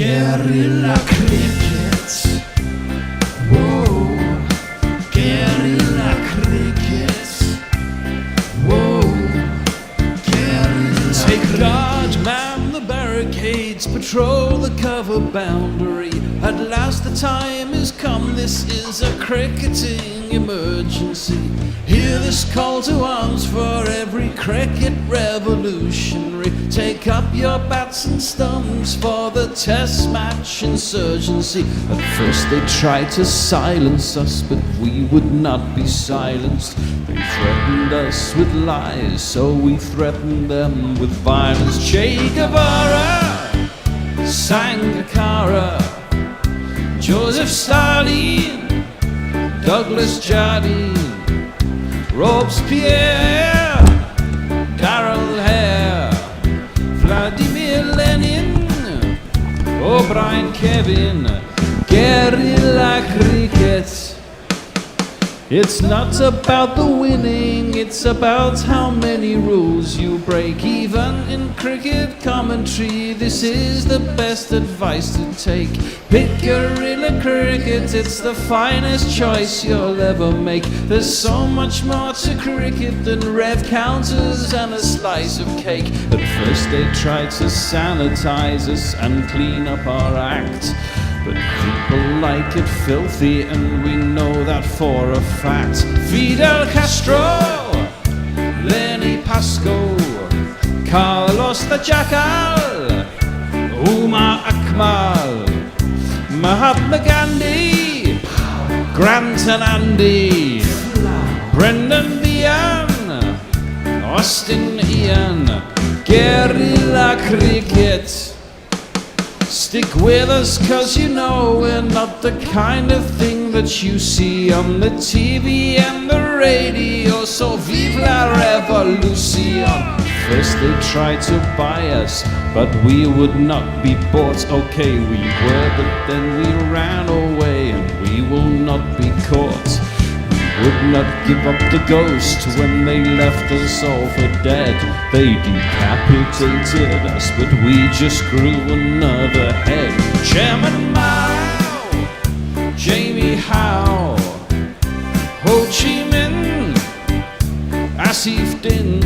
Guerrilla cricket. Whoa. Guerrilla cricket. Whoa. Guerrilla. Take guard, man the barricades, patrol the cover boundary. At last the time is come, this is a cricketing emergency. Hear this call to arms for every cricket revolutionary. Take up your bats and stumps for the test match insurgency. At first they tried to silence us, but we would not be silenced. They threatened us with lies, so we threatened them with violence. Che Guevara, Sangakkara, Joseph Stalin, Douglas Jardine, Robespierre, Darrell Hare, Vladimir Lenin, O'Brien Kevin. Guerrilla cricket. It's not about the winning, it's about how many rules you break. Even in cricket commentary, this is the best advice to take. Pick guerrilla cricket, it's the finest choice you'll ever make. There's so much more to cricket than rev counters and a slice of cake. At first they tried to sanitize us and clean up our act, but people like it filthy, and we know that for a fact. Fidel Castro, Lenny Pascoe, Carlos the Jackal, Umar Akmal, Mahatma Gandhi, Grant and Andy, Brendan Behan, Austin Ian. Guerrilla cricket. Stick with us, cause you know we're not the kind of thing that you see on the TV and the radio. So vive la revolution. First they tried to buy us, but we would not be bought. Okay, we were, but then we ran away, and we will not be caught. We would not give up the ghost when they left us all for dead. They decapitated us, but we just grew another head. Chairman Mao, Jamie Howe, Ho Chi Minh, Asif Din,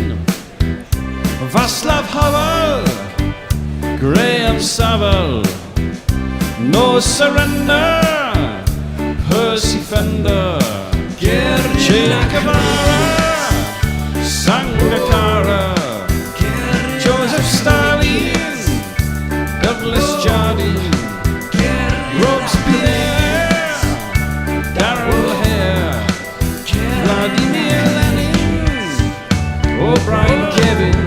Václav Havel, Graham Saville, No Surrender, Percy Fender, Che Guevara, Sangakkara, Joseph Stalin, Douglas Jardine, Robespierre, Darrell Hare, Vladimir Lenin, O'Brien Kevin.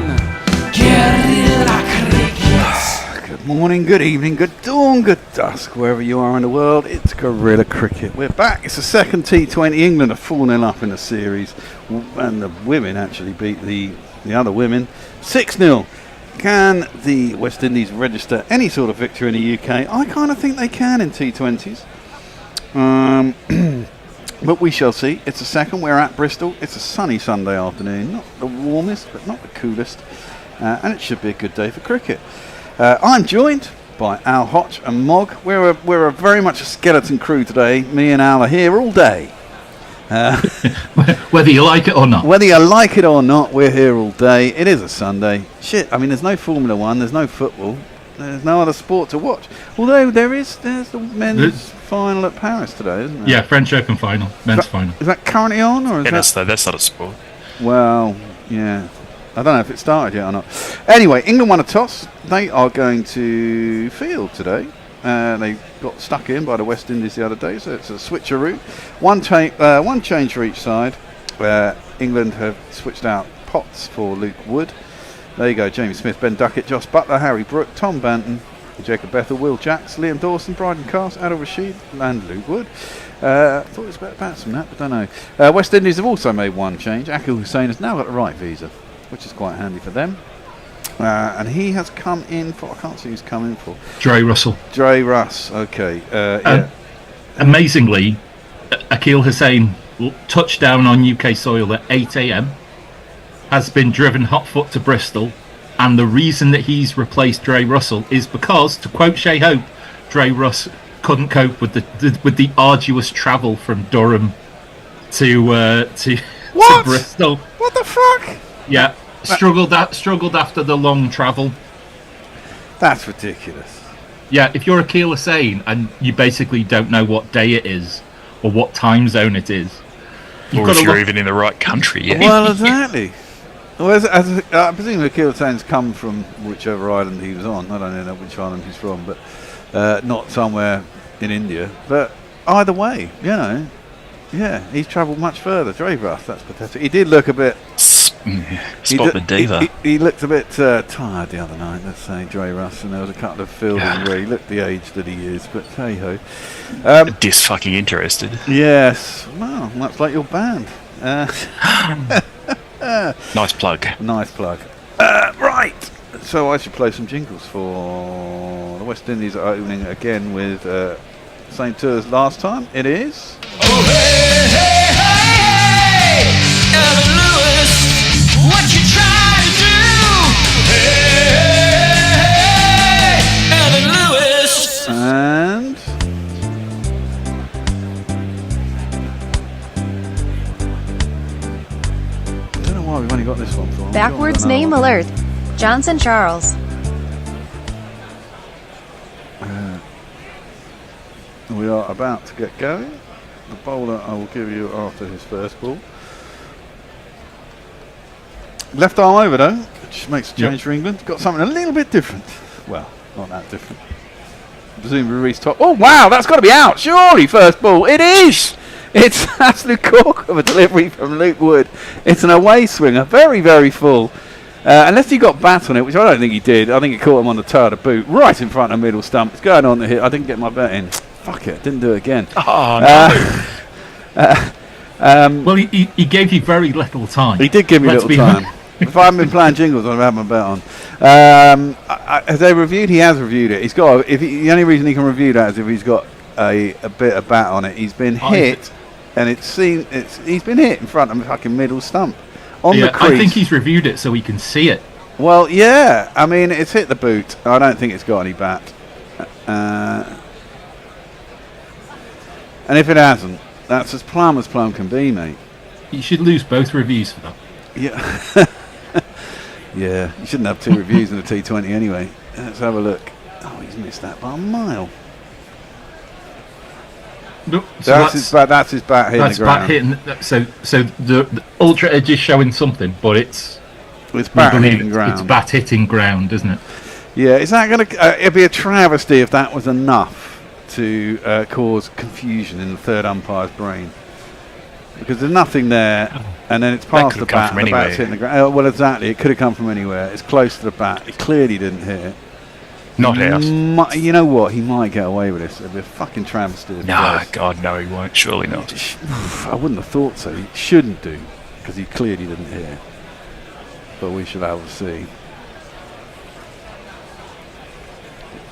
Guerrilla cricket. Good morning, good evening, good dawn, good dusk, wherever you are in the world. It's Guerrilla Cricket. We're back. It's the second T20. England are 4-0 up in the series, and the women actually beat the other women 6-0. Can the West Indies register any sort of victory in the UK? I kind of think they can in T20s. But we shall see. It's the second. We're at Bristol. It's a sunny Sunday afternoon. Not the warmest, but not the coolest. And it should be a good day for cricket. I'm joined by Al Hotch and Mog. We're a very much a skeleton crew today. Me and Al are here all day. Whether you like it or not. Whether you like it or not, we're here all day. It is a Sunday. Shit, I mean, there's no Formula 1, there's no football, there's no other sport to watch. Although there's the men's final at Paris today, isn't there? Yeah, French Open final, men's final. Is that currently on? Or is that's not a sport. Well, yeah. I don't know if it started yet or not. Anyway, England won a toss. They are going to field today. They got stuck in by the West Indies the other day, so it's a switcheroo. One change for each side. England have switched out Potts for Luke Wood. There you go, Jamie Smith, Ben Duckett, Joss Buttler, Harry Brook, Tom Banton, Jacob Bethel, Will Jacks, Liam Dawson, Bryden Cast, Adil Rashid and Luke Wood. I thought it was better bats than that, but don't know. West Indies have also made one change. Akil Hussain has now got the right visa, which is quite handy for them. And he has come in for, I can't see who's come in for. Dre Russell. Dre Russ, okay. Yeah. Amazingly, Akil Hussain touched down on UK soil at 8 a.m, has been driven hot foot to Bristol, and the reason that he's replaced Dre Russell is because, to quote Shea Hope, Dre Russ couldn't cope with the arduous travel from Durham to Bristol. What the fuck? Yeah, struggled after the long travel. That's ridiculous. Yeah, if you're Akil Hussain and you basically don't know what day it is or what time zone it is, or if you're even in the right country, yeah. Well, exactly. Well, I presume Akil Hussain's come from whichever island he was on. I don't know which island he's from, but not somewhere in India. But either way, you know, yeah, he's travelled much further. Dre Russ, that's pathetic. He did look a bit... Spot the diva. He looked a bit tired the other night, let's say, Dre Russ, and there was a couple of fielding where he looked the age that he is, but hey ho. Fucking interested. Yes, well, that's like your band. Nice plug. Nice plug. Right, so I should play some jingles for the West Indies are opening again with same tour as last time. It is... Oh, hey, hey, hey, hey, Evan Lewis. What you trying to do? Hey, Evan Lewis. And I don't know why we've only got this one for. Backwards name alert. Johnson Charles. We are about to get going. The bowler I will give you after his first ball. Left arm over though, which makes a change for England. Got something a little bit different. Well, not that different. Presumably Reece top. Oh wow, that's got to be out. Surely first ball. It is. It's absolute cork of a delivery from Luke Wood. It's an away swinger, very very full. Unless he got bat on it, which I don't think he did. I think he caught him on the toe of the boot, right in front of middle stump. It's going on the hit. I didn't get my bet in. Fuck it, didn't do it again. Oh no. Well, he gave you very little time. He did give me Let's little time. If I hadn't been playing jingles, I'd have my bet on. Has they reviewed? He has reviewed it. He's got. The only reason he can review that is if he's got a bit of bat on it. He's been hit, and he's been hit in front of the fucking middle stump on the crease. I think he's reviewed it so he can see it. Well, yeah. I mean, it's hit the boot. I don't think it's got any bat. And if it hasn't, that's as plum can be, mate. You should lose both reviews for that. Yeah. Yeah, you shouldn't have two reviews in a T20 anyway. Let's have a look. Oh, he's missed that by a mile. No, so that's his bat hitting the ground. So the ultra edge is showing something, but it's bat hitting ground. It's bat hitting ground, isn't it? Yeah, is that going to... it'd be a travesty if that was enough to cause confusion in the third umpire's brain. Because there's nothing there, and then it's past the bat, the bat's hitting the ground. Well, exactly, it could have come from anywhere. It's close to the bat. It clearly didn't hit it. Not out. You know what? He might get away with this. It'd be a fucking travesty. No, God, no, he won't. Surely not. I wouldn't have thought so. He shouldn't do, because he clearly didn't hit it. But we shall have to see.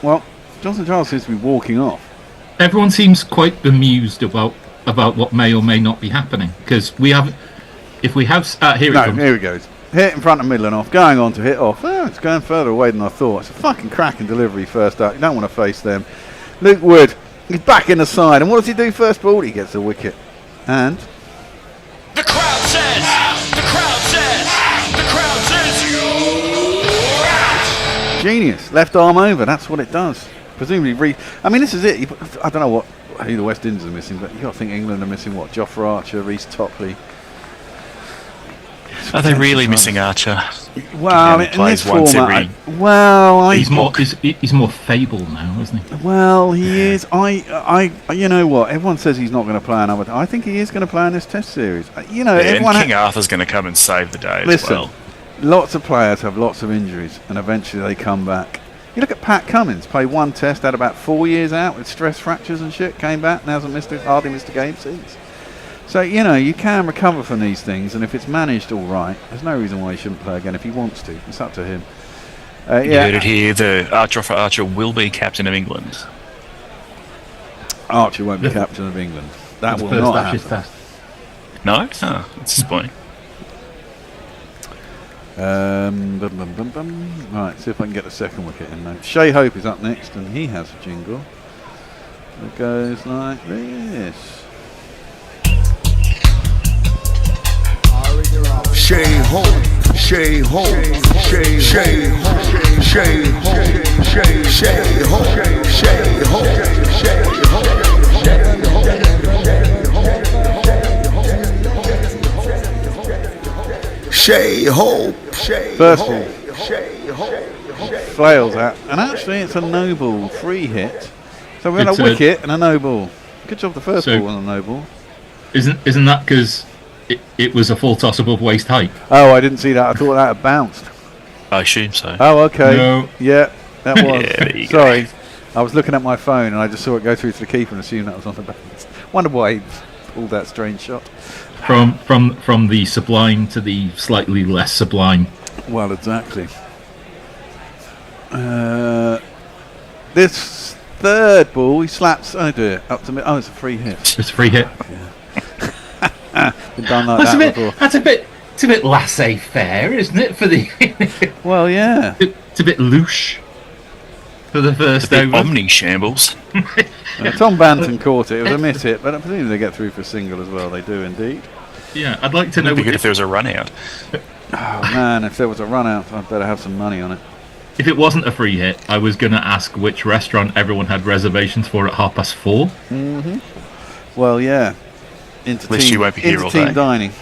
Well, Johnson Charles seems to be walking off. Everyone seems quite bemused about what may or may not be happening, because we haven't. If we have, here he goes. Hit in front of middle and off, going on to hit off. Oh, it's going further away than I thought. It's a fucking cracking delivery first up. You don't want to face them. Luke Wood, he's back in the side, and what does he do first ball? He gets a wicket, and the crowd says, the crowd says, the crowd says, you're out. Genius. Left arm over. That's what it does. Presumably, I mean, this is it. I don't know who the West Indies are missing, but you got to think England are missing what? Jofra Archer, Reece Topley. Are they really missing Archer? Well, in this format, he's more Fable now, isn't he? Well, he is. You know what? Everyone says he's not going to play another. I think he is going to play in this Test series. You know, everyone. And King Arthur's going to come and save the day as well. Lots of players have lots of injuries, and eventually they come back. You look at Pat Cummins, played one Test, had about 4 years out with stress fractures and shit, came back, now hasn't hardly missed a game since. So, you know, you can recover from these things, and if it's managed all right, there's no reason why he shouldn't play again if he wants to. It's up to him. You heard it here, Jofra Archer will be captain of England. Archer won't be captain of England. That will not happen. No? Oh, that's disappointing. Right, see if I can get the second wicket in now. Shea Hope is up next, and he has a jingle. It goes like this. Shay ho, shay ho, shay shay ho, shay ho, shay shay ho, shay ho, shay ho, shay ho, shay First ho, ball. shay ho. Flails out, and actually it's a no ball, free hit. So we're in a It's a- wicket and a no ball. Good job the first So- ball on a no ball. Isn't that because it was a full toss above waist height? Oh, I didn't see that. I thought that had bounced. I assume so. Oh, okay. No. Yeah, that was. Yeah, there you go. Sorry. I was looking at my phone and I just saw it go through to the keeper and assumed that was on the bounce. Wonder why he pulled that strange shot. From the sublime to the slightly less sublime. Well, exactly. This third ball, he slaps. Oh dear, up to mid. Oh, it's a free hit. It's a free hit. Been done like that before. It's a bit laissez-faire, isn't it? For the Well, yeah. it's a bit louche for the first The over. Omni shambles. Tom Banton caught it. It was a miss hit, but I presume they get through for a single as well. They do indeed. Yeah, I'd like to know It'd be good if if there was a run out. Oh man, if there was a run out, I'd better have some money on it. it wasn't a free hit. I was going to ask which restaurant everyone had reservations for at 4:30. Well, yeah. At least you won't be here all team day. dining.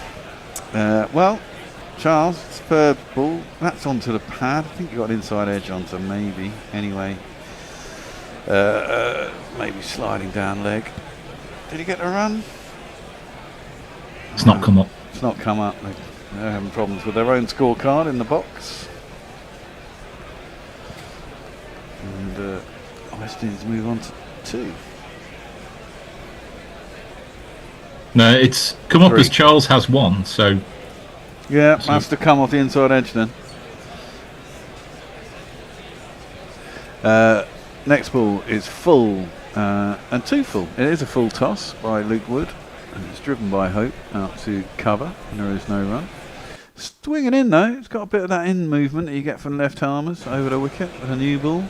Well, Charles, third ball. That's onto the pad. I think you got an inside edge onto maybe. Anyway, maybe sliding down leg. Did he get a run? It's not come up. It's not come up. They're having problems with their own scorecard in the box. And West Indies move on to 2. No, it's come up as Three. Charles has one. So Yeah, So- has to come off the inside edge then. Next ball is full and 2 full. It is a full toss by Luke Wood, and it's driven by Hope out to cover, and there is no run. Swinging in though, it's got a bit of that in movement that you get from left armers over the wicket with a new ball.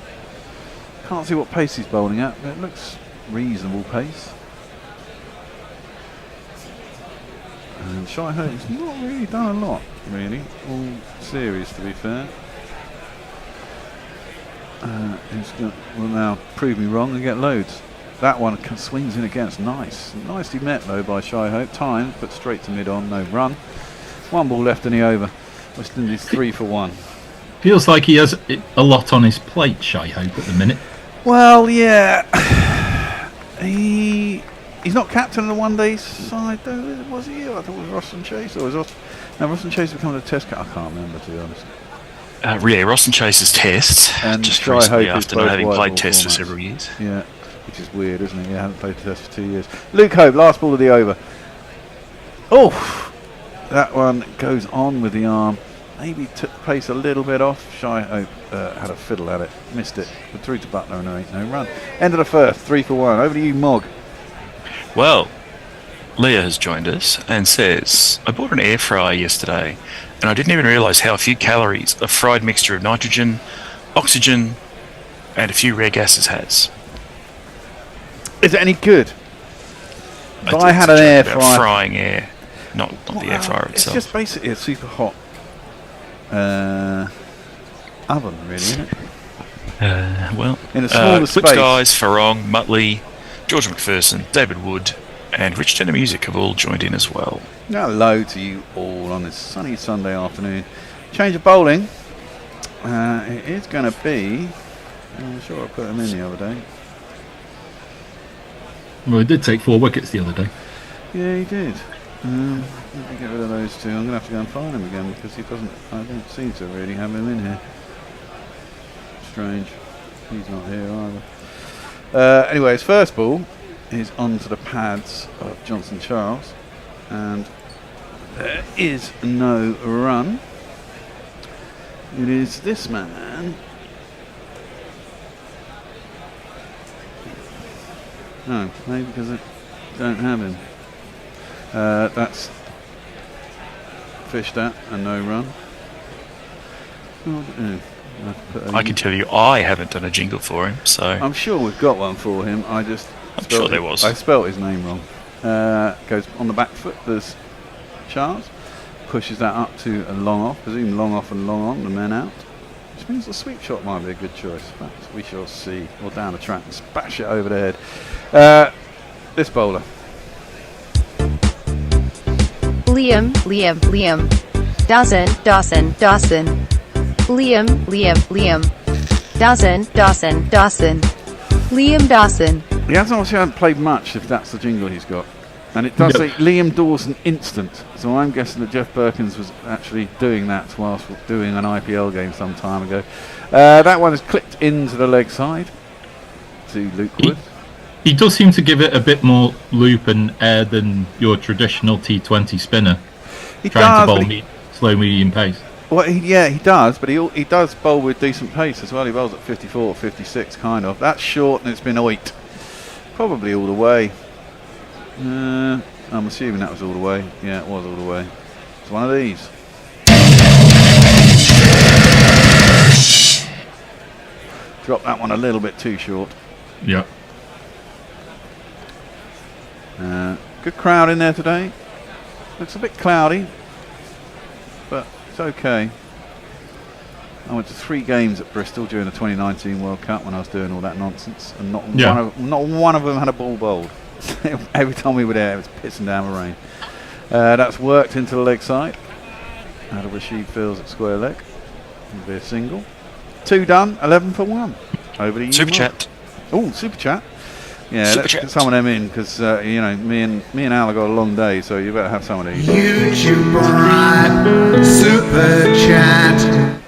Can't see what pace he's bowling at, but it looks reasonable pace. And Shy Hope's not really done a lot, really, all series to be fair. He's got, will now prove me wrong and get loads. That one swings in against, nice. Nicely met though by Shy Hope, timed, but straight to mid on, no run. 1 ball left in the over. West Indies 3 for 1. feels like he has a lot on his plate, Shy Hope, at the minute. Well, yeah. He's not captain of the one-day side, though, was he? I thought it was Ross and Chase. Or was Ross? No, Ross and Chase become a test cat. I can't remember, to be honest. Yeah, Ross and Chase's tests. And Just Shy recently Hope is after not both having white played ball tests for formats. several years. Yeah, which is weird, isn't it? Yeah, hasn't played the test for 2 years. Luke Hope, last ball of the over. Oh, that one goes on with the arm. Maybe took the pace a little bit off. Shy Hope had a fiddle at it, missed it, but through to Butler and there ain't no run. End of the first, 3 for 1. Over to you, Mog. Well, Leah has joined us and says, I bought an air fryer yesterday and I didn't even realise how few calories a fried mixture of nitrogen, oxygen and a few rare gases has. Is it any good? It's I had a an joke air about fryer. frying air, not the air fryer It's itself. just basically a super hot oven, really, isn't it? Well, In a smaller Flip space. Skies, Farong, Muttley, George McPherson, David Wood and Rich Tenor Music have all joined in as well. Hello to you all on this sunny Sunday afternoon. Change of bowling. It is going to be. I'm sure I put him in the other day. Well, he did take 4 wickets the other day. Yeah, he did. Let me get rid of those 2. I'm going to have to go and find him again because he doesn't. I don't seem to really have him in here. Strange. He's not here either. Anyway, his first ball is onto the pads of Johnson Charles, and there is no run. It is this man. No, maybe because I don't have him. That's fished at and no run. I can tell you I haven't done a jingle for him, so I'm sure we've got one for him. I just I'm sure there was. I spelt his name wrong. Goes on the back foot. There's Charles. Pushes that up to a long off. Presume long off and long on, the men out. Which means the sweep shot might be a good choice. But we shall see. Or down the track and splash it over the head. This bowler. Liam, Liam, Liam. Dawson, Dawson, Dawson. Liam, Liam, Liam. Dawson, Dawson, Dawson. Liam Dawson. He hasn't played much, if that's the jingle he's got. And it does say Liam Dawson instant. So I'm guessing that Jeff Perkins was actually doing that whilst doing an IPL game some time ago. That one is clipped into the leg side to Luke Wood. He does seem to give it a bit more loop and air than your traditional T20 spinner. He trying does, to bowl slow medium pace. Well, he does, but he does bowl with decent pace as well. He bowls at 54, 56 kind of. That's short and it's been oit. Probably all the way. I'm assuming that was all the way. Yeah, it was all the way. It's one of these. Drop that one a little bit too short. Yeah. Good crowd in there today. Looks a bit cloudy, but it's okay. I went to 3 games at Bristol during the 2019 World Cup when I was doing all that nonsense, and not one of them had a ball bowled. Every time we were there, it was pissing down with rain. That's worked into the leg side. Out of Rashid Fields at square leg. It'll be a single. 2 done, 11 for 1. Over to you. Super chat. Oh, super chat. Yeah, Super let's chat. get some of them in because you know me and Al have got a long day, so you better have some of these. YouTube right, super chat.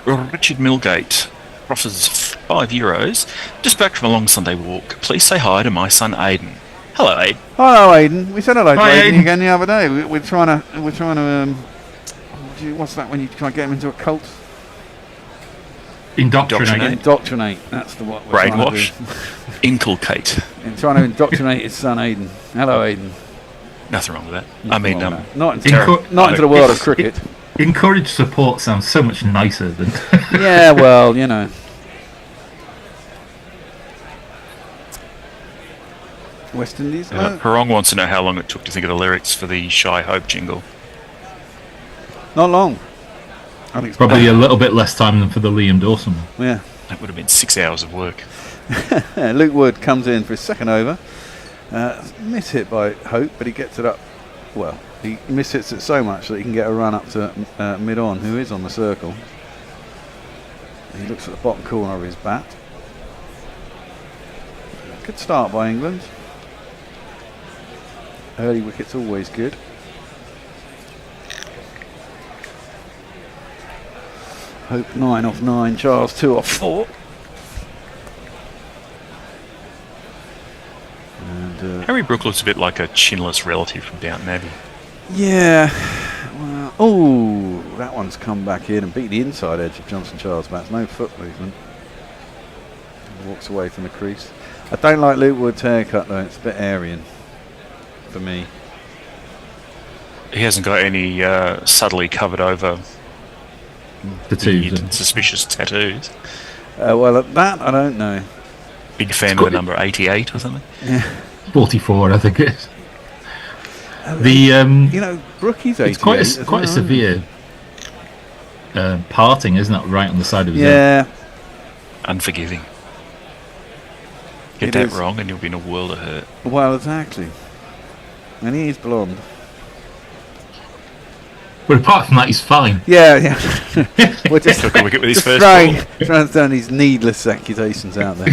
Richard Milgate offers €5. Just back from a long Sunday walk. Please say hi to my son Aidan. Hello, Aidan. Hello, Aidan. We said hello to Hi, Aidan Aidan. again the other day. We're trying to what's that when you try to get him into a cult? Indoctrinate. Indoctrinate. That's the what we're Brainwash. trying to do. Inculcate. And trying to indoctrinate his son Aidan. Hello, Aidan. Nothing wrong with that. Nothing I mean, wrong with that. not into, Inco- not into the world of cricket. Encourage support sounds so much nicer than. Yeah, well, you know. West Indies. Harong wants to know how long it took to think of the lyrics for the Shy Hope jingle. Not long. I think it's Probably a little bit less time than for the Liam Dawson one. Yeah. That would have been 6 hours of work. Luke Wood comes in for his second over. Miss hit by Hope, but he gets it up. Well, he mishits it so much that he can get a run up to mid-on, who is on the circle. He looks at the bottom corner of his bat. Good start by England. Early wickets always good. Hope 9 off 9, Charles 2 off 4. And Harry Brook looks a bit like a chinless relative from Downton Abbey. yeah, well, oh, that one's come back in and beat the inside edge of Johnson Charles' bat. No foot movement. Walks away from the crease. I don't like Luke Wood's haircut though. It's a bit Aryan for me. He hasn't got any subtly covered over Tattoos. weird, suspicious tattoos. Well, at that I don't know. Big fan of the number 88 or something. 44, I think it is. The You know, Brookie's 88. it's quite as a well, isn't it? severe parting, isn't it? Right on the side of his head. Yeah. Unforgiving. It Get that is. wrong and you'll be in a world of hurt. Well, exactly. And he is blonde. But apart from that, he's fine. Yeah, yeah. We're just Took a wicket with his just first throwing ball. throwing these needless accusations out there.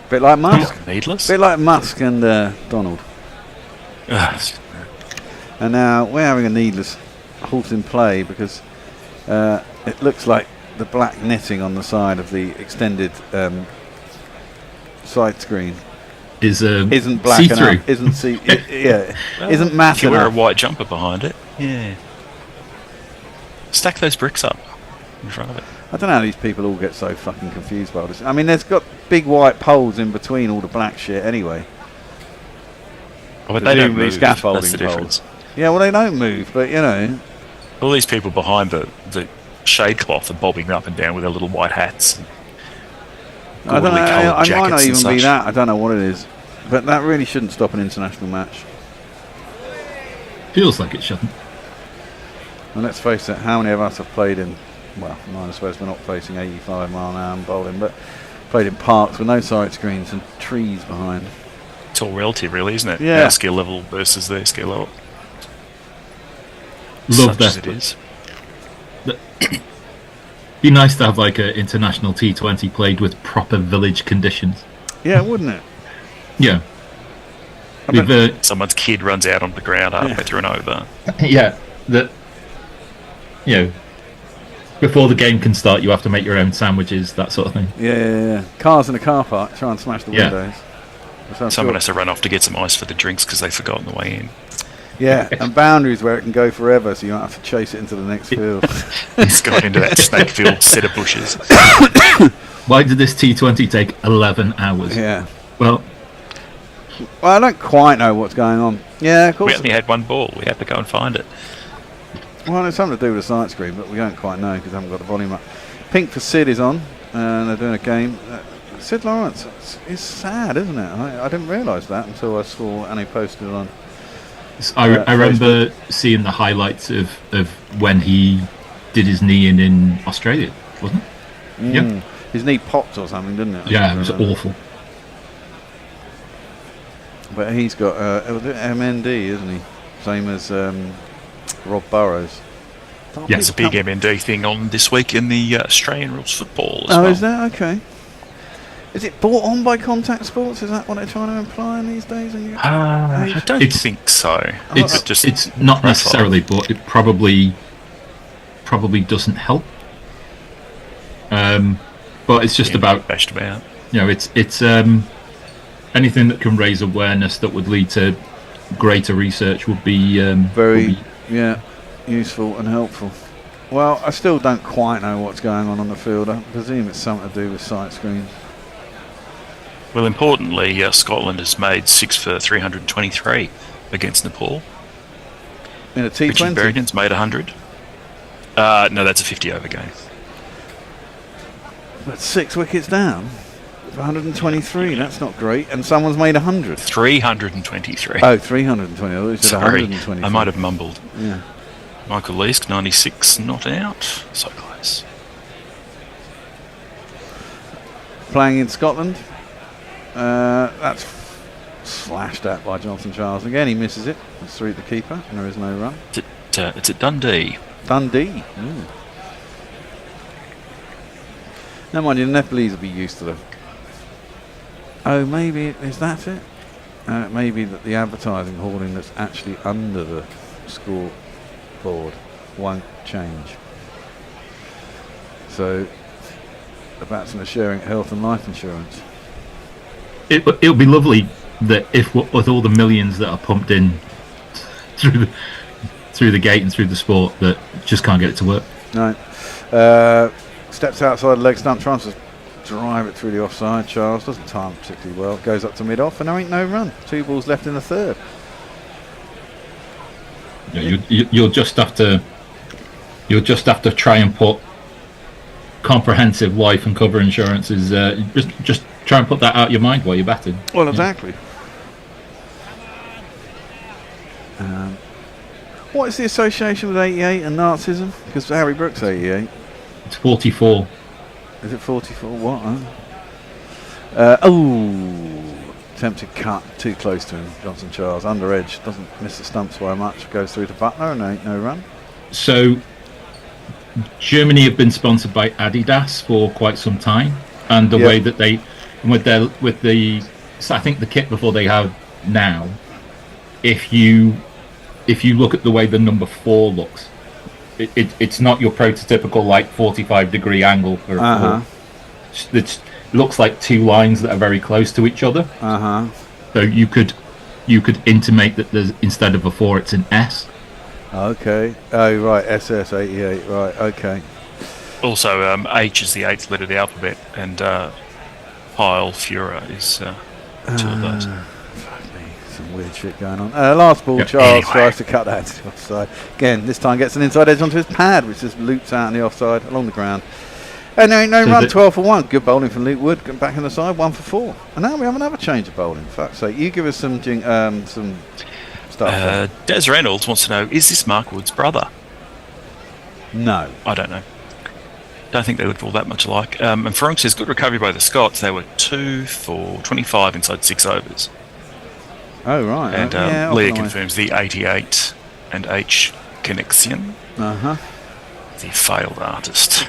Bit like Musk. Needless. Bit like Musk and Donald. And now we're having a needless halt in play because it looks like the black netting on the side of the extended side screen isn't black see-through. enough. Isn't isn't If matte you wear a enough. white jumper behind it, yeah. Stack those bricks up in front of it. I don't know how these people all get so fucking confused by this. I mean, there's got big white poles in between all the black shit anyway. Oh, but they don't Presumably move. scaffolding That's the poles. difference. Yeah, well, they don't move, but you know. All these people behind the shade cloth are bobbing up and down with their little white hats. I don't know. gaudily coloured I might jackets not and even be such. that. I don't know what it is, but that really shouldn't stop an international match. Feels like it shouldn't. And let's face it, how many of us have played in? Well, I suppose we're not facing 85-mile-an-hour bowling, but played in parks with no side screens and trees behind. It's all relative, really, isn't it? Yeah. Our skill level versus their skill level. Love Such as that. it is. Be nice to have like an international T20 played with proper village conditions. Yeah, wouldn't it? Yeah. I With, Someone's kid runs out on the ground halfway through an over. yeah, that, you know, before the game can start, you have to make your own sandwiches, that sort of thing. Yeah. Cars in a car park, try and smash the Yeah. windows. That sounds Someone cool. has to run off to get some ice for the drinks because they've forgotten the way in. Yeah, and boundaries where it can go forever, so you don't have to chase it into the next field. It's got into that snake-filled set of bushes. Why did this T20 take 11 hours? Yeah. Well, Well, I don't quite know what's going on. Yeah, of We course. only had one ball. We had to go and find it. Well, it's something to do with the sight screen, but we don't quite know because I haven't got the volume up. Pink for Sid is on, and they're doing a game. Sid Lawrence, it's sad, isn't it? I didn't realise that until I saw Annie posted it on. I remember seeing the highlights of when he did his knee in Australia, wasn't it? Yeah. His knee popped or something, didn't it? Yeah, it was awful. But he's got MND, isn't he? Same as Rob Burrows. There's a big MND thing on this week in the Australian rules football as Oh, well. is there? Okay. Is it brought on by Contact Sports? Is that what they're trying to imply in these days? I don't It's- think so. It's not necessarily, but it probably doesn't help. But it's just about, bashed about. you know, it's anything that can raise awareness that would lead to greater research would be Very, useful and helpful. Well, I still don't quite know what's going on the field. I presume it's something to do with sight screens. Well, importantly, Scotland has made 6 for 323 against Nepal. In a Richard T20. Berrigan's made 100. No, that's a 50-over game. But 6 wickets down. 123, that's not great. And someone's made 100. 323. Oh, 320. I thought you said Sorry, 123. I might have mumbled. Yeah. Michael Leask, 96, not out. So close. Playing in Scotland. That's slashed at by Jonathan Charles. Again, he misses it. It's through the keeper, and there is no run. It's at Dundee. Dundee. Never mind, the Nepalese will be used to them. Oh, maybe, is that it? Maybe that the advertising hoarding that's actually under the scoreboard won't change. So, the batsmen are sharing health and life insurance. it would be lovely that if with all the millions that are pumped in through the gate and through the sport, that just can't get it to work. No. Steps outside the leg stump, tries to drive it through the offside. Charles doesn't time particularly well. Goes up to mid-off, and there ain't no run. 2 balls left in the third. Yeah, you'll just have to try and put comprehensive life and cover insurances. Just try and put that out of your mind while you're batting. Well, exactly. What is the association with 88 and Nazism? Because Harry Brooks 88. It's 44. Is it 44? What? Attempted cut. Too close to him. Johnson Charles. Under edge. Doesn't miss the stumps by much. Goes through to Butler and ain't no run. So Germany have been sponsored by Adidas for quite some time, and the way that they with the I think the kit before they have now, if you look at the way the number 4 looks, it's not your prototypical like 45-degree angle for a 4. It looks like 2 lines that are very close to each other. So you could intimate that there's, instead of a 4, it's an S. Okay. Oh, right. SS 88. Right. Okay. Also, H is the 8th letter of the alphabet, and Heil Führer is 2 of those. Some weird shit going on. Last ball, Charles anyway. tries to cut that to the offside. Again, this time gets an inside edge onto his pad, which just loops out on the offside along the ground. And no So run, that- 12 for 1. Good bowling from Luke Wood. Back in the side, 1 for 4. And now we have another change of bowling. Fuck's sake. You give us some stuff. Des Reynolds wants to know, is this Mark Wood's brother? No. I don't know. Don't think they look all that much alike. And Farong says, good recovery by the Scots. They were 2 for 25 inside 6 overs. Oh, right. And yeah, Leah off and away. confirms the 88 and H connection. Uh-huh. The failed artist.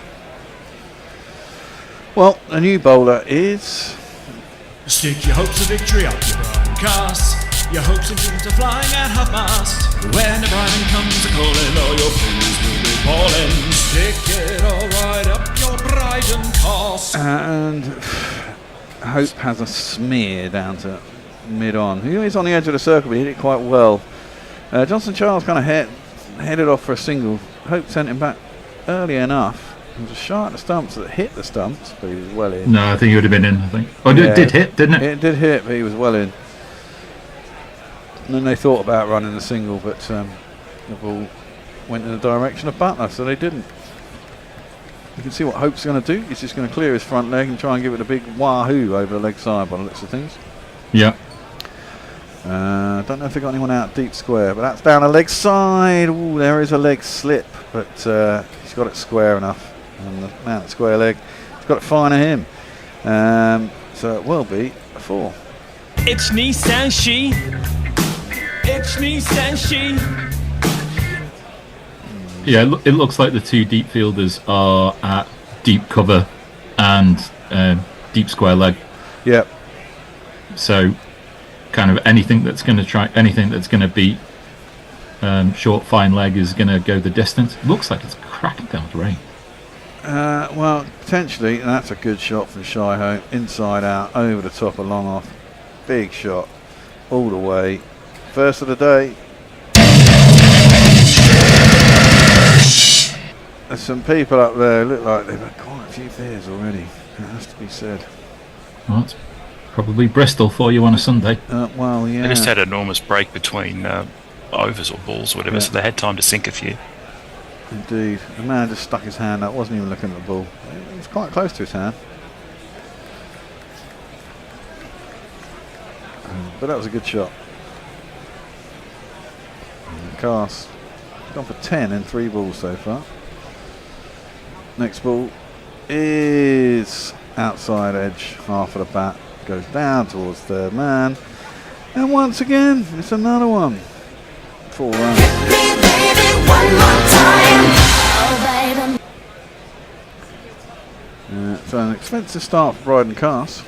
Well, the new bowler is... Stick your hopes of victory up your broadcast. Your hopes and dreams are flying at half mast. When the bribing comes a calling, all your fears will be falling. Stick it all right up your Bryden cast. And Hope has a smear down to mid-on. He is on the edge of the circle, but he hit it quite well. Johnson Charles kind of headed off for a single. Hope sent him back early enough. It was a shot at the stumps that hit the stumps, but he was well in. No, I think he would have been in, I think. Oh, Yeah. it did hit, didn't it? It did hit, but he was well in. And then they thought about running the single, but the ball went in the direction of Butler, so they didn't. You can see what Hope's going to do. He's just going to clear his front leg and try and give it a big wahoo over the leg side by the looks of things. Yeah. Don't know if they got anyone out deep square, but that's down the leg side. Ooh, there is a leg slip, but he's got it square enough. And the man at square leg, he's got it fine of him. So it will be a 4. It's Nissan She. It's Nissan She. Yeah, it looks like the two deep fielders are at deep cover and deep square leg. Yep. So, kind of anything that's going to beat short fine leg is going to go the distance. It looks like it's cracking down with rain. Well, potentially, and that's a good shot from Shy Home. Inside out, over the top, a long off. Big shot, all the way. First of the day. There's some people up there who look like they've had quite a few beers already. It has to be said. Well, it's probably Bristol for you on a Sunday. Well, yeah. They just had an enormous break between overs or balls or whatever, Yeah. so they had time to sink a few. Indeed. The man just stuck his hand out, wasn't even looking at the ball. It was quite close to his hand. But that was a good shot. And Cast gone for 10 in 3 balls so far. Next ball is outside edge, half of the bat, goes down towards third man. And once again, it's another one. 4 runs. So an expensive start for Bryden Cast.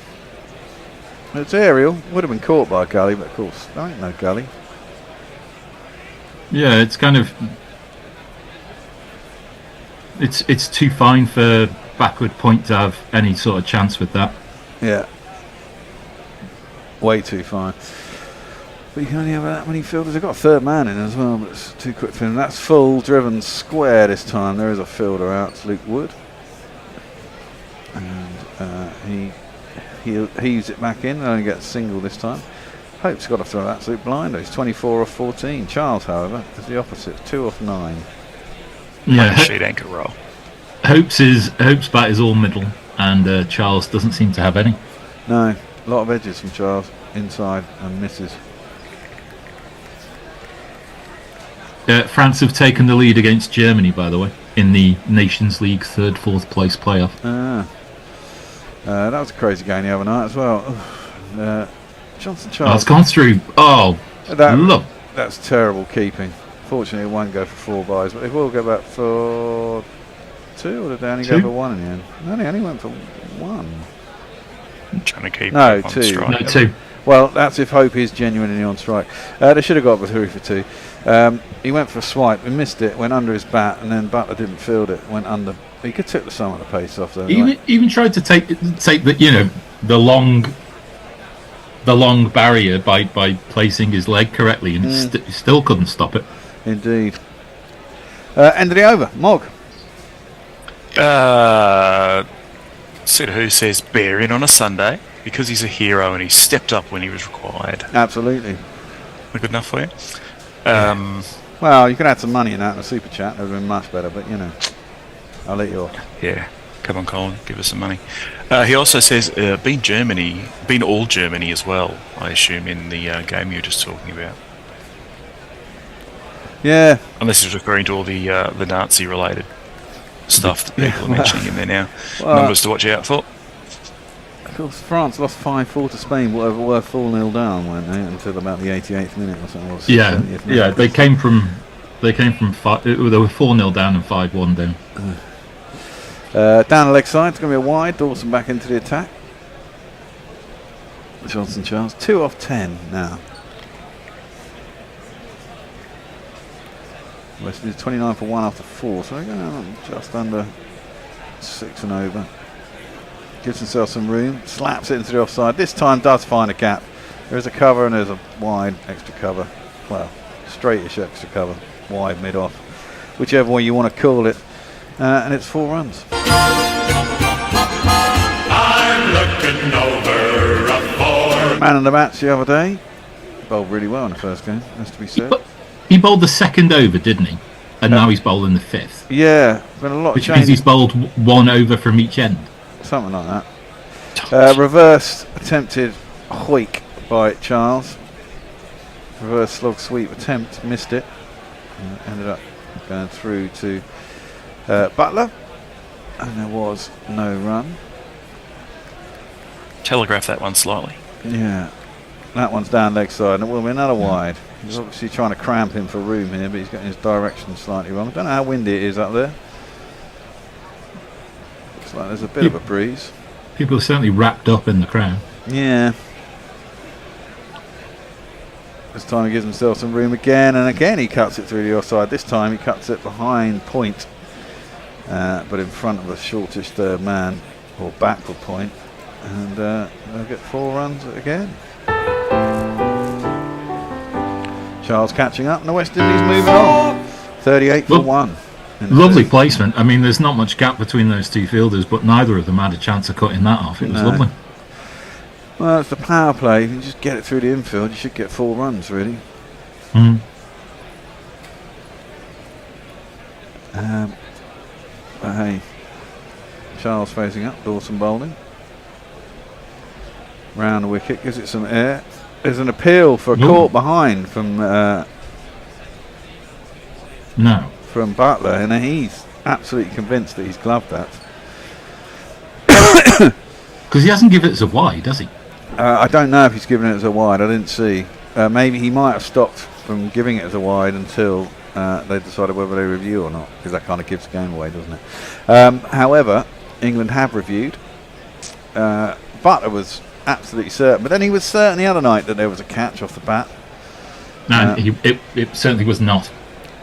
It's aerial, would have been caught by a gully, but of course there ain't no gully. Yeah, it's kind of it's too fine for backward point to have any sort of chance with that. Yeah. Way too fine. But you can only have that many fielders. They've got a third man in as well, but it's too quick for him. That's full, driven square this time. There is a fielder out, it's Luke Wood. And he heaves it back in and only gets a single this time. Hope's got to throw an absolute blinder. He's 24 off 14. Charles, however, is the opposite, 2 off 9. Yeah, Like a sheet anchor roll. Hope's bat is all middle, and Charles doesn't seem to have any. No, a lot of edges from Charles, inside and misses. France have taken the lead against Germany, by the way, in the Nations League 3rd, 4th place playoff. That was a crazy game the other night as well. Johnson Oh, Charles. it's gone through. Oh, look. That's terrible keeping. Fortunately, it won't go for 4 byes, but it will go back for 2, or did they only go 2? for 1 in the end? No, they only went for 1. I'm trying to keep No, on 2. strike. No, 2. Well, that's if Hope is genuinely on strike. They should have got for 3 for 2. He went for a swipe, he missed it, went under his bat, and then Butler didn't field it, went under. He could tip some of the pace off though. Even tried to take the long barrier by placing his leg correctly, and still couldn't stop it. Indeed. End of the over. Mog. Sid Who says bear in on a Sunday because he's a hero and he stepped up when he was required. Absolutely. Good enough for you? Well, you could add some money in that in a super chat. That would have been much better, but I'll let you off. Yeah. Come on, Colin, give us some money. He also says, been all Germany as well, I assume, in the game you were just talking about. Yeah. Unless he's referring to all the Nazi-related stuff that people are mentioning in there now. Well, Numbers to watch out for. Of course, France lost 5-4 to Spain, whatever were 4-0 down, weren't they, until about the 88th minute or something. Yeah, yeah. They came from they were 4-0 down and 5-1 then. Down the leg side, it's going to be a wide. Dawson back into the attack. Johnson Charles, 2 off 10 now. West Indies 29 for 1 after 4, so they're going just under 6 and over. Gives himself some room, slaps it into the offside. This time does find a gap. There is a cover and there's a wide extra cover. Well, straightish extra cover, wide mid-off, whichever way you want to call it. And it's 4 runs. I'm looking over a 4. Man of the match the other day. Bowled really well in the first game, has to be said. He bowled the second over, didn't he? And now he's bowling the 5th. Yeah, been a lot of Which change. means he's bowled 1 over from each end. Something like that. Reverse attempted hoik by Charles. Reverse slog sweep attempt, missed it. Ended up going through to Butler. And there was no run. Telegraph that one slightly. Yeah, that one's down leg side, and it will be another wide. He's obviously trying to cramp him for room here, but he's getting his direction slightly wrong. I don't know how windy it is up there. Looks like there's a bit of a breeze. People are certainly wrapped up in the crowd. Yeah. This time he gives himself some room again, and again he cuts it through the offside. This time he cuts it behind point, but in front of the shortest third man, or backward point, and they'll get 4 runs again. Charles catching up, and the West Indies moving on. 38 for 1. Lovely placement. I mean, there's not much gap between those two fielders, but neither of them had a chance of cutting that off. It was lovely. Well, it's the power play. If you just get it through the infield, you should get 4 runs, really. Mm. But hey, Charles facing up, Dawson bowling. Round the wicket, gives it some air. There's an appeal for a caught behind from from Butler, and he's absolutely convinced that he's gloved that. Because he hasn't given it as a wide, has he? I don't know if he's given it as a wide. I didn't see. Maybe he might have stopped from giving it as a wide until they decided whether they review or not, because that kind of gives the game away, doesn't it? However, England have reviewed. Butler was absolutely certain, but then he was certain the other night that there was a catch off the bat. And it certainly was not.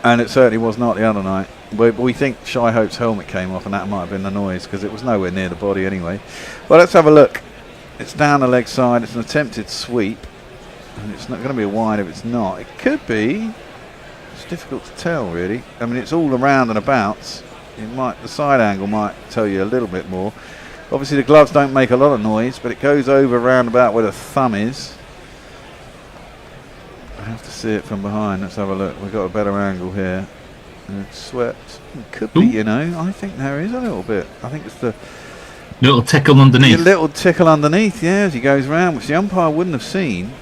And it certainly was not the other night. We think Shy Hope's helmet came off, and that might have been the noise, because it was nowhere near the body anyway. Well, let's have a look. It's down the leg side. It's an attempted sweep, and it's not going to be a wide if it's not. It could be. It's difficult to tell, really. I mean, it's all around and about. The side angle might tell you a little bit more. Obviously, the gloves don't make a lot of noise, but it goes over round about where the thumb is. I have to see it from behind. Let's have a look. We've got a better angle here. And it's swept. It could be, you know. I think there is a little bit. I think it's the little tickle underneath. A little tickle underneath, yeah, as he goes round, which the umpire wouldn't have seen.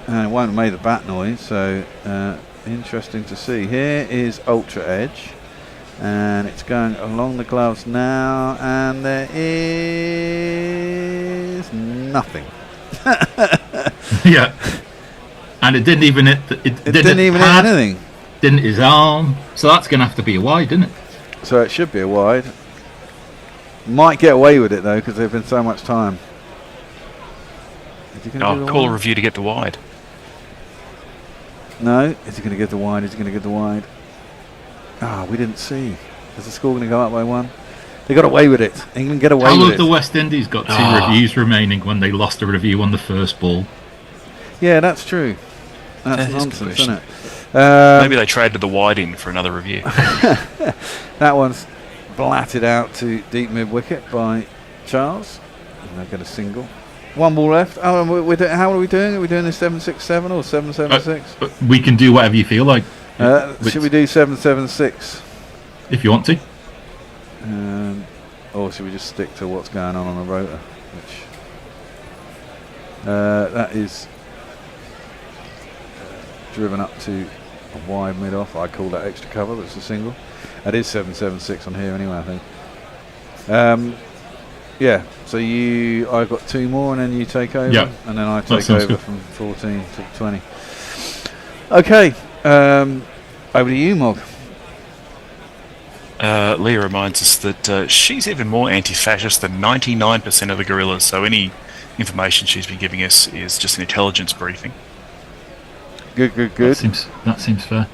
And it won't have made a bat noise, so interesting to see. Here is Ultra Edge. And it's going along the gloves now, and there is nothing. Yeah. And it didn't even hit. It didn't even hit anything. Didn't his arm. So that's going to have to be a wide, isn't it? So it should be a wide. Might get away with it though, because there's been so much time. Call a review to get the wide. No, is he going to get the wide? Is he going to get the wide? We didn't see. Is the score going to go up by 1? They got away with it. England get away with it. How have the West Indies got 2 reviews remaining when they lost a review on the first ball? Yeah, that's true. That's nonsense, isn't it? Maybe they traded the wide in for another review. That one's blatted out to deep mid wicket by Charles. And they'll get a single. 1 ball left. How are we doing? Are we doing this 7-6-7 or 7-7-6? We can do whatever you feel like. Should we do 7-7-6? If you want to. or should we just stick to what's going on the rotor? Which that is driven up to a wide mid-off. I call that extra cover, but it's a single. It is 776 on here anyway, I think. Yeah, so I've got 2 more and then you take over, Yep. and then I That take sounds over good. from 14 to 20. Okay, over to you, Mog. Leah reminds us that she's even more anti-fascist than 99% of the guerrillas, so any information she's been giving us is just an intelligence briefing. Good. That seems fair.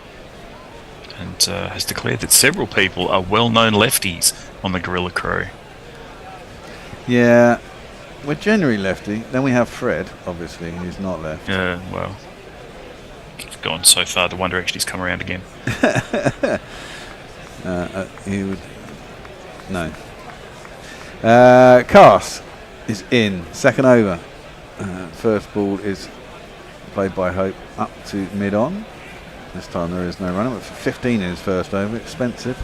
And has declared that several people are well-known lefties on the guerrilla crew. Yeah, we're generally lefty. Then we have Fred, obviously, who's not left. Well, I've gone so far to one direction he's come around again. He would... No. Cast is in. Second over. First ball is played by Hope up to mid-on. This time there is no runner, but for 15 in his first over. Expensive.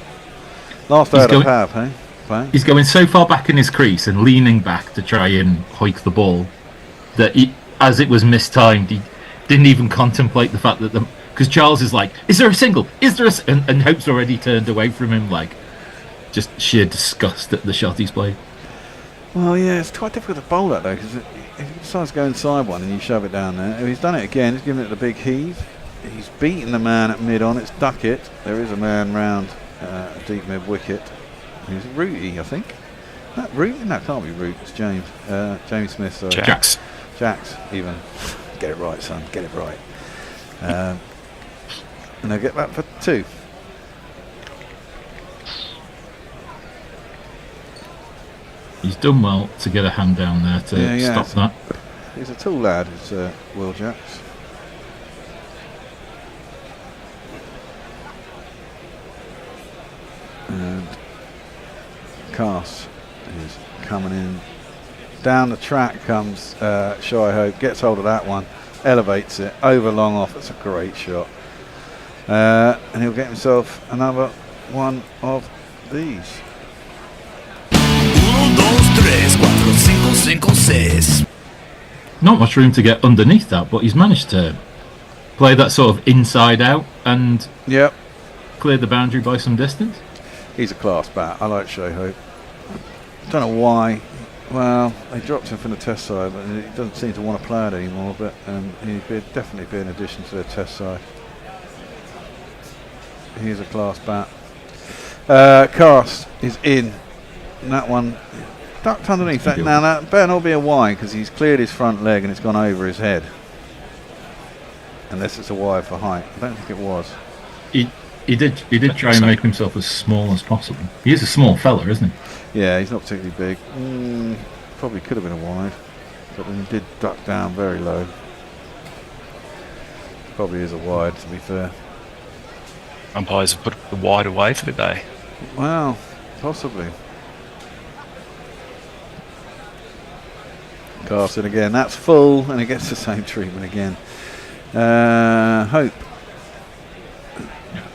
Last over to Pav, hey? Playing? He's going so far back in his crease and leaning back to try and hoik the ball that he, as it was mistimed, he didn't even contemplate the fact that because Charles is like, is there a single? Is there and Hope's already turned away from him, like just sheer disgust at the shot he's played. Well, yeah, it's quite difficult to bowl that though, because if he decides to go inside one and you shove it down there, if he's done it again, he's given it the big heave. He's beaten the man at mid on. It's duck it. There is a man round deep mid wicket. He's Rooty, I think. That Rooty? No, it can't be Root. It's James. James Smith. Sorry. Jacks. Jacks, even. Get it right, son. Get it right. And they'll get back for 2. He's done well to get a hand down there to stop that. He's a tall lad, is Will Jacks. And Cass is coming in. Down the track comes Shy Hope, gets hold of that one, elevates it, over long off. That's a great shot. And he'll get himself another one of these. 1, 2, 3, 4, 5, 5, 6. Not much room to get underneath that, but he's managed to play that sort of inside out and Yep. clear the boundary by some distance. He's a class bat. I like Shay Hope. Don't know why. Well, they dropped him from the test side, but he doesn't seem to want to play it anymore. But he'd definitely be an addition to the test side. He's a class bat. Cast is in. And that one ducked underneath. That better not be a wide because he's cleared his front leg and it's gone over his head. Unless it's a wide for height. I don't think it was. He did try and make himself as small as possible. He is a small fella, isn't he? Yeah, he's not particularly big. Probably could have been a wide, but then he did duck down very low. Probably is a wide, to be fair. Umpires have put the wide away for the day. Well, possibly. Carson again. That's full, and he gets the same treatment again. Hope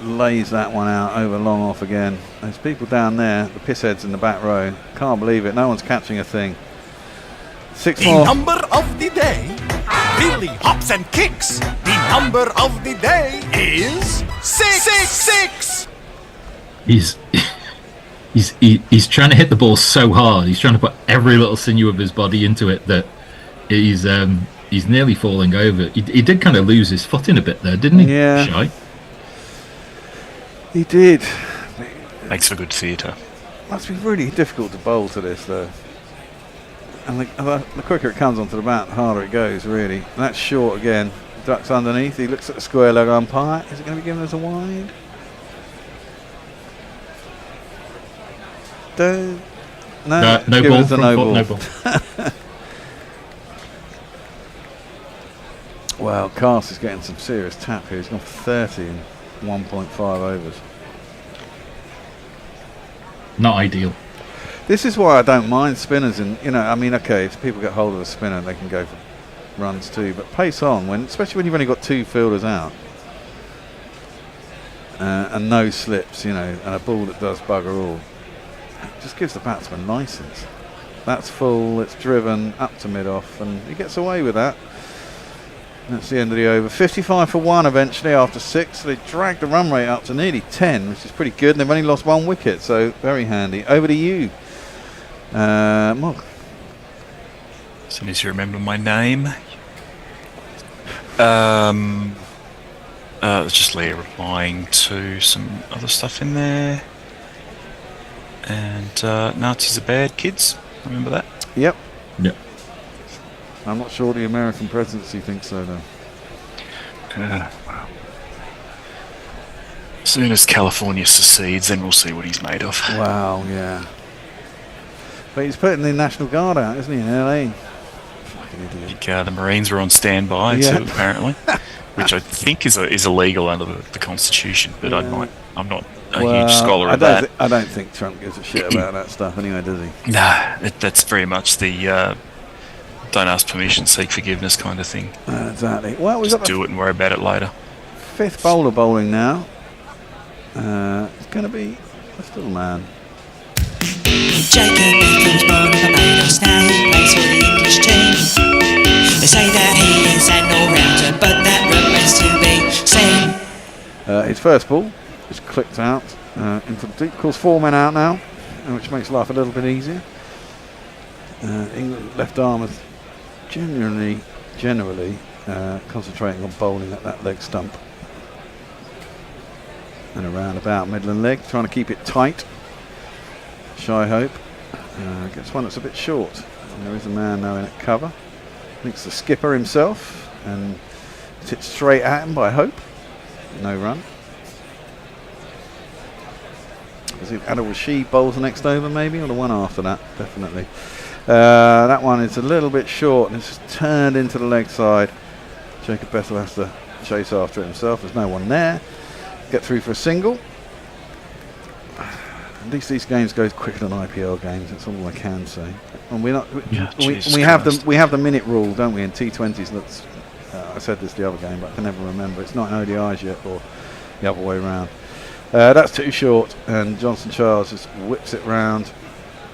lays that one out over long off again. There's people down there, the pissheads in the back row. Can't believe it. No one's catching a thing. 6 The more. number of the day really hops and kicks. The number of the day is 666. He's trying to hit the ball so hard. He's trying to put every little sinew of his body into it that he's nearly falling over. He did kind of lose his footing a bit there, didn't he? Yeah. Shy? He did. Makes for good theatre. Must be really difficult to bowl to this though. And the quicker it comes onto the bat, the harder it goes really. And that's short again. Ducks underneath. He looks at the square leg umpire. Is it going to be given as a wide? No No give ball. us a no ball. No ball. Well, Cass is getting some serious tap here. He's gone for 30 in 1.5 overs. Not ideal. This is why I don't mind spinners. And I mean, okay, if people get hold of a spinner, they can go for runs too. But pace on, especially when you've only got 2 fielders out, and no slips, and a ball that does bugger all. just gives the batsman licence. That's full, it's driven up to mid-off, and he gets away with that. That's the end of the over. 55 for 1 eventually after 6. So they dragged the run rate up to nearly 10, which is pretty good, and they've only lost 1 wicket, so very handy. Over to you, Mog. As soon as you remember my name. It's just Leah replying to some other stuff in there. And Nazis are bad, kids. Remember that? Yep. Yep. I'm not sure the American presidency thinks so, though. As soon as California secedes, then we'll see what he's made of. Wow, yeah. But he's putting the National Guard out, isn't he, in LA? Fucking idiot. The Marines were on standby too, apparently, which I think is illegal under the Constitution. But I'm not a huge scholar of that. I don't think Trump gives a shit about that stuff anyway, does he? Nah, that's very much the don't ask permission, seek forgiveness kind of thing. Exactly. Well, we've Just got do it and worry about it later. 5th bowler bowling now. It's going to be Bristol, man. Jacob Beatham's born in Barbados, now he plays for the English team. They say that he is an all-rounder, but that remains to be seen. His first ball is clicked out into the deep. Calls 4 men out now, which makes life a little bit easier. England left arm is generally concentrating on bowling at that leg stump and around about Midland leg, trying to keep it tight. Shy Hope gets one that's a bit short. And there is a man now in at cover. I think it's the skipper himself, and it's hit straight at him by Hope. No run. Is it Adil Rashid bowls the next over maybe, or the one after that? Definitely. That one is a little bit short and it's turned into the leg side. Jacob Bethel has to chase after it himself. There's no one there. Get through for a single. At least these games go quicker than IPL games. That's all I can say. And we're not. We have the minute rule, don't we? In T20s. That's I said this the other game, but I can never remember. It's not in ODIs yet, or the other way around. That's too short, and Johnson Charles just whips it round.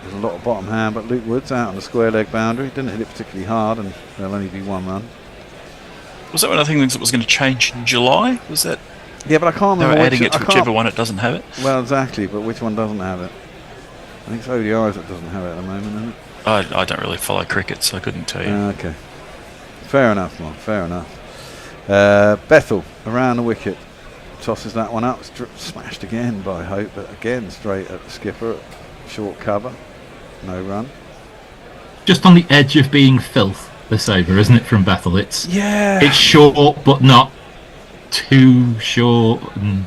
There's a lot of bottom hand, but Luke Woods out on the square leg boundary. Didn't hit it particularly hard, and there'll only be 1 run. Was that one of the things that was going to change in July? Was that? Yeah, but I can't remember. They were adding it to whichever one it doesn't have it. Well, exactly, but which one doesn't have it? I think it's ODIs that doesn't have it at the moment, isn't it? I don't really follow cricket, so I couldn't tell you. Okay. Fair enough, Mark. Fair enough. Bethel around the wicket. Tosses that one up. Smashed again by Hope, but again straight at the skipper. Short cover. No run. Just on the edge of being filth, this over, isn't it, from Bethel? It's short, but not too short. And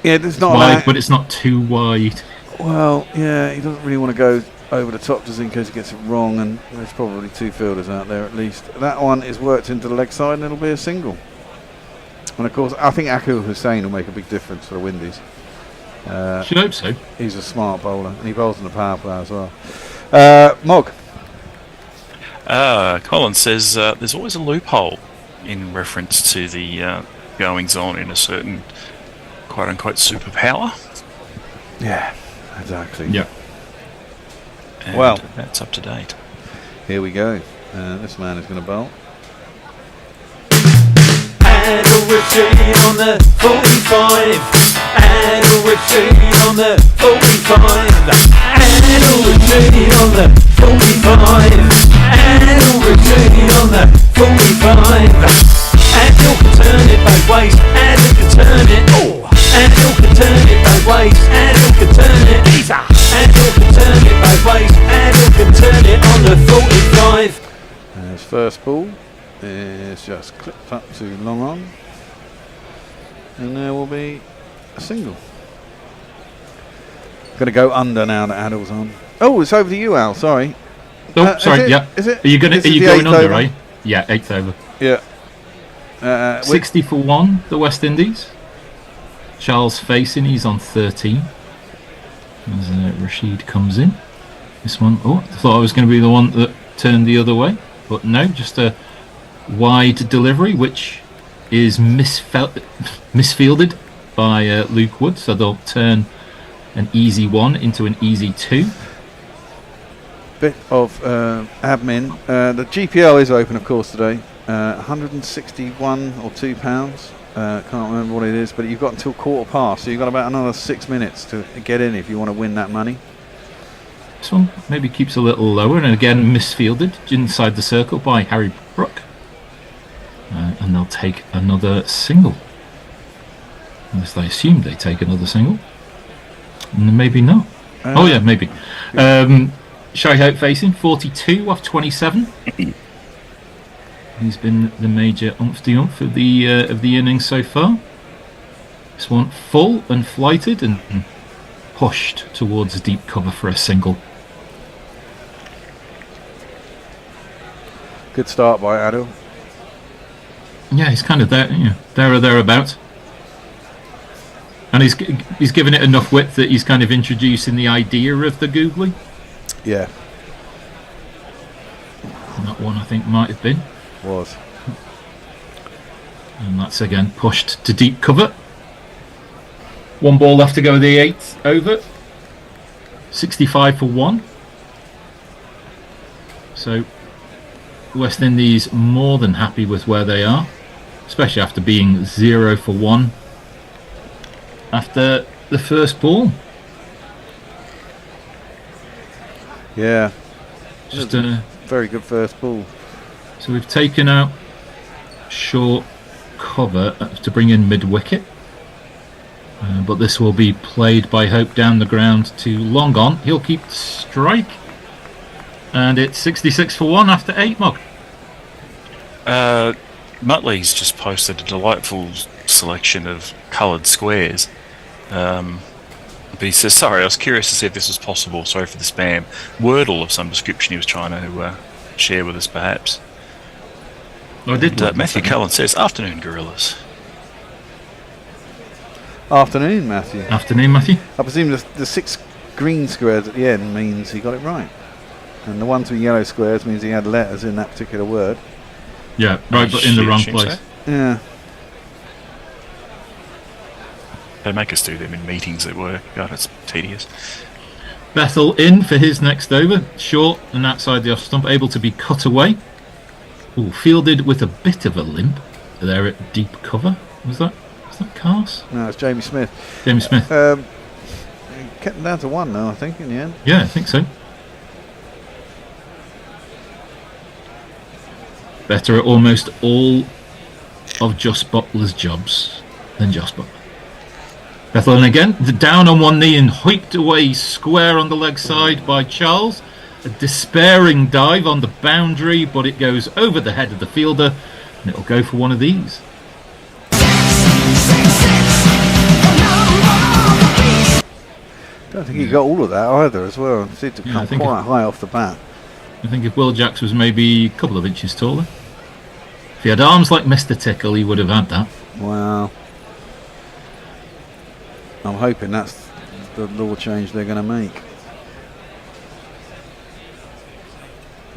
yeah, there's not wide, but it's not too wide. Well, yeah, he doesn't really want to go over the top just in case he gets it wrong, and there's probably 2 fielders out there at least. That one is worked into the leg side, and it'll be a single. And of course, I think Akil Hussain will make a big difference for the Windies. Should hope so. He's a smart bowler, and he bowls in the power play as well. Mog. Colin says there's always a loophole in reference to the goings on in a certain quote unquote superpower. Yeah, exactly. Yeah. And well, that's up to date. Here we go. This man is going to bowl. Adil Rashid on the 45. Adil Rashid on the 45. Adil Rashid on the 45. Adil Rashid on the 45. Adil can turn it both ways. Adil can turn it. Oh, Adil can turn it both ways. Adil can turn it. Adil can turn it both ways. Adil can turn it on the 45. And his first ball is just clipped up to long on, and there will be a single. Going to go under now that Adil's on. Oh, it's over to you, Al. Sorry. Oh, sorry. Is it, yeah. Is it? Are you going under, over? right? Yeah, 8th over. Yeah. 60 for 1, the West Indies. Charles facing, he's on 13. As Rashid comes in. This one, I thought I was going to be the one that turned the other way, but no, just a wide delivery, which is misfielded by Luke Wood, so they'll turn an easy 1 into an easy 2. bit of admin. The GPL is open, of course, today. 161 or £2. Can't remember what it is, but you've got until 1:15, so you've got about another 6 minutes to get in if you want to win that money. This one maybe keeps a little lower, and again misfielded inside the circle by Harry Brook. And they'll take another single. Unless they assume they take another single. Maybe not. Oh yeah, maybe. Shy Hope facing 42 off 27. He's been the major umph-de-umph of the innings so far. This one full and flighted and pushed towards deep cover for a single. Good start by Adil. Yeah, he's kind of there, there or thereabouts. And he's given it enough width that he's kind of introducing the idea of the googly. Yeah. And that one I think might have been. Was. And that's again pushed to deep cover. One ball left to go with the 8th over. 65 for 1. So West Indies more than happy with where they are, especially after being 0 for 1 after the first ball. Yeah. Just a very good first ball. So we've taken out short cover to bring in mid-wicket. But this will be played by Hope down the ground to long on. He'll keep strike. And it's 66 for 1 after 8, Mog. Muttley's just posted a delightful selection of coloured squares. But he says, sorry, I was curious to see if this was possible. Sorry for the spam. Wordle of some description he was trying to share with us, perhaps. I did. Matthew Cullen says, afternoon, gorillas. Afternoon, Matthew. Afternoon, Matthew. I presume the 6 green squares at the end means he got it right. And the 1 2 yellow squares means he had letters in that particular word. Yeah, right, but in the wrong place. So. Yeah. They make us do them in meetings at work. God, it's tedious. Bethel in for his next over. Short and outside the off stump, able to be cut away. Ooh, fielded with a bit of a limp there at deep cover. Was that Cars? No, it's Jamie Smith. Jamie Smith. Kept them down to 1 now, I think, in the end. Yeah, I think so. Better at almost all of Joss Butler's jobs than Joss Butler. Bethel in again, down on one knee and hoiked away square on the leg side by Charles. A despairing dive on the boundary, but it goes over the head of the fielder, and it'll go for one of these. I don't think he got all of that either as well. It seemed to come quite high off the bat. I think if Will Jacks was maybe a couple of inches taller. If he had arms like Mr. Tickle, he would have had that. Wow. I'm hoping that's the law change they're going to make.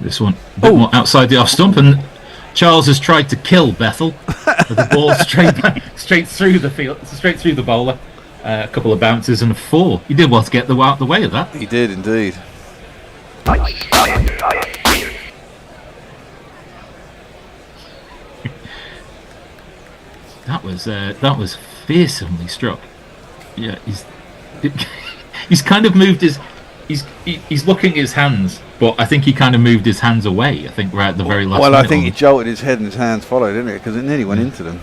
This one a bit more outside the off stump, and Charles has tried to kill Bethel. The ball straight through the field, straight through the bowler. A couple of bounces and a 4. He did well to get out the way of that. He did indeed. That was fearsomely struck. Yeah, he's kind of moved his. He's looking at his hands, but I think he kind of moved his hands away. I think right at the very last. Well, I think he jolted his head and his hands followed, didn't it? Because it nearly went into them.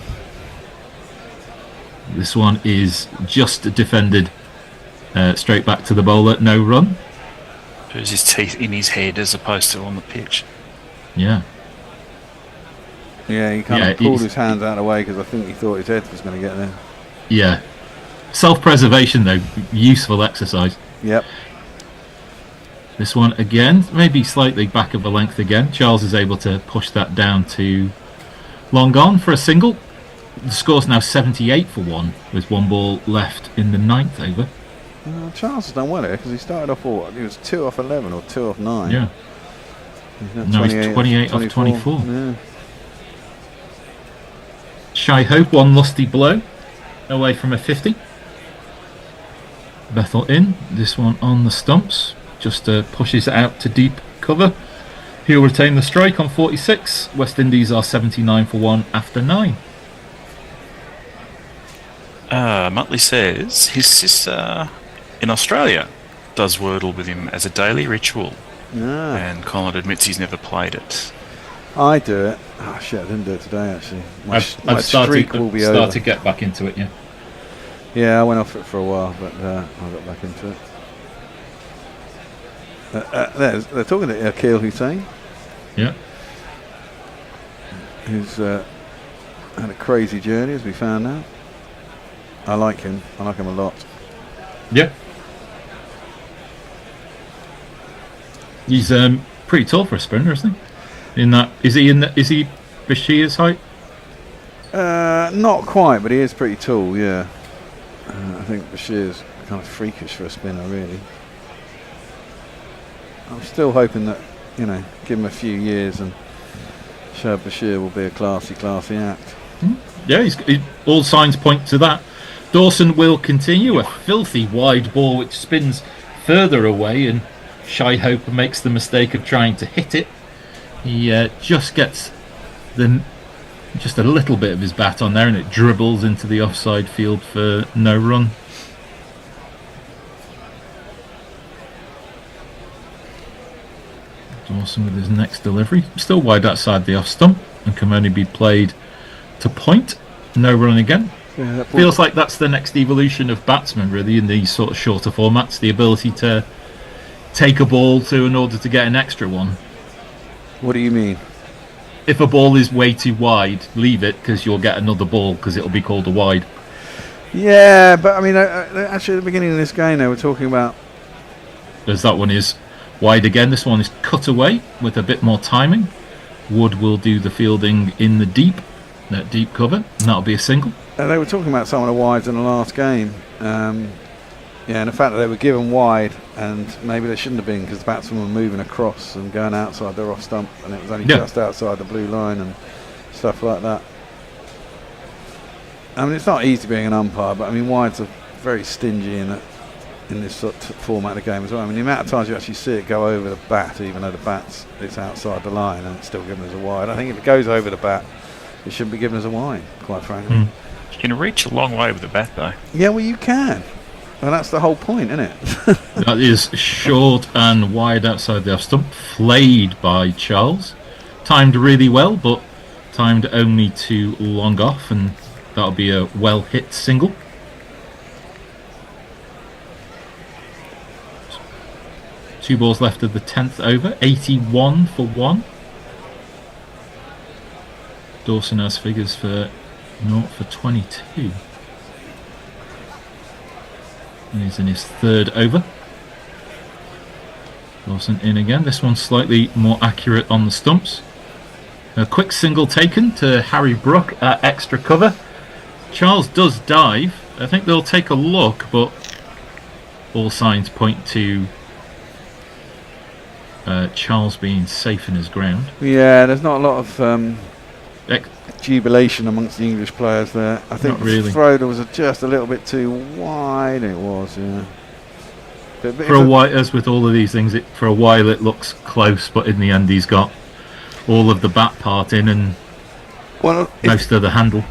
This one is just defended straight back to the bowler, no run. There's his teeth in his head as opposed to on the pitch. Yeah. Yeah, he kind of pulled his hands out of the way because I think he thought his head was going to get there. Yeah. Self-preservation, though, useful exercise. Yep. This one again, maybe slightly back of a length again. Charles is able to push that down to long on for a single. The score's now 78 for 1 with 1 ball left in the 9th over. Charles has done well here because he started off he was 2 off 11 or 2 off 9. Yeah. Now he's 28 off 24. Yeah. Shy Hope, 1 lusty blow away from a 50. Bethel in, this one on the stumps, just pushes it out to deep cover. He'll retain the strike on 46. West Indies are 79 for 1 after 9. Muttley says his sister in Australia does Wordle with him as a daily ritual. And Colin admits he's never played it. I do it. Oh shit, I didn't do it today actually. My I've streak will be over. started to get back into it, yeah. Yeah, I went off it for a while, but I got back into it. They're talking to Akil Hussain. Yeah. Who's had a crazy journey, as we found out. I like him. I like him a lot. Yeah. He's pretty tall for a sprinter, isn't he? Is he Bashir's height? Not quite, but he is pretty tall. Yeah. I think Bashir's kind of freakish for a spinner, really. I'm still hoping that, give him a few years and Shab Bashir will be a classy act. Yeah, all signs point to that. Dawson will continue. A filthy wide ball which spins further away, and Shai Hope makes the mistake of trying to hit it. He just gets just a little bit of his bat on there, and it dribbles into the offside field for no run. Dawson with his next delivery, still wide outside the off stump, and can only be played to point. No run again. Yeah, Feels like that's the next evolution of batsmen, really, in these sort of shorter formats. The ability to take a ball in order to get an extra one. What do you mean? If a ball is way too wide, leave it, because you'll get another ball because it'll be called a wide. Yeah, but I mean, actually at the beginning of this game they were talking about... As that one is wide again, this one is cut away with a bit more timing. Wood will do the fielding in the deep cover, and that'll be a single. They were talking about some of the wides in the last game. And the fact that they were given wide, and maybe they shouldn't have been, because the batsmen were moving across and going outside their off stump, and it was only just outside the blue line and stuff like that. I mean, it's not easy being an umpire, but I mean, wides are very stingy in this sort of format of the game as well. I mean, the amount of times you actually see it go over the bat, even though it's outside the line, and it's still given as a wide. I think if it goes over the bat, it shouldn't be given as a wide, quite frankly. You can reach a long way with the bat, though. Yeah, well, you can. And that's the whole point, isn't it? That is short and wide outside the off stump, flayed by Charles. Timed really well, but timed only too long off, and that'll be a well hit single. Two balls left of the 10th over, 81 for 1. Dawson has figures for 0 for 22. And he's in his 3rd over. Dawson in again. This one's slightly more accurate on the stumps. A quick single taken to Harry Brook at extra cover. Charles does dive. I think they'll take a look, but all signs point to Charles being safe in his ground. Yeah, there's not a lot of jubilation amongst the English players there. I think the throw was just a little bit too wide. It was, yeah. But for a while, as with all of these things, for a while it looks close, but in the end he's got all of the bat part in and most of the handle.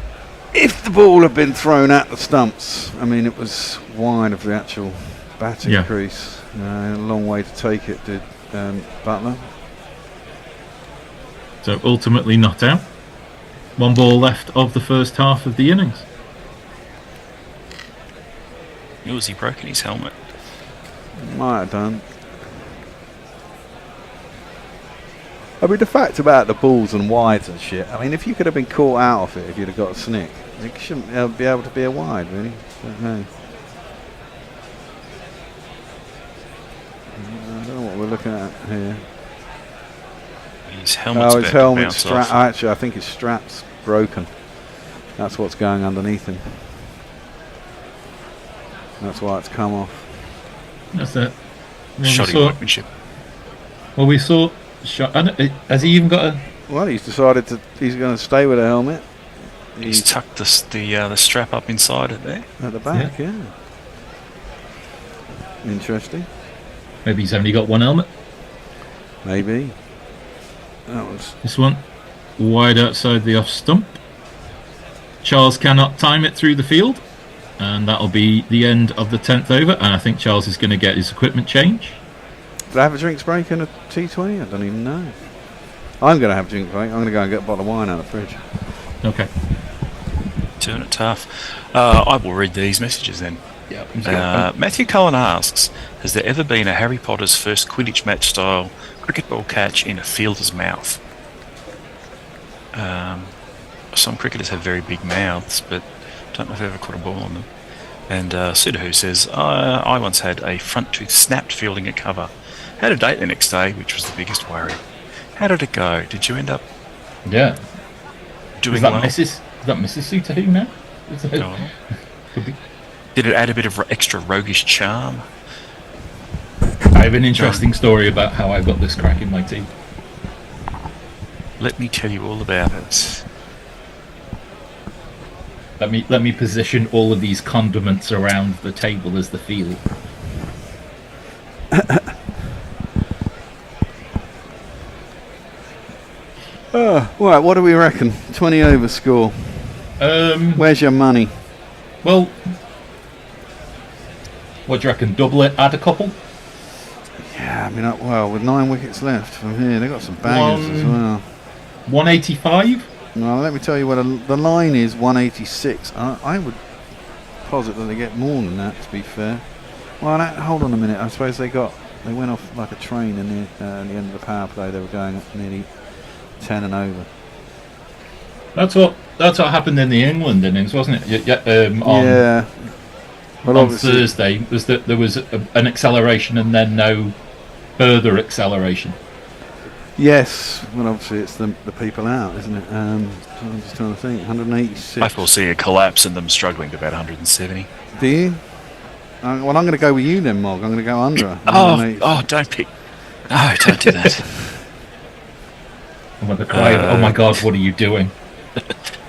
If the ball had been thrown at the stumps, I mean, it was wide of the actual batting crease. A long way to take it, did Butler. So ultimately not out. One ball left of the first half of the innings. Was he broken his helmet? Might have done. I mean, the fact about the balls and wides and shit, I mean, if you could have been caught out of it, if you'd have got a snick, it shouldn't be able to be a wide, really. Don't know. I don't know what we're looking at here. His helmet's his helmet's strap. Actually, I think his strap's broken. That's what's going underneath him. That's why it's come off. That's it. Shoddy workmanship. Well, we saw. Has he even got a? Well, he's decided he's going to stay with a helmet. He's tucked the strap up inside it there. At the back, yeah. Interesting. Maybe he's only got one helmet. Maybe. That was. This one wide outside the off stump. Charles cannot time it through the field, and that'll be the end of the 10th over. And I think Charles is going to get his equipment change. Did I have a drinks break in a T20? I don't even know. I'm going to have a drink break. I'm going to go and get a bottle of wine out of the fridge. Okay. Doing it tough. I will read these messages then. Yeah. Matthew Cullen asks, has there ever been a Harry Potter's first Quidditch match style cricket ball catch in a fielder's mouth? Some cricketers have very big mouths, but don't know if I've ever caught a ball on them. And Sudahu says, I once had a front tooth snapped fielding at cover. Had a date the next day, which was the biggest worry. How did it go? Did you end up Yeah. doing Is that well? Mrs. Sudahu now? Oh. Did it add a bit of extra roguish charm? I have an interesting story about how I got this crack in my teeth. Let me tell you all about it. Let me position all of these condiments around the table as the field. Right, what do we reckon? 20 over score. Where's your money? Well, what do you reckon? Double it, add a couple? Yeah, I mean, well, with 9 wickets left from here, they've got some bangers as well. 185? Well, let me tell you what the line is. 186. I would posit that they get more than that, to be fair. Well, hold on a minute. I suppose they went off like a train in the end of the power play. They were going up nearly 10 and over. That's what happened in the England innings, wasn't it? Yeah. Well, on Thursday was that there was an acceleration and then no further acceleration. Yes. Well, obviously it's the people out, isn't it? So I'm just trying to think. 186. I foresee a collapse and them struggling to about 170. Do you? Well, I'm going to go with you then, Mog. I'm going to go under. Don't pick. No, don't do that. And when the crowd, oh my God, what are you doing?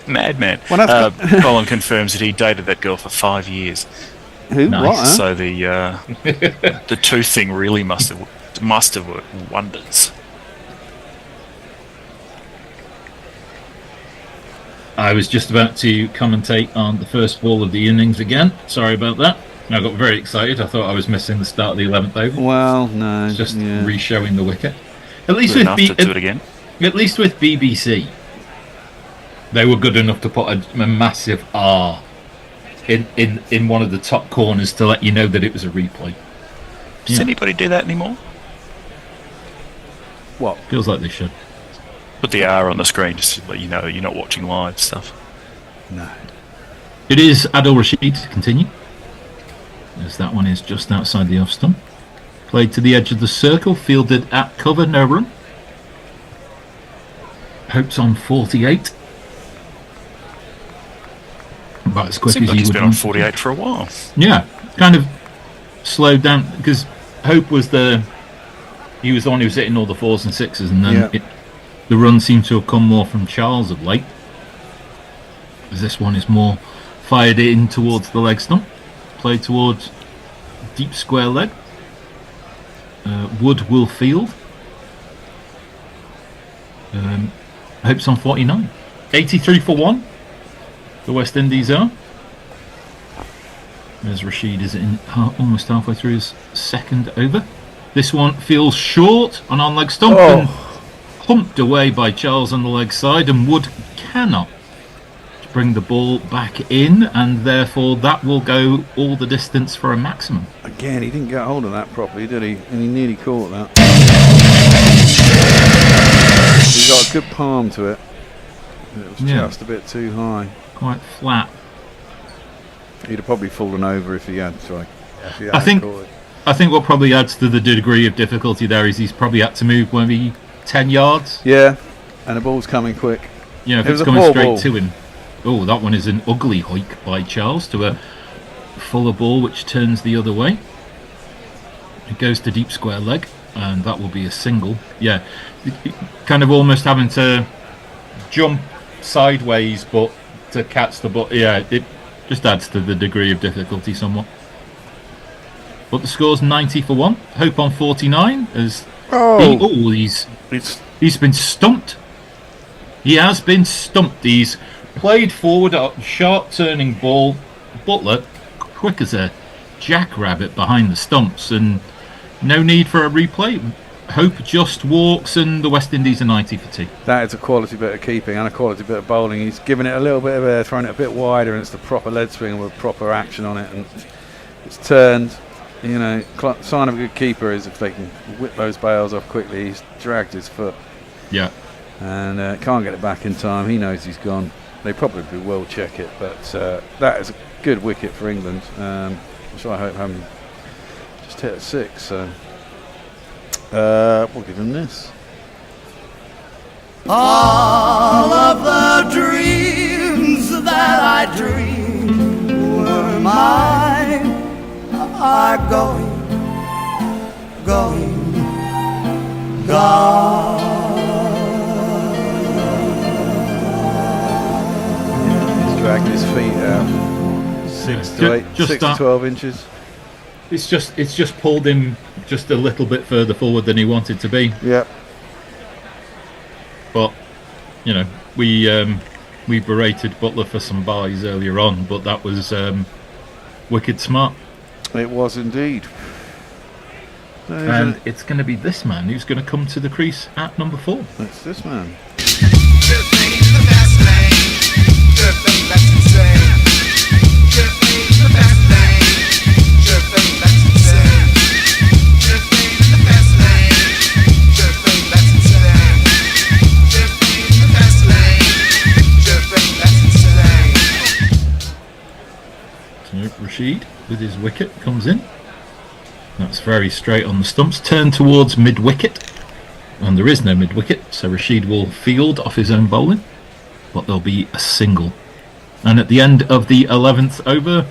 Madman. Well, Colin confirms that he dated that girl for 5 years. Who? Nice. What? Huh? So the tooth thing really must have worked wonders. I was just about to commentate on the first ball of the innings again. Sorry about that. I got very excited. I thought I was missing the start of the 11th over. Well, no. It's just yeah. re-showing the wicket. At least Good with enough to do it again. At least with BBC, they were good enough to put a massive R in one of the top corners to let you know that it was a replay. Does anybody do that anymore? What? Feels like they should. Put the R on the screen just to let you know you're not watching live stuff. No. It is Adil Rashid to continue, as that one is just outside the off stump. Played to the edge of the circle, fielded at cover, no run. Hope's on 48. About as quick Seems as like you he's would been on want. 48 for a while. Yeah, kind of slowed down because Hope was he was the one who was hitting all the 4s and 6s, and then the run seemed to have come more from Charles of late. As this one is more fired in towards the leg stump, played towards deep square leg. Wood will field. Hope's on 49. 83 for 1. The West Indies are. As Rashid is in almost halfway through his second over. This one feels short on leg stump and humped away by Charles on the leg side, and Wood cannot bring the ball back in, and therefore that will go all the distance for a maximum. Again, he didn't get hold of that properly, did he? And he nearly caught that. He got a good palm to it. It was just a bit too high. Quite flat. He'd have probably fallen over if he had. I think what probably adds to the degree of difficulty there is he's probably had to move maybe 10 yards. Yeah, and the ball's coming quick. Yeah, if it's coming straight to him. Oh, that one is an ugly hike by Charles to a fuller ball which turns the other way. It goes to deep square leg, and that will be a single. Yeah, kind of almost having to jump sideways but to catch the ball. Yeah, it just adds to the degree of difficulty somewhat. But the score's 90 for 1. Hope on 49 as Oh, He's been stumped. He has been stumped. He's played forward a sharp turning ball. Butler, quick as a jackrabbit behind the stumps, and no need for a replay. Hope just walks, and the West Indies are 90 for 2. that is a quality bit of keeping and a quality bit of bowling. He's given it a little bit of air, thrown it a bit wider, and it's the proper lead swing with proper action on it, and it's turned. You know, sign of a good keeper is if they can whip those bails off quickly. He's dragged his foot. Yeah. And can't get it back in time. He knows he's gone. They probably will check it, but that is a good wicket for England, which I hope haven't just hit at 6. So we'll give him this. All of the dreams that I dreamed were mine are going, gone. He's dragged his feet out 6 to 12 inches. It's just pulled him just a little bit further forward than he wanted to be. Yep. But you know, we berated Butler for some buys earlier on, but that was wicked smart. It was indeed. And it's going to be this man who's going to come to the crease at number 4. That's this man. Rashid with his wicket comes in. That's very straight on the stumps. Turn towards mid-wicket. And there is no mid-wicket, so Rashid will field off his own bowling. But there'll be a single. And at the end of the 11th over,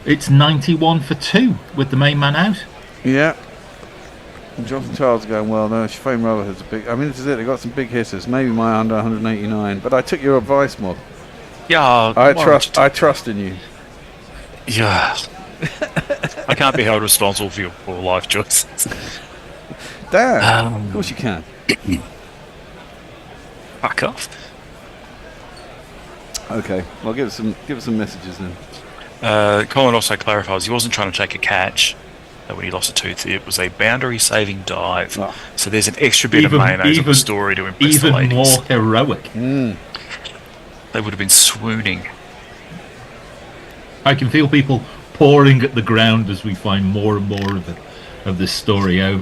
it's 91 for 2 with the main man out. Yeah. And Jonathan Charles is going well, though. Shafane Rotherhood's a big... I mean, this is it. They've got some big hitters. Maybe my under 189. But I took your advice, Mob. Yeah. I trust in you. Yeah. I can't be held responsible for your poor life choices. Damn. Of course you can. Fuck off. Okay. Well, give us some messages then. Colin also clarifies he wasn't trying to take a catch when he lost a tooth. It was a boundary-saving dive. Oh. So there's an extra bit of mayonnaise of the story to impress the ladies. Even more heroic. They would have been swooning. I can feel people pouring at the ground as we find more and more of this story out.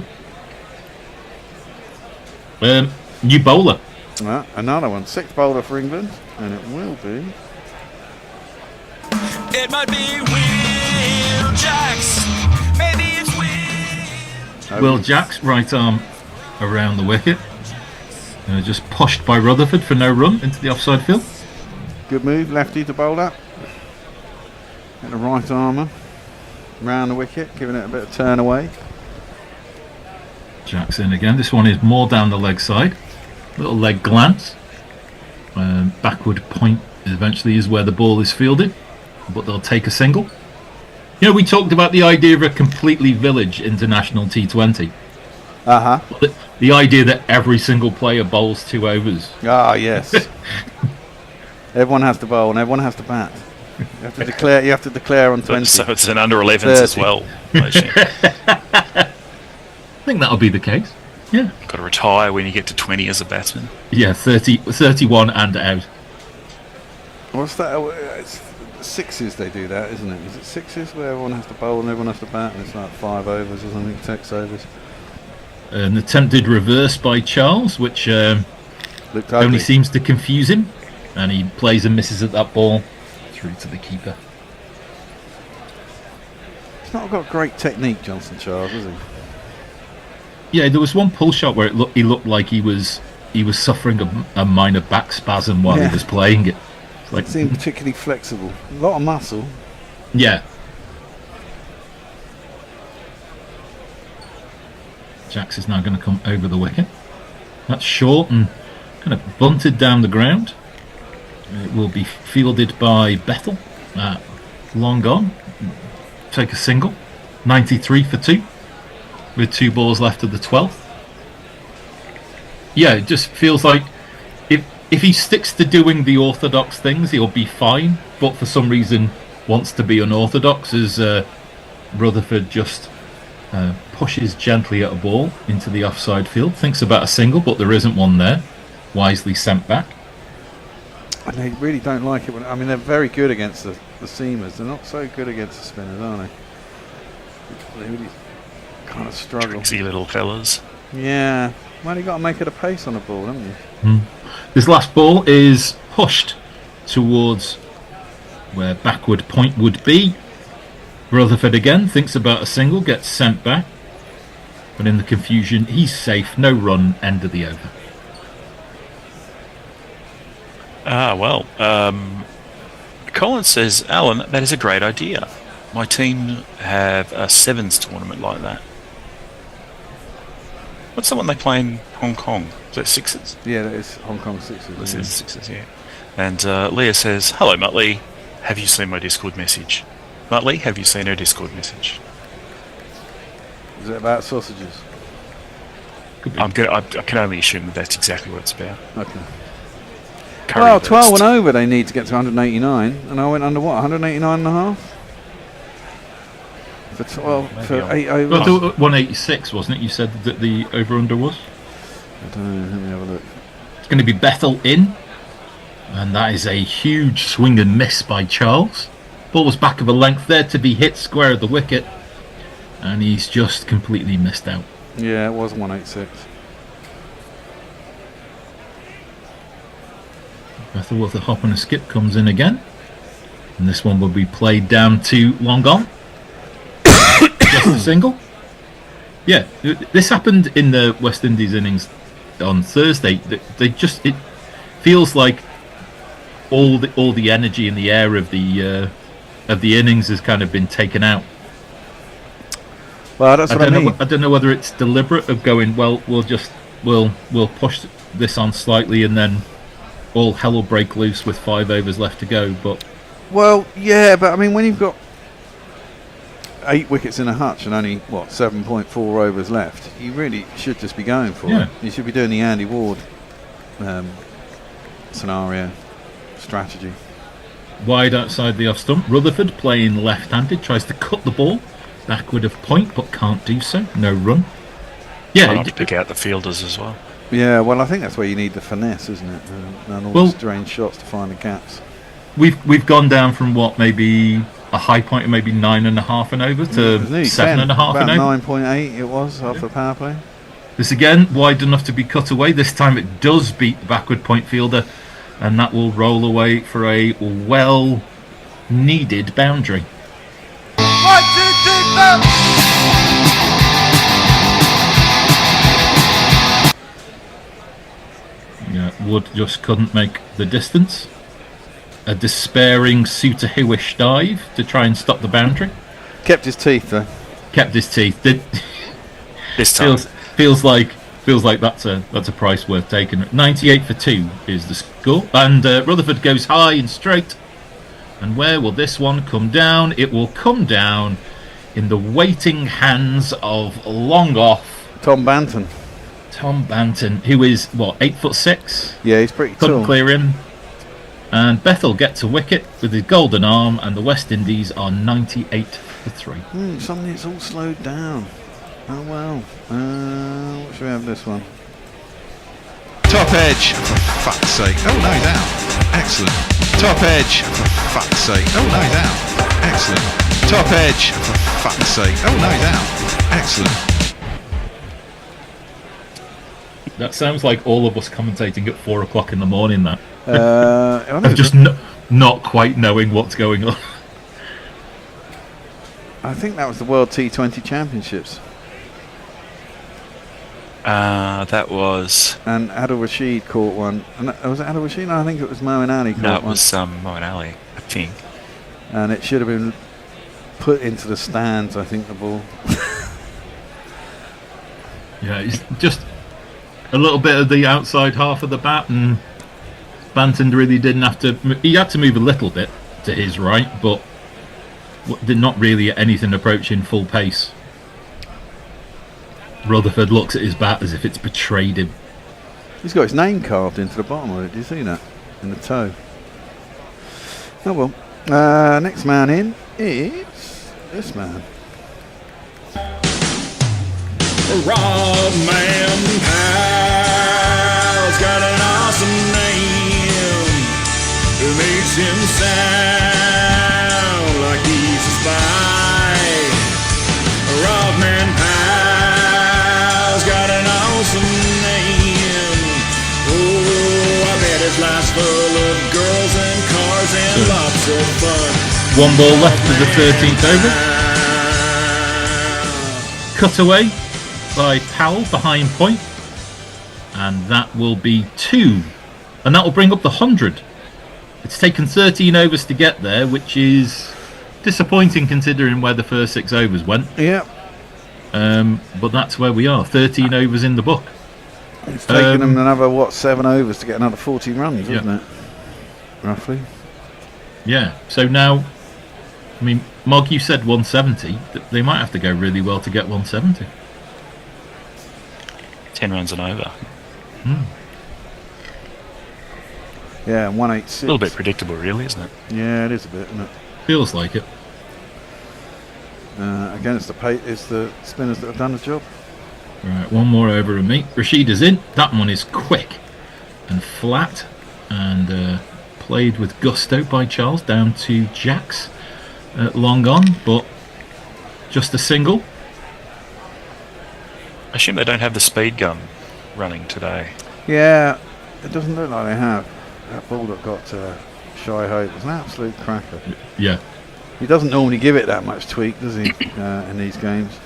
New bowler. Another one. 6th bowler for England, and it will be. It might be Will Jacks. Maybe it's Will Jacks, right arm around the wicket. Just pushed by Rutherford for no run into the offside field. Good move, lefty to bowl that. Get the right armour round the wicket, giving it a bit of turn away. Jacks in again. This one is more down the leg side. Little leg glance. Backward point eventually is where the ball is fielded, but they'll take a single. You know, we talked about the idea of a completely village international T20. The idea that every single player bowls 2 overs. Ah, yes. Everyone has to bowl and everyone has to bat. You have to declare on 20. So it's an under 11s as well. I think that'll be the case. Yeah. Got to retire when you get to 20 as a batsman. Yeah, 31 and out. What's that? It's 6s they do that, isn't it? Is it 6s where everyone has to bowl and everyone has to bat, and it's like 5 overs or something, 6 overs? An attempted reverse by Charles, which only seems to confuse him, and he plays and misses at that ball through to the keeper. He's not got great technique, Johnson Charles, has he? Yeah, there was one pull shot where he looked like he was suffering a minor back spasm while he was playing it. It seemed particularly flexible. A lot of muscle. Yeah. Jacks is now going to come over the wicket. That's short and kind of bunted down the ground. It will be fielded by Bethel. Long on. Take a single. 93 for 2. With 2 balls left of the 12th. yeah, it just feels like if he sticks to doing the orthodox things, he'll be fine. But for some reason, wants to be unorthodox as Rutherford just pushes gently at a ball into the offside field. Thinks about a single, but there isn't one there. Wisely sent back. And they really don't like it. I mean, they're very good against the seamers. They're not so good against the spinners, are they? They really kind of struggle. Tricksy little fellas. Yeah. Well, you got to make it a pace on the ball, haven't you? This last ball is pushed towards where backward point would be. Rutherford again thinks about a single, gets sent back. But in the confusion, he's safe. No run, end of the over. Colin says, Alan, that is a great idea. My team have a sevens tournament like that. What's the one they play in Hong Kong? Is that sixes? Yeah, that is Hong Kong sixes. This is sixes, yeah. And Leah says, hello, Muttley. Have you seen my Discord message? Muttley, have you seen her Discord message? Is it about sausages? I can only assume that that's exactly what it's about. Okay. Curry Well, burst. 12 and over they need to get to 189, and I went under what, 189 and a half? For 12, Maybe for I'll- 8 Well, overs? 186, wasn't it? You said that the over-under was? I don't know, let me have a look. It's going to be Bethel in. And that is a huge swing and miss by Charles. Ball was back of a length there to be hit square of the wicket. And he's just completely missed out. Yeah, it was 186. Bethel with a hop and a skip comes in again. And this one will be played down to long on. Just a single. Yeah, this happened in the West Indies innings on Thursday. They just, it feels like all the energy in the air of the innings has kind of been taken out. Well, that's what I mean. I don't know whether it's deliberate of going, well, we'll push this on slightly and then all hell will break loose with 5 overs left to go. But Well, yeah, but I mean, when you've got 8 wickets in a hutch and only, 7.4 overs left, you really should just be going for it. You should be doing the Andy Ward scenario, strategy. wide outside the off stump, Rutherford playing left-handed, tries to cut the ball backward of point, but can't do so. No run. Try not to pick out the fielders as well. Yeah, well, I think that's where you need the finesse, isn't it? And all the strange shots to find the gaps. We've gone down from maybe a high point of maybe 9.5 and over to 7.5 and over. About 9.8 it was off the power play. This again wide enough to be cut away. This time it does beat the backward point fielder, and that will roll away for a well needed boundary. 1, 2, 3, 4. Yeah, Wood just couldn't make the distance. A despairing Suter Hewish dive to try and stop the boundary. Kept his teeth though. Kept his teeth. This time. Feels like that's a price worth taking. 98 for 2 is the score, and Rutherford goes high and straight. And where will this one come down? It will come down in the waiting hands of long off Tom Banton. Tom Banton, who is 8'6". Yeah, he's pretty Couldn't tall. clear him. And Bethel gets a wicket with his golden arm, and the West Indies are 98 for 3. Suddenly it's all slowed down. Oh well. What should we have this one? Top edge, for fuck's sake. Oh no, he's out. Excellent. Top edge, for fuck's sake. Oh no, he's out. Excellent. Top edge, for fuck's sake. Oh no, he's out. Excellent. That sounds like all of us commentating at 4 o'clock in the morning. That I just not quite knowing what's going on. I think that was the World T20 Championships. That was... And Adil Rashid caught one. And was it Adil Rashid? No, I think it was Moeen Ali caught one. No, it was Moeen Ali, I think. And it should have been put into the stands, I think, the ball. Yeah, it's just a little bit of the outside half of the bat, and Banton really didn't have to. He had to move a little bit to his right, but did not really at anything approaching full pace. Rutherford looks at his bat as if it's betrayed him. He's got his name carved into the bottom of it. Do you see that? In the toe. Oh well. Next man in is this man. Rob Man Powell's got an awesome name. It makes him sound like he's a spy. Rob Man Powell's got an awesome name. Oh, I bet his life's full of girls and cars and lots of fun. One ball left of the 13th over. Cutaway by Powell behind point, and that will be 2, and that will bring up the 100. It's taken 13 overs to get there, which is disappointing considering where the first 6 overs went. Yeah. But that's where we are. 13 overs in the book. It's taken them another 7 overs to get another 14 runs, isn't it? Roughly. Yeah. So now, I mean, Mog, you said 170. They might have to go really well to get 170. 10 runs and over. Yeah, 186. A little bit predictable, really, isn't it? Yeah, it is a bit, isn't it? Feels like it. Again, it's the spinners that have done the job. Right, one more over and me. Rashid is in. That one is quick and flat and played with gusto by Charles down to Jacks. Long on, but just a single. I assume they don't have the speed gun running today. Yeah, it doesn't look like they have. That ball that got Shy Hope was an absolute cracker. Yeah. He doesn't normally give it that much tweak, does he, in these games?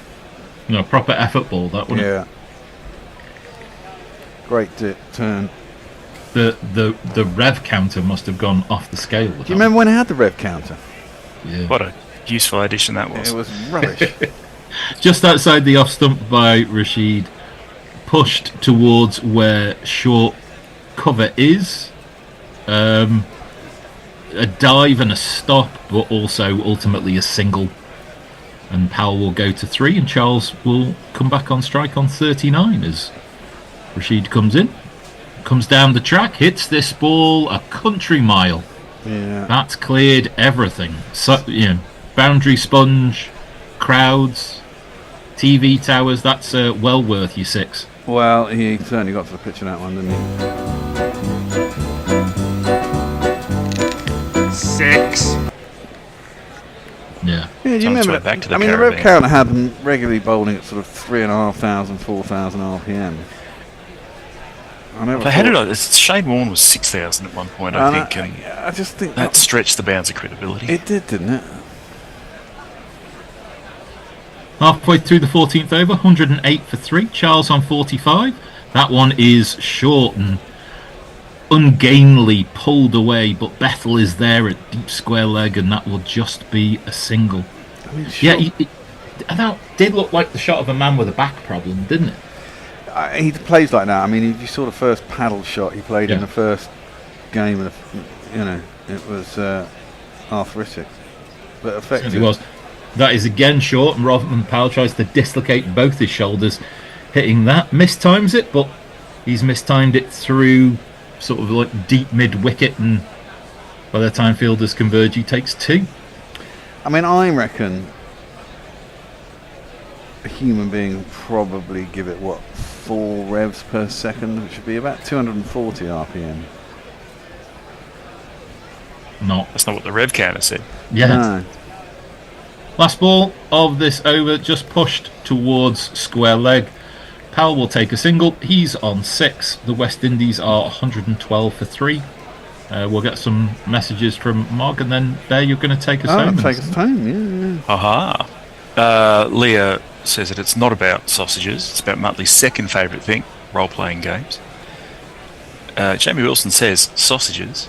No, proper effort ball, that one. Yeah. Great turn. The rev counter must have gone off the scale. Do you remember when I had the rev counter? Yeah. What a useful addition that was. It was rubbish. Just outside the off stump by Rashid, pushed towards where short cover is. A dive and a stop, but also ultimately a single. And Powell will go to 3, and Charles will come back on strike on 39 as Rashid comes in, comes down the track, hits this ball a country mile. Yeah. That's cleared everything. So, boundary sponge, crowds, TV towers. That's well worth your 6. Well, he certainly got to the pitch of that one, didn't he? 6. Yeah. Yeah, do you remember that? Back to the the rev Caribbean. counter had them regularly bowling at sort of 3,500, 4,000 RPM. I never They had it thought- on. Shane Warne was 6,000 at one point, I think, and I just think that stretched the bounds of credibility. it did, didn't it? Halfway through the 14th over, 108 for 3. Charles on 45. That one is short and ungainly, pulled away, but Bethel is there at deep square leg, and that will just be a single. I mean, Yeah, that did look like the shot of a man with a back problem, didn't it? he plays like that. I mean, if you saw the first paddle shot he played in Yeah. the first game, of, it was arthritic, but effective. It was. That is again short, and Robin Powell tries to dislocate both his shoulders, hitting that. Mistimes it, but he's mistimed it through sort of like deep mid wicket, and by the time fielders converge, he takes 2. I mean, I reckon a human being would probably give it 4 revs per second, which would be about 240 RPM. That's not what the rev counter said. Yeah. No. Last ball of this over, just pushed towards square leg. Powell will take a single. He's on 6. The West Indies are 112 for 3. We'll get some messages from Mog, and then there you're going to take us home. Take us home, yeah. Aha. Leah says that it's not about sausages. It's about Muttley's second favourite thing, role-playing games. Jamie Wilson says sausages.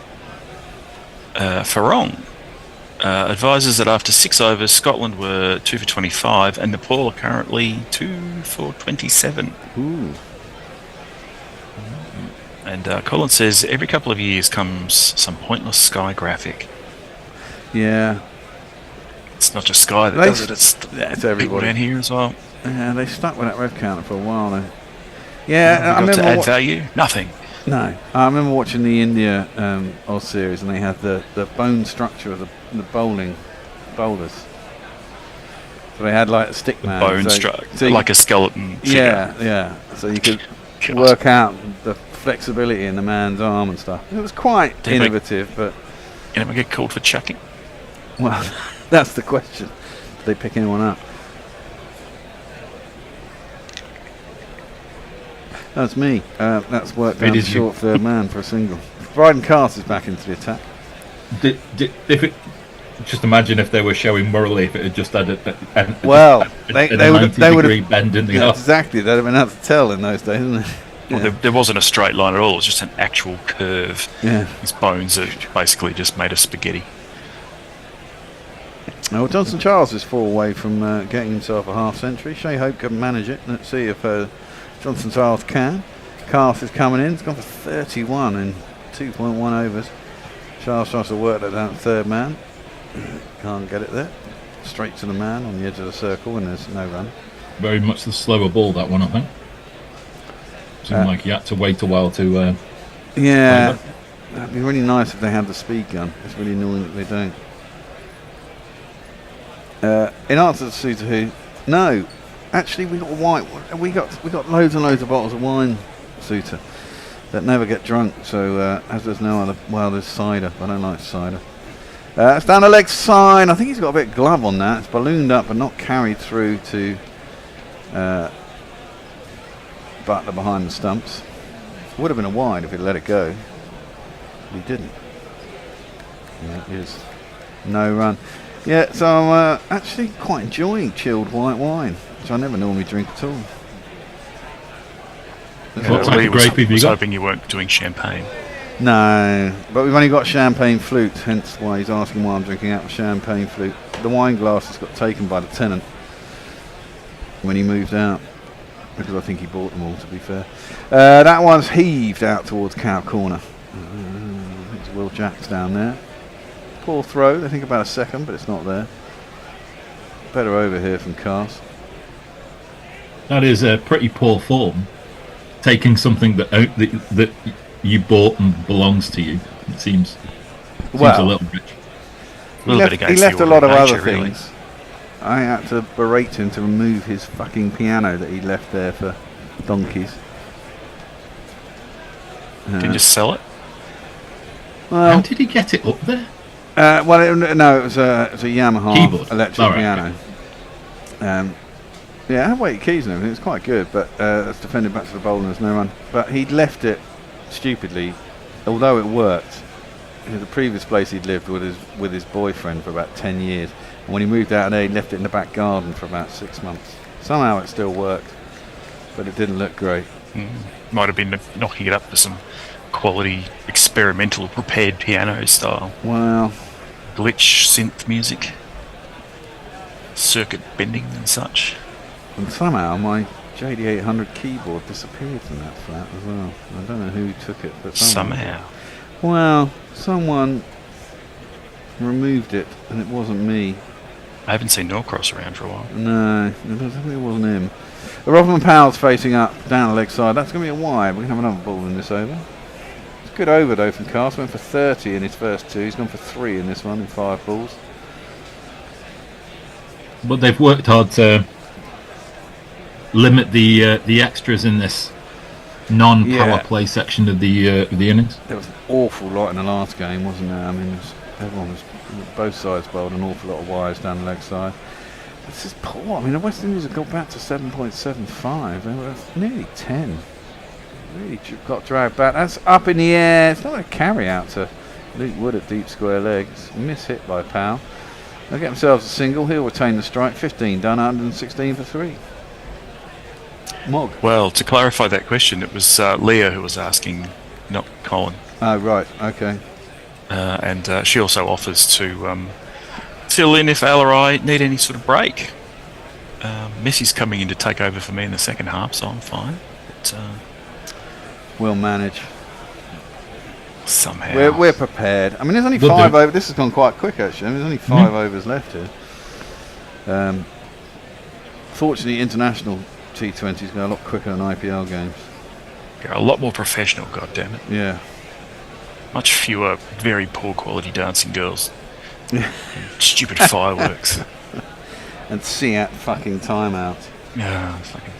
Farong advises that after 6 overs, Scotland were 2 for 25, and Nepal are currently 2 for 27. Ooh. And Colin says every couple of years comes some pointless Sky graphic. Yeah. It's not just Sky that does it, it's It's people everybody. down here as well. Yeah, they stuck with that rev counter for a while though. Yeah, I Got to remember add value? Nothing. No, I remember watching the India Oz series, and they had the bone structure of the bowlers. So they had like a stick man, Bone structure, like a skeleton figure. Yeah. So you could God. work out the flexibility in the man's arm and stuff. It was quite Did innovative, but Anyone get called for chucking? well, that's the question. Did they pick anyone up? That's me. That's worked down the short third man for a single. Bryden Cast is back into the attack. Just imagine if they were showing Murley if it had just had a they would have bend in the arm. Exactly. They'd have been able to tell in those days, wouldn't they? Well, there wasn't a straight line at all. It was just an actual curve. Yeah. His bones are basically just made of spaghetti. Well, Johnson Charles is 4 away from getting himself a half century. Shea Hope can manage it. Let's see if Johnson Charles can. Cast is coming in. It's gone for 31 in 2.1 overs. Charles tries to work that down third man. Can't get it there. Straight to the man on the edge of the circle, and there's no run. Very much the slower ball, that one, I think. Seemed like you had to wait a while to... yeah, that'd be really nice if they had the speed gun. It's really annoying that they don't. In answer to Suter Who, no, actually we got we got loads and loads of bottles of wine, Suter, that never get drunk. So as there's no other, well, there's cider. But I don't like cider. It's down the leg side. I think he's got a bit of glove on that. It's ballooned up but not carried through to Butler behind the stumps. Would have been a wide if he'd let it go. He didn't. Yeah, it is. No run. Yeah, so I'm actually quite enjoying chilled white wine, which I never normally drink at all. I was hoping you weren't doing champagne. No, but we've only got champagne flute, hence why he's asking why I'm drinking out of champagne flute. The wine glasses got taken by the tenant when he moved out, because I think he bought them all, to be fair. That one's heaved out towards cow corner. I think it's Will Jacks down there. Poor throw, they think about a second, but it's not there. Better over here from Cast. That is a pretty poor form, taking something that you bought and belongs to you. It seems a little rich. He left a lot of other things. I had to berate him to remove his fucking piano that he left there for donkeys. Did you just sell it? Well, how did he get it up there? It was a Yamaha keyboard. Electric piano. Yeah, I had weighted keys and everything. It's quite good, but it's defended back to the bowl and there's no run. But he'd left it stupidly, although it worked. The previous place he'd lived with his boyfriend for about 10 years, and when he moved out there, he left it in the back garden for about 6 months. Somehow it still worked, but it didn't look great. Might have been knocking it up for some quality experimental prepared piano style. Well, glitch synth music, circuit bending and such. And somehow my JD800 keyboard disappeared from that flat as well. I don't know who took it, but somehow. Well, someone removed it, and it wasn't me. I haven't seen Norcross around for a while. No, it wasn't him. Rotherham Powell's facing up down the leg side. That's going to be a wide. We're going to have another ball in this over. It's a good over though from Cast. Went for 30 in his first 2. He's gone for 3 in this one in 5 balls. But they've worked hard to limit the extras in this non-power play section of the innings. There was an awful lot in the last game, wasn't there? I mean, everyone was, both sides bowled an awful lot of wires down the leg side. This is poor. I mean, the West Indies have got back to 7.75. They were nearly 10. Really got dragged back. That's up in the air. It's not a carry out to Luke Wood at deep square legs. Miss hit by Powell. They'll get themselves a single. He'll retain the strike. 15 done, 116 for 3. Mog. Well, to clarify that question, it was Leah who was asking, not Colin. Oh, right. Okay. And she also offers to fill in if Al or I need any sort of break. Messi's coming in to take over for me in the second half, so I'm fine. But, we'll manage. Somehow. We're prepared. I mean, there's only 5 overs. This has gone quite quick, actually. There's only 5 overs left here. Fortunately, international T20s go a lot quicker than IPL games. Yeah, a lot more professional, goddammit. Yeah. Much fewer very poor quality dancing girls. Stupid fireworks. And see at fucking timeout. Yeah, fucking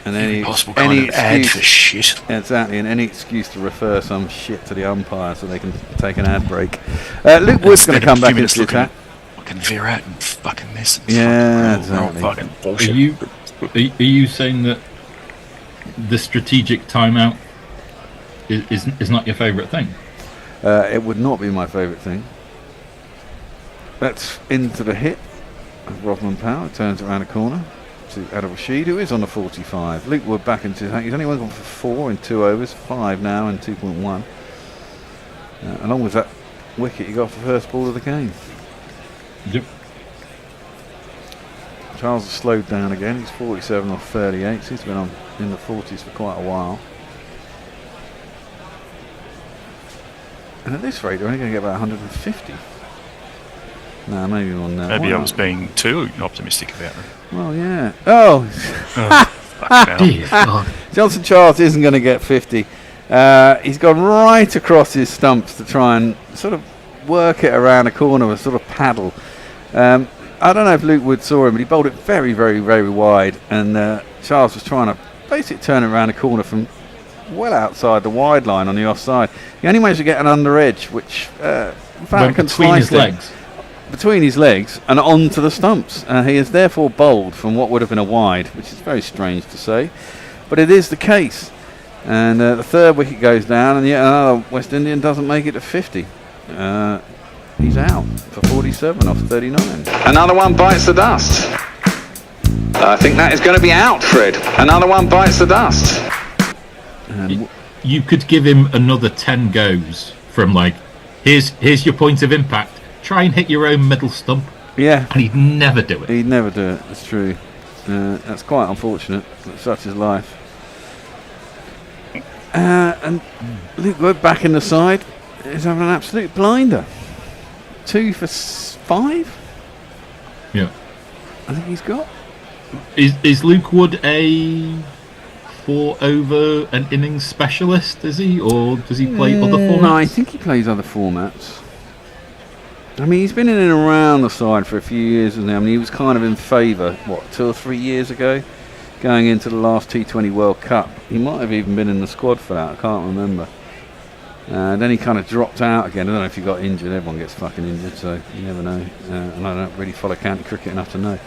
And any possible kind of ad for shit. Exactly, and any excuse to refer some shit to the umpire so they can take an ad break. Luke Wood's going to come back into the attack. Fucking Virat and fucking this. And Yeah, fucking, exactly. fucking bullshit. Are you saying that the strategic timeout is not your favourite thing? It would not be my favourite thing. That's into the hit of Rodman Power. Turns around the corner to Adil Rashid, who is on the 45. Luke Wood back into the attack. He's only gone for 4 in 2 overs, 5 now and 2.1. Along with that wicket, he got the first ball of the game. Yep. Charles has slowed down again. He's 47 off 38. He's been on in the 40s for quite a while. And at this rate, they're only going to get about 150. No, maybe on that. Maybe I was being too optimistic about it. Well, yeah. Oh, Dear God. Johnson Charles isn't going to get 50. He's gone right across his stumps to try and sort of work it around a corner with a sort of paddle. I don't know if Luke Wood saw him, but he bowled it very, very, very wide. And Charles was trying to basically turn it around a corner from well outside the wide line on the offside. He only managed to get an under edge, which Went between his legs. Between his legs and onto the stumps. He is therefore bowled from what would have been a wide, which is very strange to say, but it is the case. And the third wicket goes down, and yet another West Indian doesn't make it to 50. He's out for 47 off 39. Another one bites the dust. I think that is going to be out, Fred. Another one bites the dust. And You could give him another 10 goes from like, here's your point of impact. Try and hit your own middle stump. yeah, And he'd never do it. he'd never do it. That's true. That's quite unfortunate. But such is life. And Luke Wood back in the side is having an absolute blinder. 2 for 5. Yeah. I think he's got. Is Luke Wood a 4 over an innings specialist, is he? Or does he play other formats? No, I think he plays other formats. I mean, he's been in and around the side for a few years now. I mean, he was kind of in favour, 2 or 3 years ago, going into the last T20 World Cup. He might have even been in the squad for that, I can't remember. Then he kind of dropped out again. I don't know if he got injured. Everyone gets fucking injured, so you never know. And I don't really follow county cricket enough to know.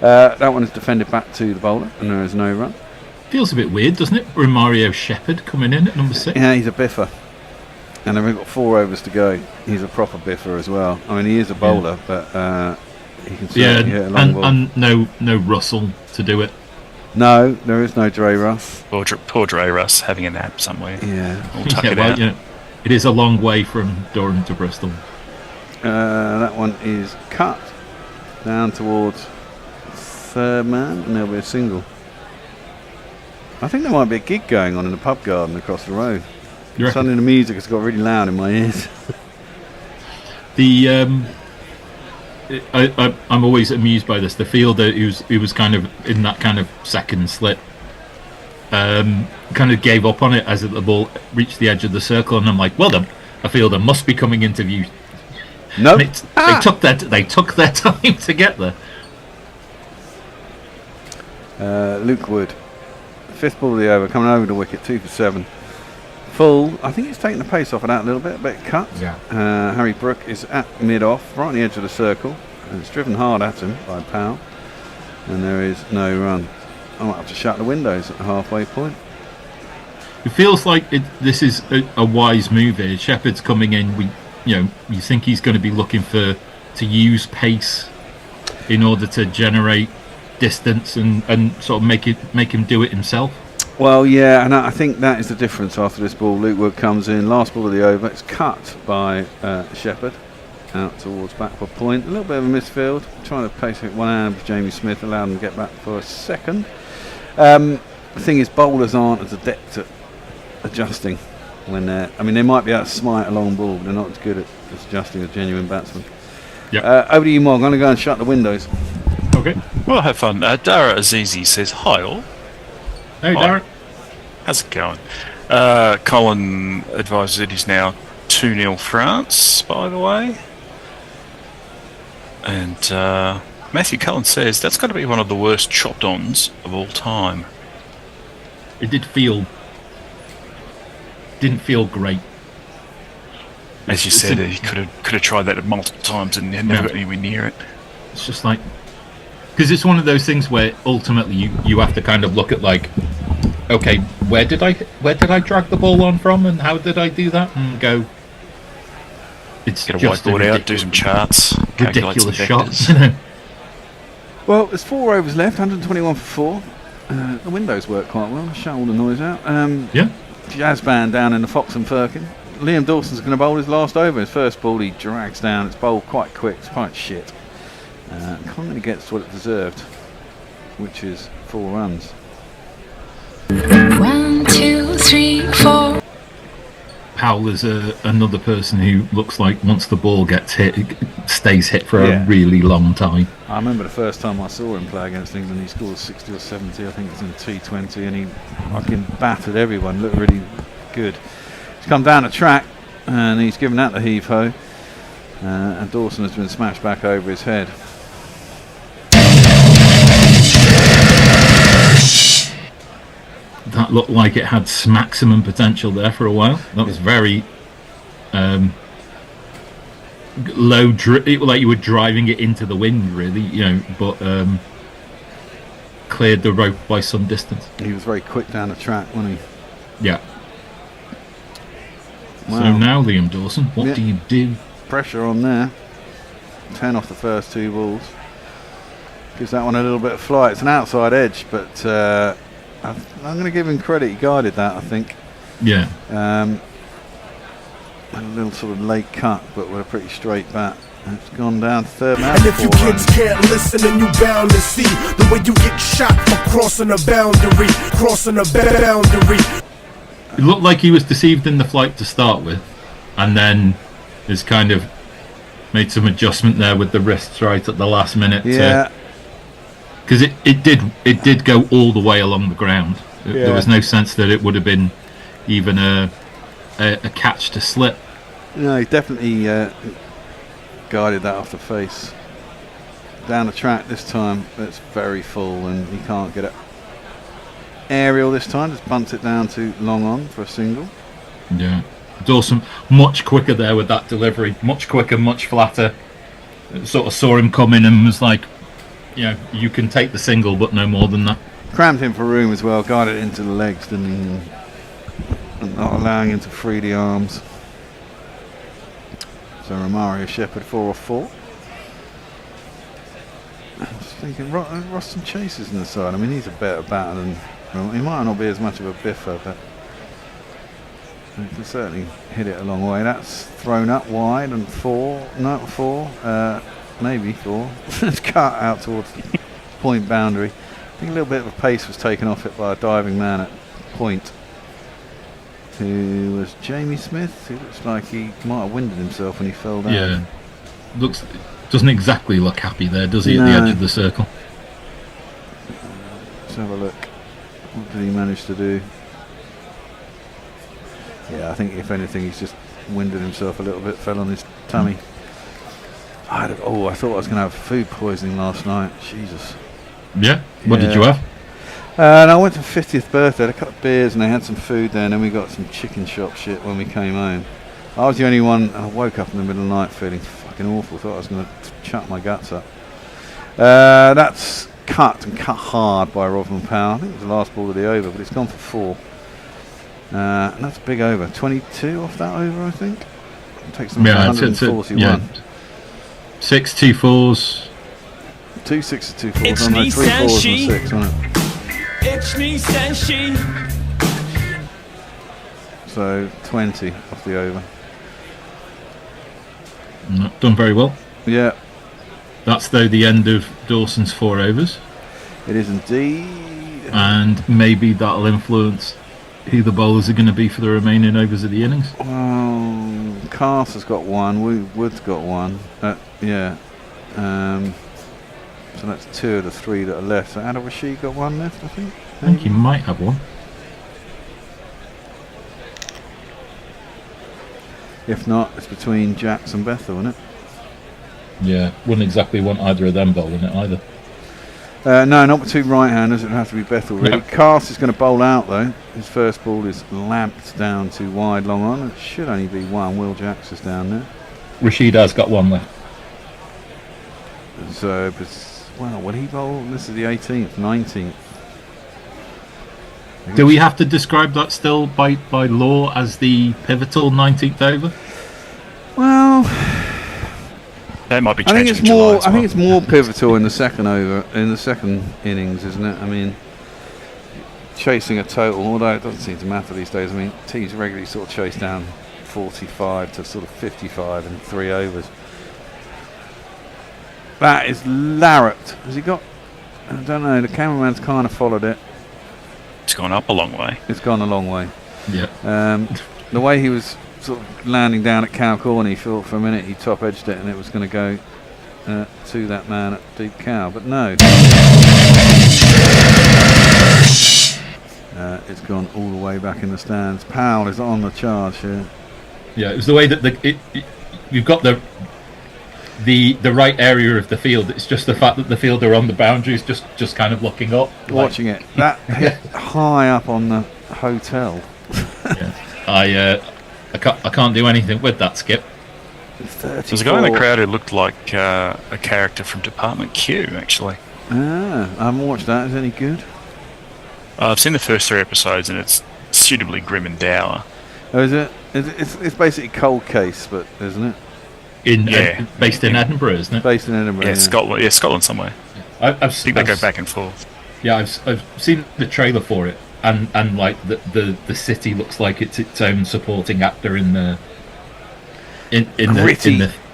That one is defended back to the bowler, and there is no run. Feels a bit weird, doesn't it? Romario Shepherd coming in at number 6. Yeah, he's a biffer. And then we've got 4 overs to go. He's a proper biffer as well. I mean, he is a bowler, but he can certainly hit a long ball. And no Russell to do it. No, there is no Dre Russ. Poor Dre Russ having a nap somewhere. Yeah. We'll tuck it out. It is a long way from Durham to Bristol. That one is cut down towards third man, and there'll be a single. I think there might be a gig going on in the pub garden across the road. You reckon? Suddenly the music has got really loud in my ears. I'm always amused by this. The fielder who was kind of in that kind of second slip kind of gave up on it as the ball reached the edge of the circle, and I'm like, well done, a fielder must be coming into view. No, They took their time to get there. Luke Wood, 5th ball of the over, coming over the wicket, 2 for 7. Full. I think it's taken the pace off of that a little bit, a bit cut. Yeah. Harry Brook is at mid-off, right on the edge of the circle, and it's driven hard at him by Powell, and there is no run. I might have to shut the windows at the halfway point. It feels like this is a wise move here. Shepherd's coming in. You think he's going to be looking to use pace in order to generate distance and sort of make him do it himself. Well, yeah, and I think that is the difference after this ball. Luke Wood comes in, last ball of the over. It's cut by Shepherd out towards backward point. A little bit of a misfield, trying to pace it one hand with Jamie Smith, allowed him to get back for a second. The thing is, bowlers aren't as adept at adjusting when they're. I mean, they might be able to smite a long ball, but they're not as good at adjusting as genuine batsmen. Yeah. Over to you, Mog. I'm going to go and shut the windows. Okay. Well, have fun. Dara Azizi says, hi all. Hey, Darren. How's it going? Colin advises it is now 2-0 France, by the way. And Matthew Cullen says that's got to be one of the worst chopped-ons of all time. It didn't feel great. As you said, he could have tried that multiple times and never got anywhere near it. It's just like, because it's one of those things where ultimately you have to kind of look at like, okay, where did I drag the ball on from, and how did I do that, and go. It's get a just whiteboard out, do some charts, ridiculous shot. Well, there's 4 overs left, 121 for 4. The windows work quite well. Shut all the noise out. Yeah. Jazz band down in the Fox and Firkin. Liam Dawson's going to bowl his last over. His first ball he drags down. It's bowled quite quick. It's quite shit. Kind of gets what it deserved, which is 4 runs. 1, 2, 3, 4. Powell is another person who looks like once the ball gets hit, it stays hit for a really long time. I remember the first time I saw him play against England, he scored 60 or 70, I think it was in the T20, and he fucking battered everyone, looked really good. He's come down the track, and he's given that the heave-ho, and Dawson has been smashed back over his head. That looked like it had maximum potential there for a while. That was very low, like you were driving it into the wind, really, but cleared the rope by some distance. He was very quick down the track, wasn't he? Yeah. Wow. So now, Liam Dawson, what do you do? Pressure on there. 10 off the first 2 balls. Gives that one a little bit of flight. It's an outside edge, but I'm going to give him credit. He guided that, I think. Yeah. A little sort of late cut, but with a pretty straight bat. It's gone down to third man. And if you kids can't listen, then you bound to see the way you get shot for crossing a boundary, crossing a boundary. It looked like he was deceived in the flight to start with, and then has kind of made some adjustment there with the wrists right at the last minute. Yeah. Because it did go all the way along the ground. There was no sense that it would have been even a catch to slip. No, he definitely guided that off the face. Down the track this time, it's very full and he can't get it. Aerial this time, just bunts it down to long on for a single. Yeah. Dawson much quicker there with that delivery. Much quicker, much flatter. Sort of saw him coming and was like, you can take the single, but no more than that. Crammed him for room as well, guided it into the legs, didn't he? And not allowing him to free the arms. So Romario Shepherd 4 off 4. I'm just thinking, Roston Chase is in the side. I mean, he's a better batter than. Well, he might not be as much of a biffer, but he can certainly hit it a long way. That's thrown up wide and 4. No, 4. Maybe 4. It's cut out towards the point boundary. I think a little bit of a pace was taken off it by a diving man at point, who was Jamie Smith. Who looks like he might have winded himself when he fell down. Yeah, doesn't exactly look happy there, does he? No. At the edge of the circle. Let's have a look. What did he manage to do? Yeah, I think if anything, he's just winded himself a little bit. Fell on his tummy. I thought I was going to have food poisoning last night. Jesus. Yeah? What did you have? And I went to 50th birthday, had a couple of beers and they had some food there, and then we got some chicken shop shit when we came home. I was the only one, and I woke up in the middle of the night feeling fucking awful. Thought I was going to chuck my guts up. That's cut hard by Rovman Powell. I think it was the last ball of the over, but it's gone for 4. And that's a big over. 22 off that over, I think. It takes them 141. Yeah. 6 2 4s. 2 6 2 4s. I know 3 4s and 6, wasn't it? It's me, Senshi. So 20 off the over. Not done very well. Yeah. That's though the end of Dawson's 4 overs. It is indeed. And maybe that'll influence who the bowlers are going to be for the remaining overs of the innings. Well, Cass has got 1. Wood's got 1. Yeah. So that's 2 of the 3 that are left. So Adil Rashid got 1 left, I think. I think he might have 1. If not, it's between Jacks and Bethel, isn't it? Yeah, wouldn't exactly want either of them bowling it either. No, not with two right-handers. It would have to be Bethel, really. No. Cast is going to bowl out, though. His first ball is lamped down too wide, long on. It should only be one. Will Jacks is down there. Rashid has got one left. So, well, will he bowl? This is the 18th, 19th. Do we have to describe that still by law as the pivotal 19th over? Well, That might be I think changed it's in July more. as I think well. it's more pivotal in the second over, in the second innings, isn't it? I mean, chasing a total, although it doesn't seem to matter these days. I mean, teams regularly sort of chase down 45 to sort of 55 in 3 overs. That is larruped. Has he got? I don't know. The cameraman's kind of followed it. It's gone up a long way. It's gone a long way. Yeah. The way he was sort of landing down at Cow Corner, he thought for a minute he top edged it and it was going to go to that man at Deep Cow, but no. It's gone all the way back in the stands. Powell is on the charge here. Yeah, it was the way that you've got the right area of the field. It's just the fact that the fielder on the boundaries just kind of looking up, Watching it. That hit high up on the hotel. Yeah. I can't do anything with that, Skip. There's a guy in the crowd who looked like a character from Department Q, actually. I haven't watched that. Is it any good? I've seen the first 3 episodes and it's suitably grim and dour. Oh, is it? It's basically Cold Case, but isn't it? Based in Edinburgh, isn't it? Based in Edinburgh. Yeah, Scotland. Yeah, Scotland somewhere. I think they go back and forth. Yeah, I've seen the trailer for it, and like the city looks like it's its own supporting actor in the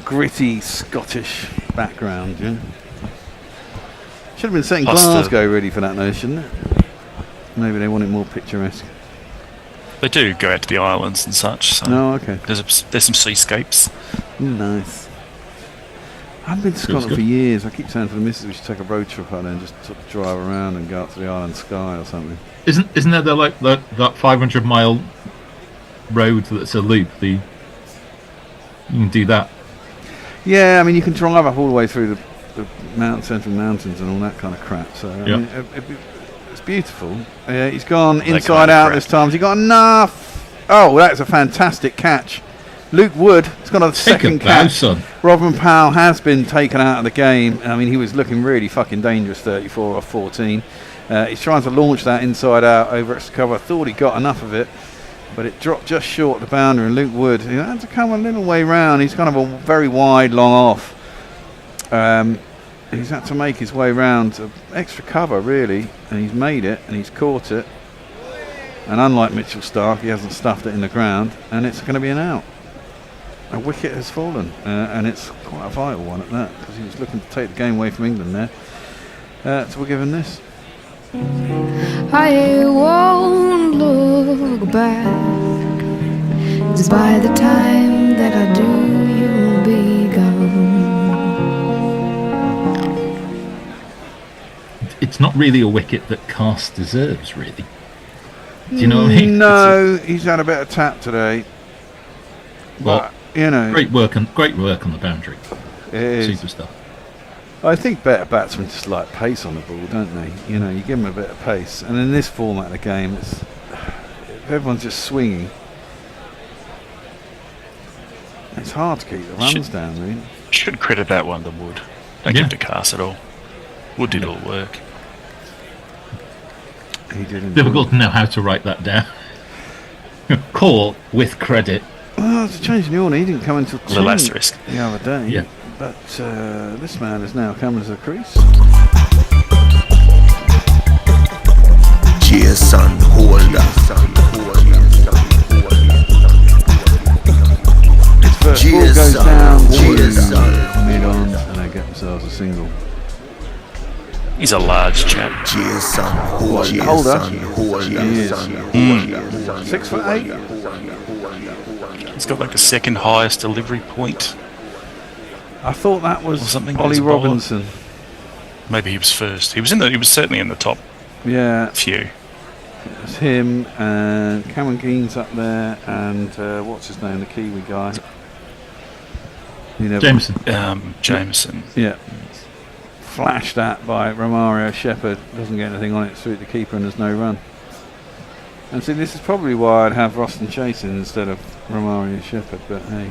gritty Scottish background. Yeah. Should have been set in Plus Glasgow really for that note, shouldn't it? Maybe they want it more picturesque. They do go out to the islands and such. So No, okay. there's some seascapes. Nice. I haven't been to Scotland for years. I keep saying to the missus we should take a road trip out there and just sort of drive around and go up to the Island Sky or something. Isn't there like that 500-mile road that's a loop? You can do that. Yeah, I mean you can drive up all the way through the Central Mountains and all that kind of crap. So I mean, it's beautiful. He's gone inside out this time. Has he got enough? Oh, that's a fantastic catch. Luke Wood has got a second catch. Robin Powell has been taken out of the game. I mean, he was looking really fucking dangerous, 34 off 14. He's trying to launch that inside out over extra cover. I thought he got enough of it, but it dropped just short of the boundary. And Luke Wood, he had to come a little way round. He's kind of a very wide, long off. He's had to make his way round to extra cover, really, and he's made it, and he's caught it. And unlike Mitchell Stark, he hasn't stuffed it in the ground, and it's going to be an out. A wicket has fallen, and it's quite a vital one at that, because he was looking to take the game away from England there. So we're given this. I won't look back. Just by the time that I do, you'll be gone. It's not really a wicket that Cast deserves, really. Do you know what I mean? No, he's had a bit of tap today. Well, you know, great work on the boundary. It is. Super stuff. I think better batsmen just like pace on the ball, don't they? You know, you give them a bit of pace, and in this format of the game, if everyone's just swinging, it's hard to keep the runs down. Really, should credit that one to Wood. Don't give it to Cast at all. Wood did all the work. He did. Difficult to know how to write that down. Call with credit. Well, it's a change in the order. He didn't come until the asterisk the other day. Yeah. But this man has now come to the crease. Jason Holder. His first ball goes down mid-on, and they get themselves a single. He's a large chap. Jason Holder. He is. 6'8". He's got like the second highest delivery point. I thought that was something Ollie Robinson. Maybe he was first. He was certainly in the top. Yeah. Few. It's him and Cameron Keen's up there, and what's his name, the Kiwi guy? Jameson. Jameson. Yeah. Flashed at by Romario Shepherd. Doesn't get anything on it, through the keeper, and there's no run. And see, this is probably why I'd have Roston chasing instead of Romario Shepherd, but hey.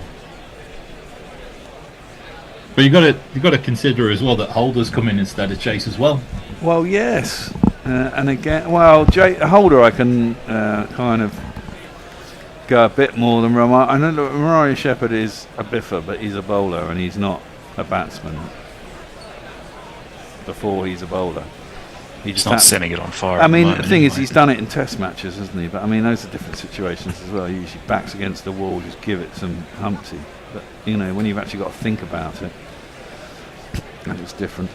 But you got to consider as well that Holder's come in instead of Chase as well. Well, yes. And again, well, Holder I can kind of go a bit more than Romario. I know that Romario Shepherd is a biffer, but he's a bowler and he's not a batsman. Before he's a bowler, he's not setting it on fire. I mean, the thing is, he's done it in Test matches, hasn't he? But I mean, those are different situations as well. He usually backs against the wall, just give it some humpty. But you know, when you've actually got to think about it, it's different.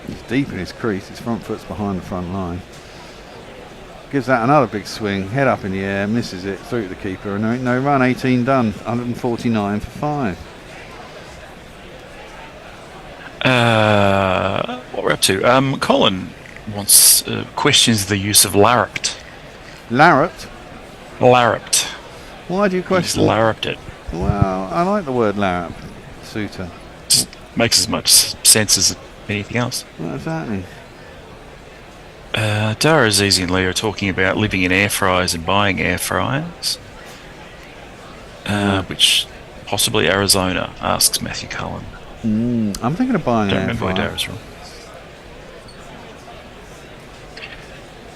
He's deep in his crease. His front foot's behind the front line. Gives that another big swing, head up in the air, misses it through to the keeper, and no run. 18 done. 149 for 5. What we're up to? Colin wants questions the use of larrupt. Larrupt? Larrupt. Why do you question? Larrupt it. Well, I like the word larrupt. Suitor. Just makes as much sense as anything else. What does that mean? Dara Azizi and Lee are talking about living in air fryers and buying air fryers. Which possibly Arizona, asks Matthew Cullen. I'm thinking of buying an air fryer. Dara's wrong.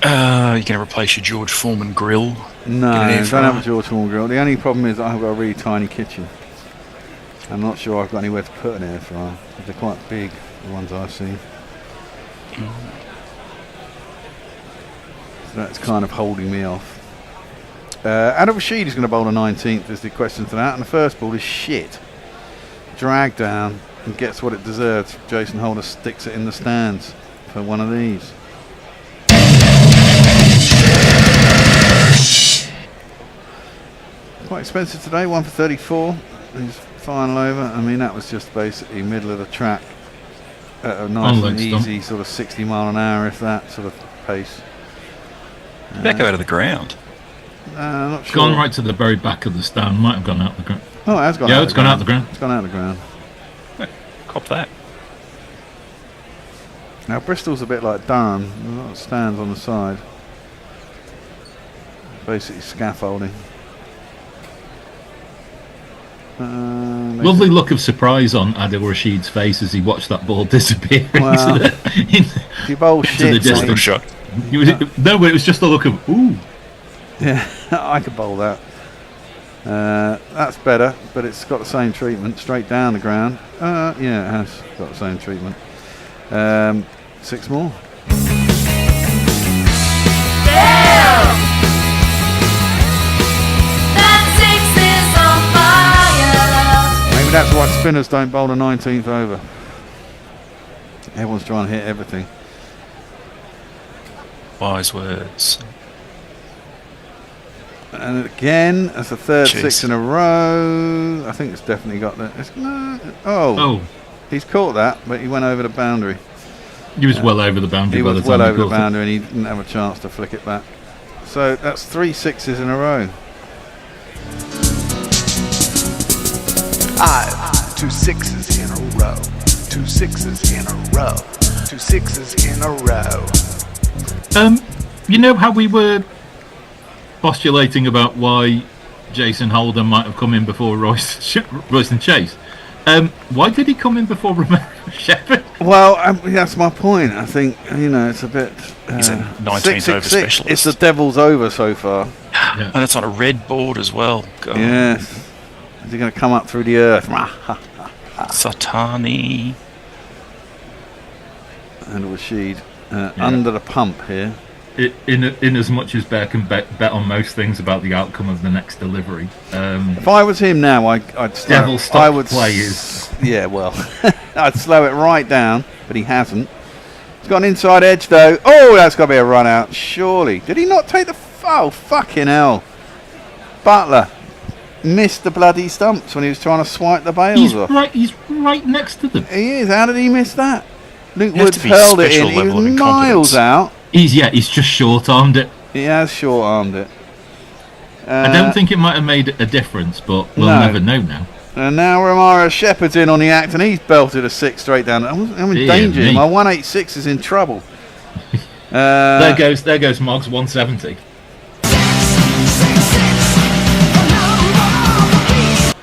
You're going to replace your George Foreman grill? No, I don't have a George Foreman grill. The only problem is I've got a really tiny kitchen. I'm not sure I've got anywhere to put an air fryer. They're quite big, the ones I've seen. So that's kind of holding me off. Adil Rashid is going to bowl the 19th is the question to that, and the first ball is shit. Dragged down and gets what it deserves. Jason Holder sticks it in the stands for one of these. Quite expensive today, 1 for 34. His final over. I mean, that was just basically middle of the track at a nice and easy sort of 60 mile an hour, if that sort of pace. Back out of the ground. Not sure. Gone right to the very back of the stand. Might have gone out the ground. Oh, it has gone. Yeah, it's gone out the ground. It's gone out the ground. Cop that. Now Bristol's a bit like Durham. A lot of stands on the side. Basically scaffolding. Lovely look of surprise on Adil Rashid's face as he watched that ball disappear well, into you bowl shit, the distance. Shot. No, but it was just a look of ooh. Yeah, I could bowl that. That's better, but it's got the same treatment, straight down the ground. Yeah, it has got the same treatment. 6 more. Maybe that's why spinners don't bowl the 19th over. Everyone's trying to hit everything. Wise words. And again, that's the third 6 in a row. I think it's definitely got that. He's caught that, but he went over the boundary. He was well over the boundary. He was well over the boundary, and he didn't have a chance to flick it back. So that's 3 6s in a row. 2 6s in a row. 2 6s in a row. 2 6s in a row. You know how we were postulating about why Jason Holder might have come in before Royston Chase. Why did he come in before Romario Shepherd? Well, that's my point. I think, it's a bit... He's a 19th over specialist. It's the devil's over so far. Yeah. And it's on a red board as well. God. Yes. Is he going to come up through the earth? Satani. And Rashid under the pump here. In as much as Bear can bet on most things about the outcome of the next delivery. If I was him now, I'd slow. Devil stock play is. Yeah, well, I'd slow it right down, but he hasn't. He's got an inside edge though. Oh, that's got to be a run out. Surely, did he not take the? Oh, fucking hell! Butler missed the bloody stumps when he was trying to swipe the bails off. He's right next to them. He is. How did he miss that? Luke Woods hurled it in. He was miles out. He's just short-armed it. He has short-armed it. I don't think it might have made a difference, but we'll never know now. And now Romara Shepherd's in on the act, and he's belted a 6 straight down. I'm in danger. Me. My 186 is in trouble. There goes Moggs 170.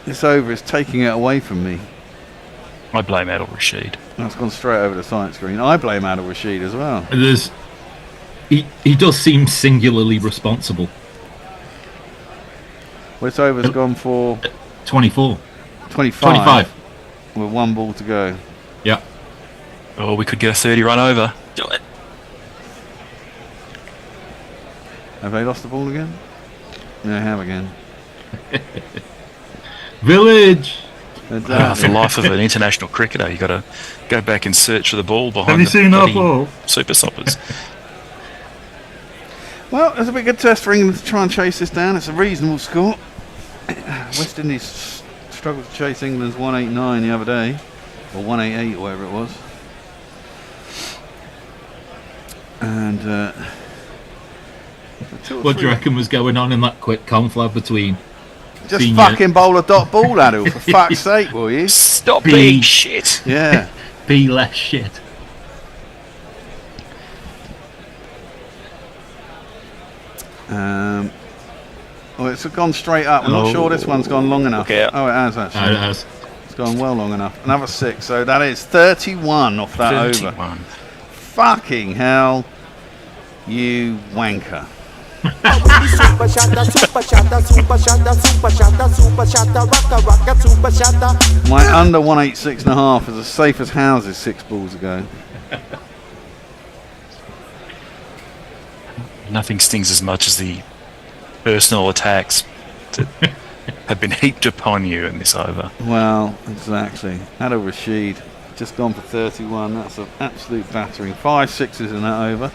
This over is taking it away from me. I blame Adil Rashid. That's gone straight over the science screen. I blame Adil Rashid as well. He does seem singularly responsible. Well, this over's gone for 24. 25. With 1 ball to go. Yeah. Oh, we could get a 30 run over. Do it. Have they lost the ball again? Yeah, they have again. Village! For the life of an international cricketer, you got to go back and search for the ball behind Have you seen our bloody ball? Super Soppers. Well, it's a big good test for England to try and chase this down. It's a reasonable score. West Indies struggled to chase England's 189 the other day, or 188, or whatever it was. And what do you reckon was going on in that quick conflab between? Just fucking bowl a dot ball, Adil, for fuck's sake, will you? Stop being shit. Yeah. Be less shit. Well, it's gone straight up. I'm not sure this one's gone long enough. Okay. Oh, it has actually. It has. It's gone well long enough. Another 6, so that is 31 off that 31. over. Fucking hell, you wanker. My under 186.5 is as safe as houses 6 balls ago. Nothing stings as much as the personal attacks that have been heaped upon you in this over. Well, exactly. Adil Rashid just gone for 31. That's an absolute battering. 5 6s in that over.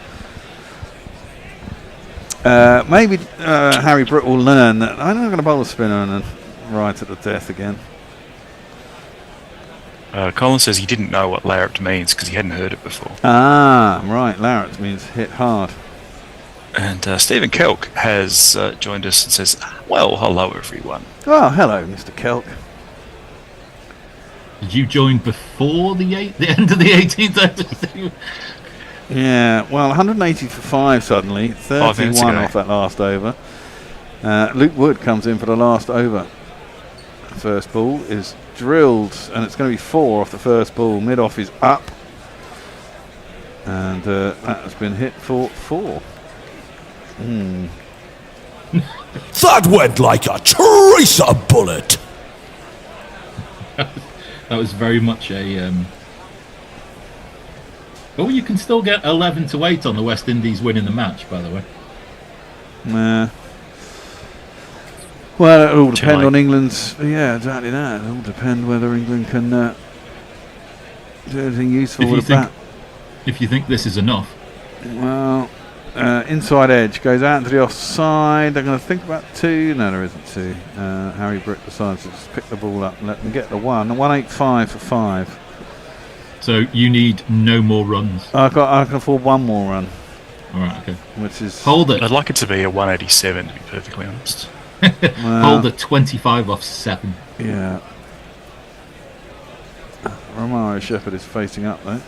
Maybe Harry Britt will learn that I'm not going to bowl a spinner and then right at the death again. Colin says he didn't know what larrup means because he hadn't heard it before. Ah, right. Larrup means hit hard. And Stephen Kelk has joined us and says, well, hello everyone. Oh, hello, Mr. Kelk. Did you join before the end of the 18th? Yeah, well, 180 for 5 suddenly. 31 off that last over. Luke Wood comes in for the last over. First ball is drilled, and it's going to be 4 off the first ball. Mid-off is up. And that has been hit for 4. That went like a tracer bullet. That was very much a. Oh, you can still get 11-8 on the West Indies winning the match, by the way. Nah. Well, it'll all depend on England's. Yeah, exactly that. It'll all depend whether England can do anything useful with a bat. If you think this is enough. Well, inside edge goes out into the offside. They're going to think about 2. No, there isn't 2. Harry Britt decides to just pick the ball up and let them get the 1. 185 for 5. So you need no more runs. I can afford 1 more run. All right, okay. Which is hold it. I'd like it to be a 187, to be perfectly honest. Hold the 25 off 7. Yeah. Romara Shepherd is facing up though.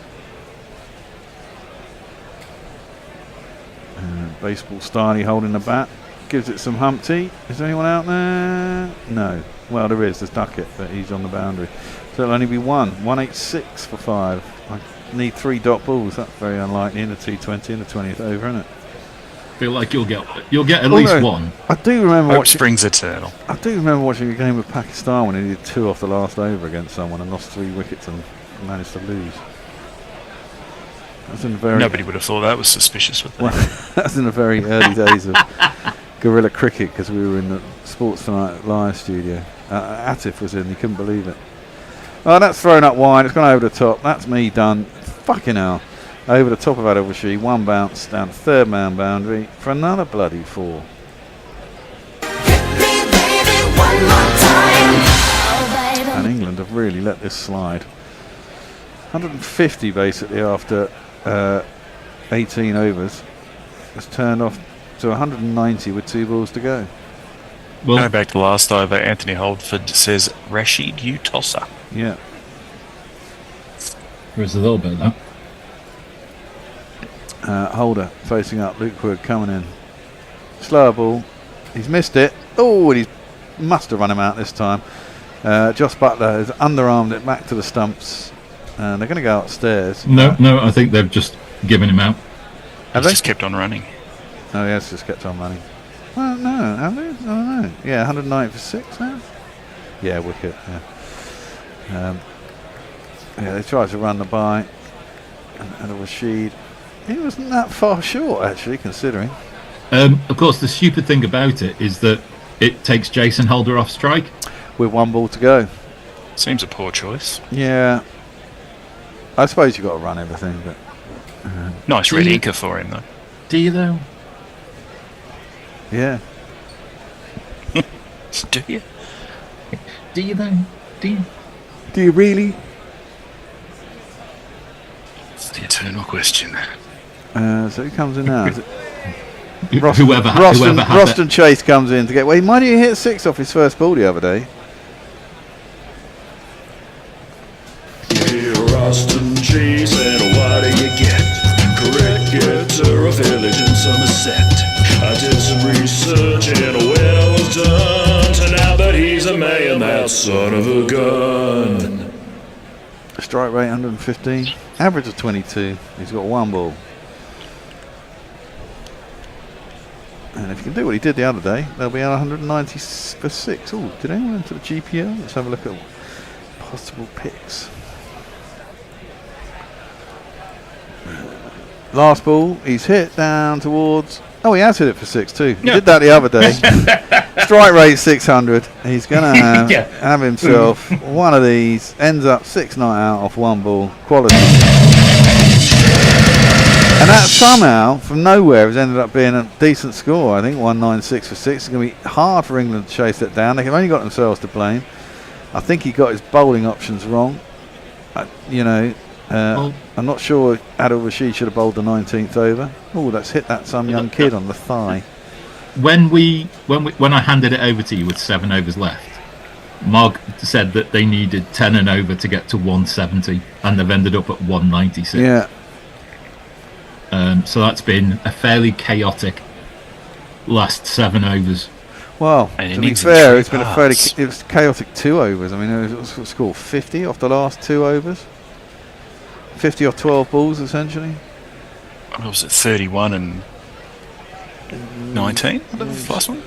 Baseball Starney holding the bat. Gives it some Humpty. Is there anyone out there? No. Well, there is. There's Duckett, but he's on the boundary. So it'll only be 186 for 5. I need 3 dot balls. That's very unlikely in the T20 in the 20th over, isn't it? Feel like you'll get at least 1. I do remember Hope springs eternal. I do remember watching a game with Pakistan when he did 2 off the last over against someone and lost 3 wickets and managed to lose. That's in the very Nobody would have thought that was suspicious, would they? well, that's in the very early days of guerrilla cricket because we were in the Sports Tonight live studio. Atif was in. He couldn't believe it. Oh, that's thrown up wide. It's gone over the top. That's me done. Fucking hell. Over the top of Adil Rashid. 1 bounce down the 3rd man boundary for another bloody 4. And England have really let this slide. 150 basically after 18 overs. has turned off to 190 with 2 balls to go. Well, Going back to last over, Anthony Holdford says, Rashid, you tosser. Yeah. there's a little bit of that. Holder facing up. Luke Wood coming in. Slower ball. He's missed it. Oh, and he must have run him out this time. Josh Butler has underarmed it back to the stumps. And they're going to go upstairs. No, I think they've just given him out. Have He's they? just kept on running. Oh, he has just kept on running. Well, no, have they? I don't know. Yeah, 190 for 6 now. Yeah, wicket. Yeah. Yeah, they tried to run the by. And Rashid. He wasn't that far short, actually, considering. Of course, the stupid thing about it is that it takes Jason Holder off strike. With 1 ball to go. Seems a poor choice. Yeah. I suppose you've got to run everything, but. Nice red inker for him, though. Do you, though? Yeah. Do you? Do you, though? Do you? Do you really? It's the eternal question. So who comes in now? Is it Whoever had Roston Chase comes in to get. Well, why did he hit 6 off his first ball the other day? Here, Austin Chase, and what do you get? Cricket to a village in Somerset. I did some research and when I was done, turned out that he's a man, that son of a gun. Strike rate 115. Average of 22. He's got 1 ball. And if he can do what he did the other day, they'll be on 190 for 6. Oh, did anyone enter the GPL? Let's have a look at possible picks. Last ball, he's hit down towards. Oh, he has hit it for 6 too. He did that the other day. Strike rate 600. He's going to have himself one of these. Ends up 6 not out off 1 ball. Quality. And that somehow, from nowhere, has ended up being a decent score. I think 196 for 6. It's going to be hard for England to chase that down. They've only got themselves to blame. I think he got his bowling options wrong. I'm not sure Adil Rashid should have bowled the 19th over. Oh, that's hit that some young kid on the thigh. When I handed it over to you with 7 overs left, Mark said that they needed 10 and over to get to 170, and they've ended up at 196. Yeah. So that's been a fairly chaotic last 7 overs. Well, And to be fair, it's been it was chaotic 2 overs. I mean, it was scored 50 off the last 2 overs. 50 off 12 balls, essentially. What was it, 31 and 19? The last one?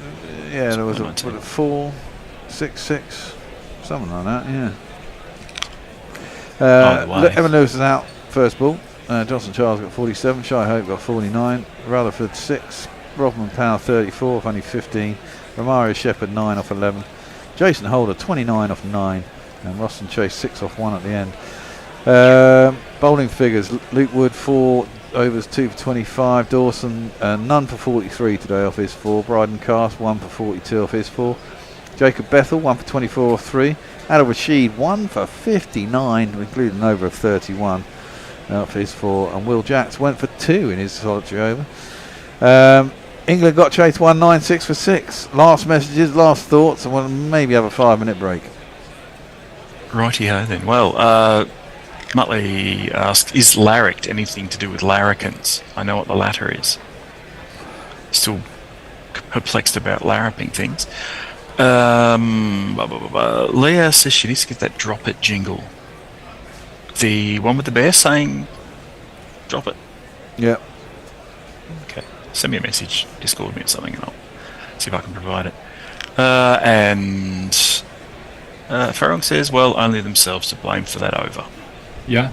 Yeah, there was a 19. 4, 6, 6, something like that, Either way. Evan Lewis is out, first ball. Johnson Charles got 47, Shai Hope got 49, Rutherford 6, Rodman Powell 34 off only 15, Romario Shepherd 9 off 11, Jason Holder 29 off 9, and Roston Chase 6 off 1 at the end. Bowling figures: Luke Wood 4 overs 2 for 25, Dawson none for 43 today off his 4, Bryden Cast 1 for 42 off his 4, Jacob Bethel 1 for 24 off 3, Adil Rashid 1 for 59, including an over of 31 off his 4, and Will Jacks went for 2 in his solitary over. England got chased 196 for 6. Last messages, last thoughts, and we'll maybe have a 5-minute break. Righty-ho then. Well, Muttley asks, is larricked anything to do with larrikins? I know what the latter is. Still perplexed about larraping things. Leah says she needs to get that drop it jingle. The one with the bear saying drop it. Yeah. Okay. Send me a message, Discord me or something, and I'll see if I can provide it. And Farrong says, well, only themselves to blame for that over. Yeah.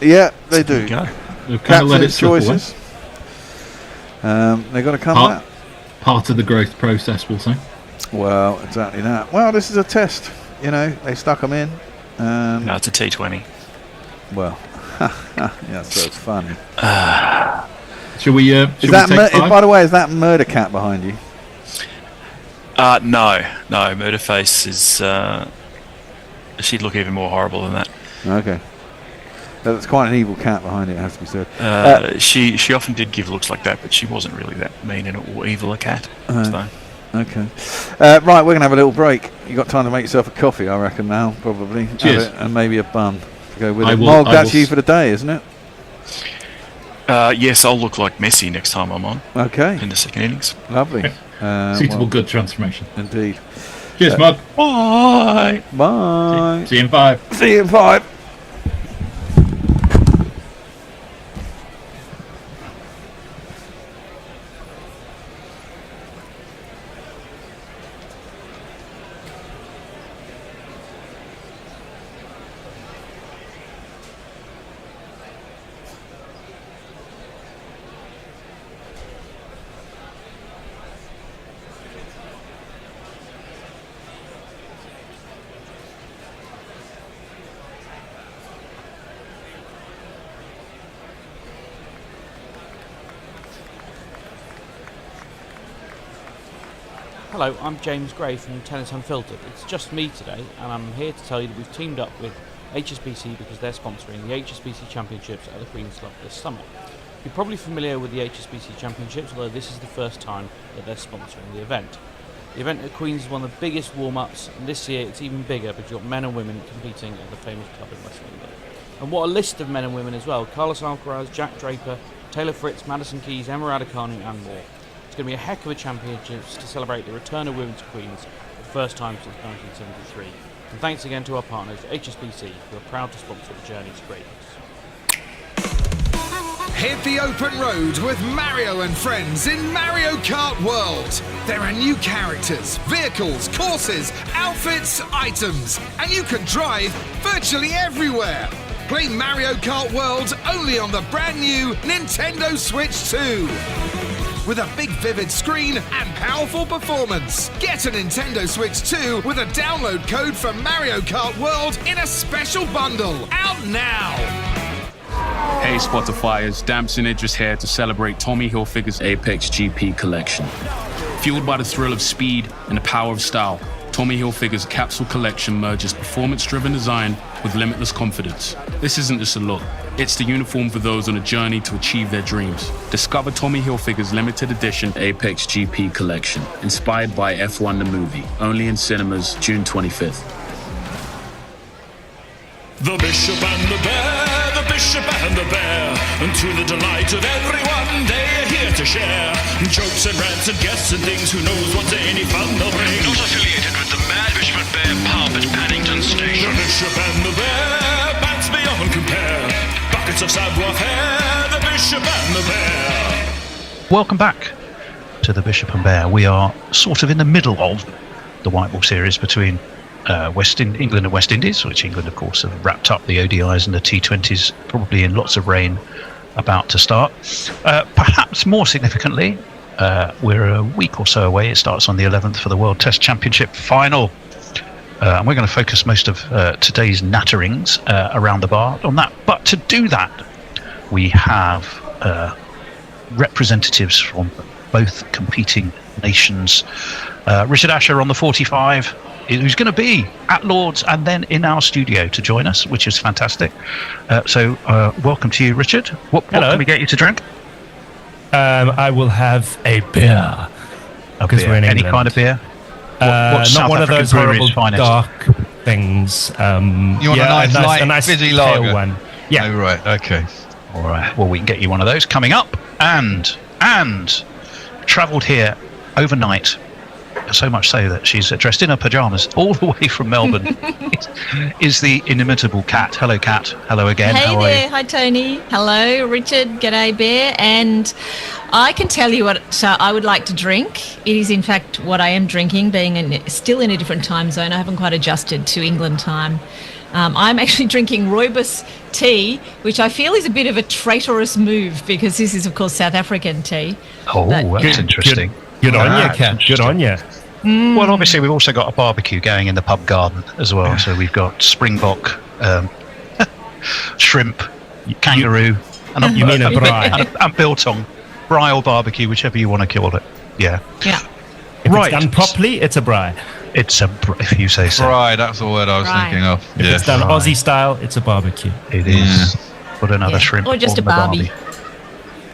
Yeah, they do. There you go. They've kind of let it Captain's slip away. choices. They've got to come back. Part of the growth process, we'll say. Well, exactly that. Well, this is a test. You know, they stuck them in. No, it's a T20. Well, yeah, so it's funny. Shall we? Is that take 5? by the way, is that Murder Cat behind you? No, Murderface is. She'd look even more horrible than that. Okay. There's quite an evil cat behind it, it has to be said. She often did give looks like that, but she wasn't really that mean or evil a cat. So. Okay. Right, we're going to have a little break. You got time to make yourself a coffee, I reckon, now, probably. Cheers. And maybe a bun to go with I it. will- Mog, I that's will you for the day, isn't it? Yes, I'll look like Messi next time I'm on Okay. in the second innings. Lovely. Suitable, good transformation. Indeed. Cheers, Mug. Bye. Bye. See you in 5. See you in 5. Hello, I'm James Gray from Tennis Unfiltered. It's just me today, and I'm here to tell you that we've teamed up with HSBC because they're sponsoring the HSBC Championships at the Queen's Club this summer. You're probably familiar with the HSBC Championships, although this is the first time that they're sponsoring the event. The event at Queen's is one of the biggest warm-ups, and this year it's even bigger because you've got men and women competing at the famous club in West London. And what a list of men and women as well. Carlos Alcaraz, Jack Draper, Taylor Fritz, Madison Keys, Emma Raducanu and more. It's going to be a heck of a championships to celebrate the return of women to Queen's for the first time since 1973. And thanks again to our partners, HSBC, who are proud to sponsor the journey to greatness. Hit the open road with Mario and friends in Mario Kart World. There are new characters, vehicles, courses, outfits, items, and you can drive virtually everywhere. Play Mario Kart World only on the brand new Nintendo Switch 2. With a big vivid screen and powerful performance. Get a Nintendo Switch 2 with a download code for Mario Kart World in a special bundle. Out now! Hey Spotifyers, Damson Idris here to celebrate Tommy Hilfiger's Apex GP collection. Fueled by the thrill of speed and the power of style, Tommy Hilfiger's capsule collection merges performance-driven design with limitless confidence. This isn't just a look, it's the uniform for those on a journey to achieve their dreams. Discover Tommy Hilfiger's limited edition Apex GP collection, inspired by F1 the movie, only in cinemas June 25th. The Bishop and the Bear, the Bishop and the Bear, and to the delight of everyone, they're here to share jokes and rants and guests and things. Who knows what any fun they'll bring? Not affiliated with the Mad Bishop and Bear pub at Paddington Station. The Bishop and the Bear, bats beyond compare. Buckets of savoir-faire, the Bishop and the Bear. Welcome back to the Bishop and Bear. We are sort of in the middle of the White Ball series between England and West Indies, which England, of course, have wrapped up the ODIs and the T20s, probably in lots of rain, about to start. Perhaps more significantly, we're a week or so away. It starts on the 11th for the World Test Championship final. And we're going to focus most of today's natterings around the bar on that. But to do that, we have representatives from both competing nations. Richard Asher on the 45, who's going to be at Lord's and then in our studio to join us, which is fantastic. So welcome to you, Richard. What can we get you to drink? I will have a beer. Because we're in Any England. kind of beer? Not South one African of those brewery's horrible finest? dark things. You want a nice fizzy pale lager? one. Yeah. Oh, right, okay. All right, well, we can get you one of those coming up. And travelled here overnight, so much so that she's dressed in her pyjamas all the way from Melbourne, is the inimitable Kat. Hello, Kat. Hello again. Hey How are there. you? Hi, Tony. Hello, Richard. G'day, Bear. And I can tell you what I would like to drink. It is, in fact, what I am drinking, being still in a different time zone. I haven't quite adjusted to England time. I'm actually drinking rooibos tea, which I feel is a bit of a traitorous move because this is, of course, South African tea. Oh, that's interesting. Good on you, Kat. Good on you. Well, obviously, we've also got a barbecue going in the pub garden as well. So we've got springbok, shrimp, kangaroo, and You mean a braai? and biltong, braai or barbecue, whichever you want to call it. Yeah. Yeah. If Right. it's done properly, it's a braai. It's if you say so. Right, that's the word I was Right. thinking of. If Yeah. it's done Aussie style, it's a barbecue. It is. put another shrimp or just on a Barbie.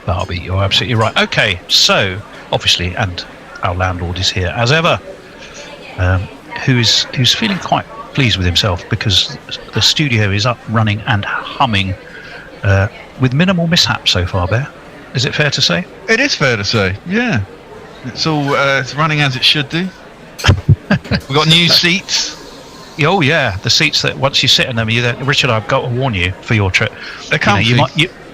Barbie, you're absolutely right. Okay, so obviously, and our landlord is here as ever, who's feeling quite pleased with himself because the studio is up, running and humming with minimal mishap so far, Bear. Is it fair to say? It is fair to say, yeah. It's all it's running as it should do. We've got new seats. Oh yeah, the seats that once you sit in them, Richard, I've got to warn you for your trip. They're comfy.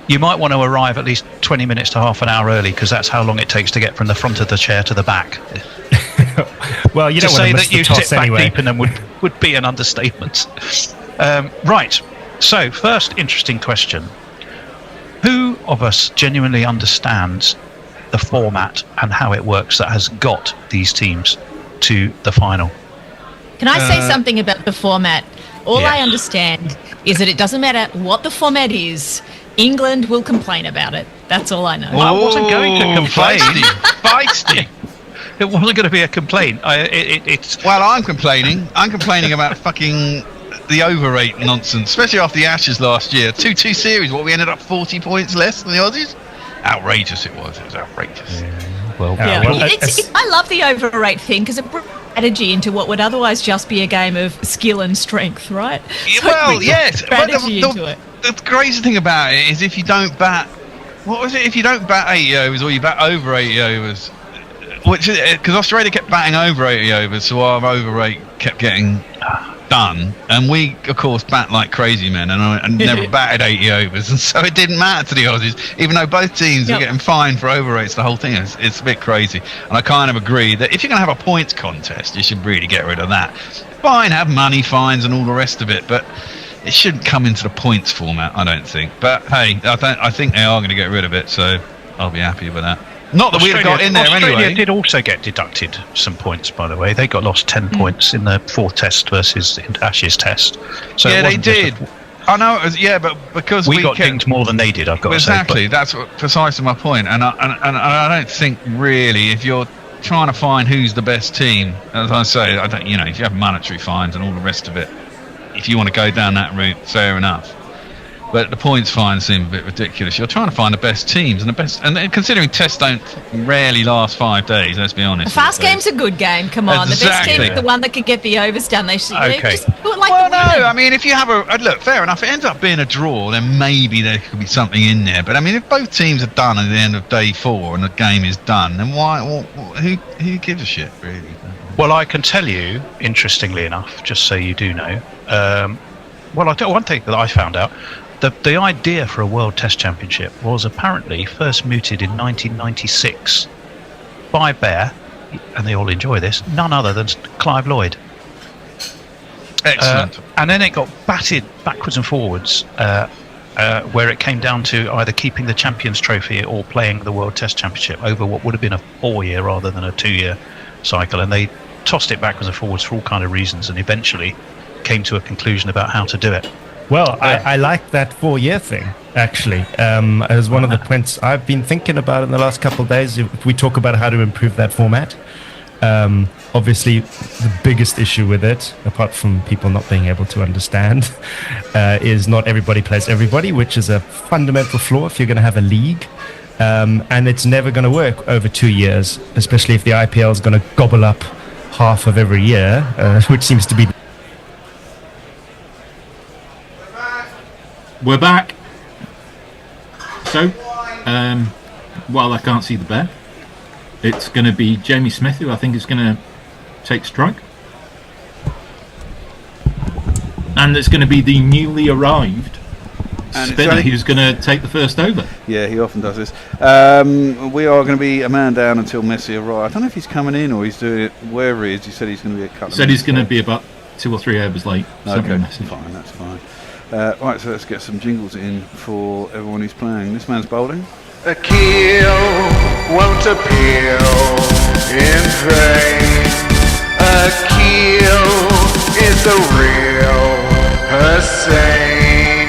You might want to arrive at least 20 minutes to half an hour early because that's how long it takes to get from the front of the chair to the back. Well, you don't want to miss that the you toss sit anyway. back deep in them would be an understatement. Right. So, first interesting question: who of us genuinely understands the format and how it works that has got these teams to the final? Can I say something about the format? All I understand is that it doesn't matter what the format is, England will complain about it. That's all I know. Well, I wasn't going to complain. Feisty. It wasn't going to be a complaint. Well, I'm complaining. I'm complaining about fucking the overrate nonsense, especially after the Ashes last year. 2-2 series, we ended up 40 points less than the Aussies. Outrageous it was. It was outrageous. I love the overrate thing because it brings strategy into what would otherwise just be a game of skill and strength, right? So well, yes. strategy into it. The crazy thing about it is if you don't bat, what was it? If you don't bat 80 overs or you bat over 80 overs, which because Australia kept batting over 80 overs, so our overrate kept getting done, and we of course bat like crazy men and never batted 80 overs, and so it didn't matter to the Aussies, even though both teams were getting fined for overrates. The whole thing it's a bit crazy, and I kind of agree that if you're going to have a points contest, you should really get rid of that. Fine, have money fines and all the rest of it, but it shouldn't come into the points format, I don't think. But hey, I think they are going to get rid of it, so I'll be happy with that. Not that we'd have got in there Australia anyway. did also get deducted some points, by the way. They got lost 10 points in the fourth test versus the Ashes test. So yeah, they did. I know it was, but because we got dinged more than they did, I've got to say. Exactly, that's precisely my point. And I don't think really, if you're trying to find who's the best team, as I say, I don't. If you have monetary fines and all the rest of it, if you want to go down that route, fair enough. But the points fines seem a bit ridiculous. You're trying to find the best teams and considering tests don't rarely last 5 days. Let's be honest. A fast game's a good game. Come on, the best team is the one that could get the overs done. They should just do it like I mean, if you have look, fair enough. If it ends up being a draw, then maybe there could be something in there. But I mean, if both teams are done at the end of day 4 and the game is done, then why? Who gives a shit, really? Well, I can tell you, interestingly enough, just so you do know. One thing that I found out. The idea for a World Test Championship was apparently first mooted in 1996 by Bear, and they all enjoy this, none other than Clive Lloyd. Excellent. And then it got batted backwards and forwards, where it came down to either keeping the Champions Trophy or playing the World Test Championship over what would have been a 4-year rather than a 2-year cycle. And they tossed it backwards and forwards for all kind of reasons and eventually came to a conclusion about how to do it. Well, I like that 4-year thing, actually. As one of the points I've been thinking about in the last couple of days, if we talk about how to improve that format. Obviously, the biggest issue with it, apart from people not being able to understand, is not everybody plays everybody, which is a fundamental flaw if you're going to have a league. And it's never going to work over 2 years, especially if the IPL is going to gobble up half of every year, which seems to be... We're back. So, while I can't see the bear, it's going to be Jamie Smith who I think is going to take strike. And it's going to be the newly arrived spinner who's going to take the first over. Yeah, he often does this. We are going to be a man down until Messi arrives. I don't know if he's coming in or he's doing it wherever he is. He said he's going to be a couple of said he's going to be about 2 or 3 overs late. Okay, fine, that's fine. Right, so let's get some jingles in for everyone who's playing. This man's bowling. A kill won't appear in vain. A kill is the real Hussein.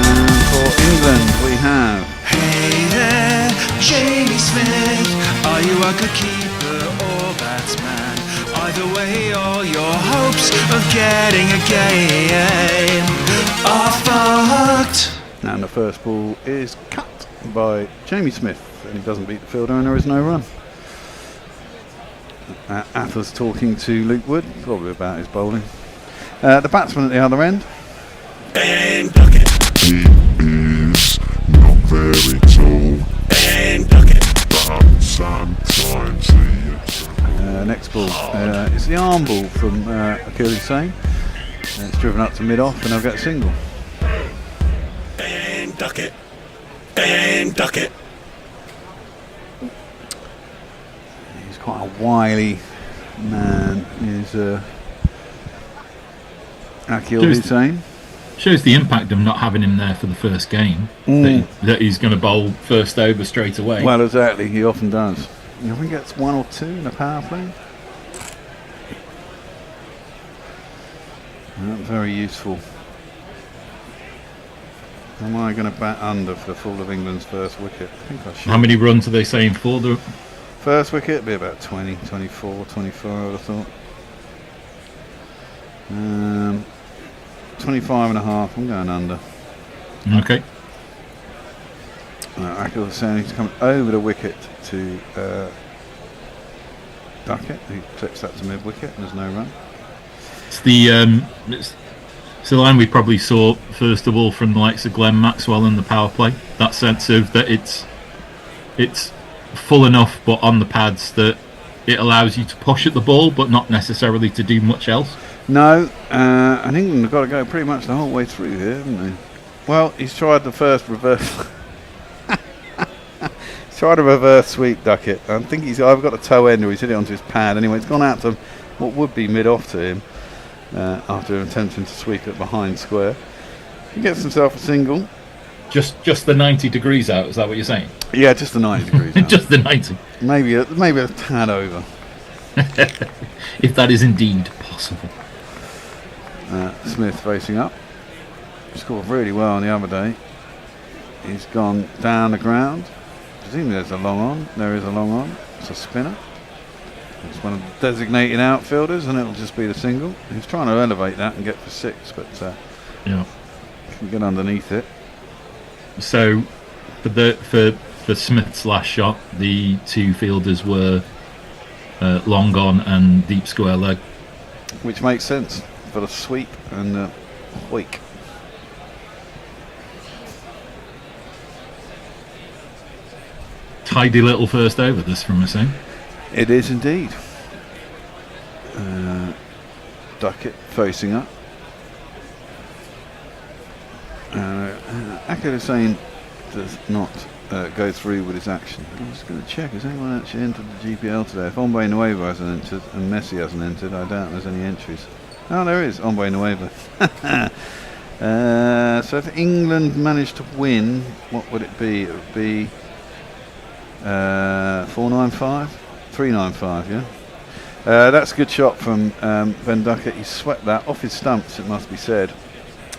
And for England we have... Hey there, Jamie Smith. Are you a good keeper or batsman? Either way, all your hopes of getting a game are fucked. first ball is cut by Jamie Smith, and he doesn't beat the fielder, and there is no run. Ather's talking to Luke Wood, probably about his bowling. The batsman at the other end. And duck it. He is not very tall. And duck it. But sometimes he is. Next ball is the arm ball from Akhil Hussain. It's driven up to mid-off, and they'll get a single. And duck it. And duck it. He's quite a wily man, is Akhil Hussain. Shows the impact of not having him there for the first game. That he's going to bowl first over straight away. Well, exactly, he often does. I think he gets 1 or 2 in a power play. Very useful. Am I going to bat under for the fall of England's first wicket? I think I should. How many runs are they saying for the first wicket? It'd be about 20, 24, 24, I would have thought. 25 and a half, I'm going under. Okay. Akhil Hussain is coming over the wicket to duck it. He clips that to mid-wicket and there's no run. It's the line we probably saw first of all from the likes of Glenn Maxwell in the power play. That sense of that it's full enough but on the pads that it allows you to push at the ball but not necessarily to do much else. No, and England have got to go pretty much the whole way through here, haven't they? Well, he's tried the first reverse. He's tried a reverse sweep duck it. I think he's either got a toe end or he's hit it onto his pad. Anyway, it's gone out to what would be mid-off to him after attempting to sweep it behind square. He gets himself a single. Just the 90 degrees out, is that what you're saying? Yeah, just the 90 degrees out. Just the 90. Maybe a tad over. If that is indeed possible. Smith facing up. He scored really well on the other day. He's gone down the ground. Presumably there's a long on. There is a long on. It's a spinner. It's one of the designated outfielders, and it'll just be the single. He's trying to elevate that and get for 6, but yeah, can get underneath it. So for Smith's last shot, the 2 fielders were long on and deep square leg, which makes sense for the sweep and the hoik. Tidy little first over this from Hussain. It is indeed. Duckett facing up. Akhil Hussain does not go through with his action. I'm just going to check, has anyone actually entered the GPL today? If Ombre Nuevo hasn't entered and Messi hasn't entered, I doubt there's any entries. Oh, there is, Ombre Nuevo. So if England managed to win, what would it be? It would be 495? 395, yeah? That's a good shot from Ben Duckett. He swept that off his stumps, it must be said.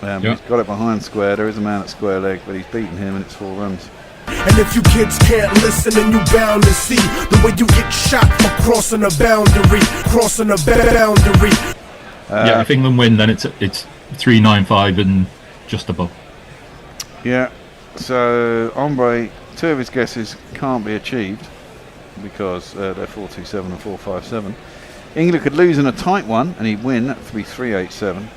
He's got it behind square. There is a man at square leg, but he's beaten him and it's 4 runs. And if you kids can't listen, then you bound to see the way you get shot for crossing a boundary, crossing a boundary. Yeah, if England win, then it's 395 and just above. Yeah, so Ombre, 2 of his guesses can't be achieved because they're 427 and 457. England could lose in a tight one and he'd win. That would be 387.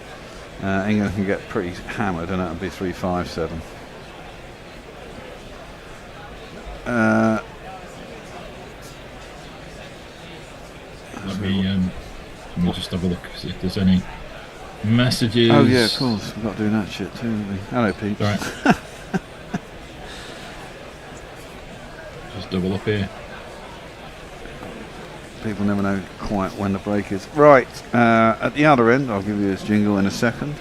England can get pretty hammered and that would be 357. Let me just have a look see if there's any messages. Oh yeah, of course. We've got to do that shit too, haven't we? Hello, Pete. Right. Just double up here. People never know quite when the break is. Right, at the other end, I'll give you his jingle in a second.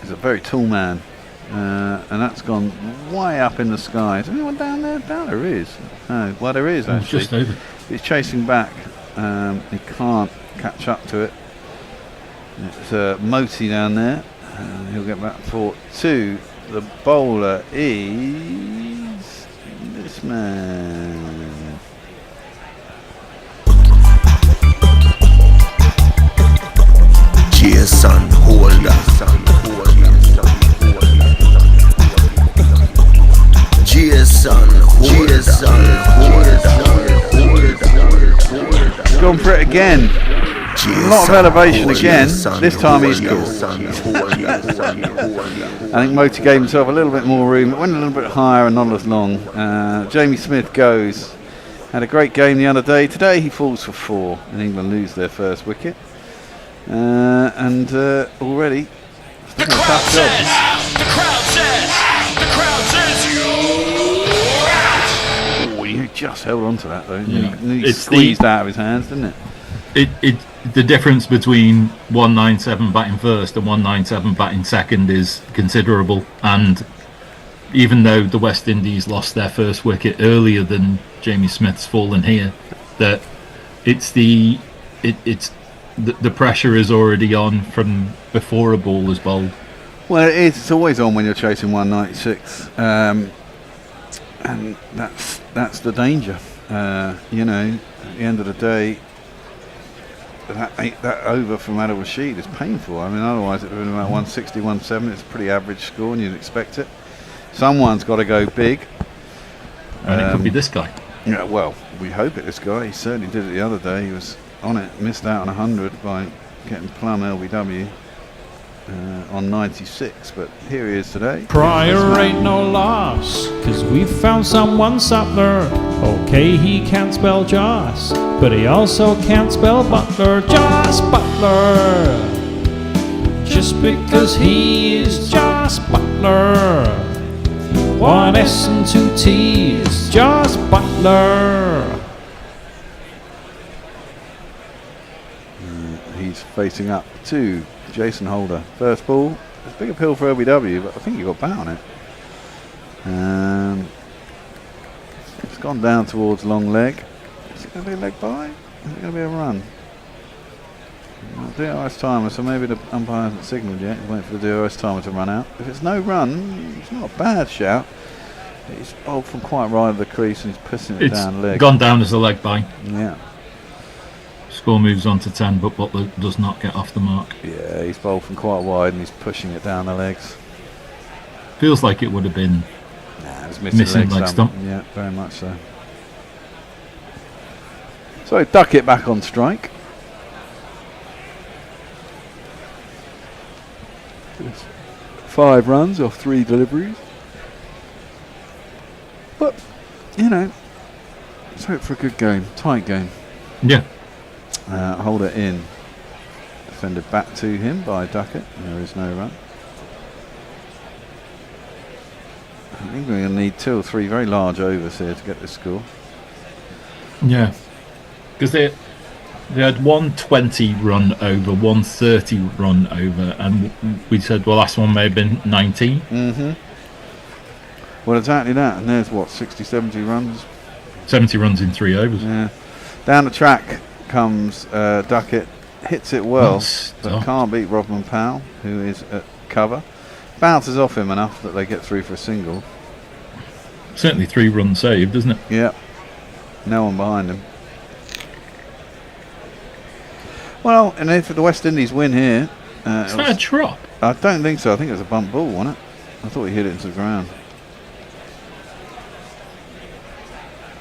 He's a very tall man. And that's gone way up in the sky. Is anyone down there? Down there is. Oh, well, there is actually. Just over. He's chasing back. He can't catch up to it. It's Moti down there. He'll get back for 2. The bowler is this man. Jason Holder. son, cheer son, Gone for it again. A lot of elevation again. This time he's cool. I think Moti gave himself a little bit more room. It went a little bit higher and not as long. Jamie Smith goes. Had a great game the other day. Today he falls for 4 and England lose their first wicket. And already The crowd says, the crowd says, the crowd says Oh, you just held on to that though. Yeah. He It's squeezed out of his hands, didn't it? The difference between 197 batting first and 197 batting second is considerable, and even though the West Indies lost their first wicket earlier than Jamie Smith's fallen here, that the pressure is already on from before a ball is bowled. Well, it is. It's always on when you're chasing 196, and that's the danger. You know, at the end of the day, that over from Adil Rashid is painful. I mean, otherwise it would have been about 160, 170. It's a pretty average score, and you'd expect it. Someone's got to go big. And it could be this guy. Yeah, well, we hope it. This guy. He certainly did it the other day. He was on it, missed out on 100 by getting plumb LBW on 96, but here he is today. Pryor ain't no loss, 'cause we found someone Sutler. Okay, he can't spell Joss, but he also can't spell Butler. Joss Butler. Just because he is Joss Butler. 1 S and 2 T's. Joss Butler. He's facing up to Jason Holder. First ball. It's a big appeal for LBW, but I think he got bat on it. It's gone down towards long leg. Is it going to be a leg by? Is it going to be a run? DRS timer, so maybe the umpire hasn't signalled yet. He's waiting for the DRS timer to run out. If it's no run, it's not a bad shout. He's bowled from quite right of the crease and he's pissing it down leg. It's gone down as a leg by. Yeah. Score moves on to 10, but Butler does not get off the mark. Yeah, he's bowled from quite wide and he's pushing it down the legs. Feels like it would have been it was missing leg stump. Yeah, very much so. So Duckett back on strike. 5 runs off 3 deliveries. But, you know, let's hope for a good game, tight game. Yeah. Holder in. Defended back to him by Duckett. There is no run. I think we're going to need 2 or 3 very large overs here to get this score. Yeah. Because they had 120 run over, 130 run over, and we said, well, last one may have been 19. Mm-hmm. Well, exactly that. And there's what, 60, 70 runs? 70 runs in 3 overs. Yeah. Down the track comes Duckett, hits it well, but can't beat Rodman Powell, who is at cover. Bounces off him enough that they get through for a single. Certainly 3 runs saved, doesn't it? Yeah. No one behind him. Well, and if the West Indies win here... is that a drop? I don't think so. I think it was a bump ball, wasn't it? I thought he hit it into the ground.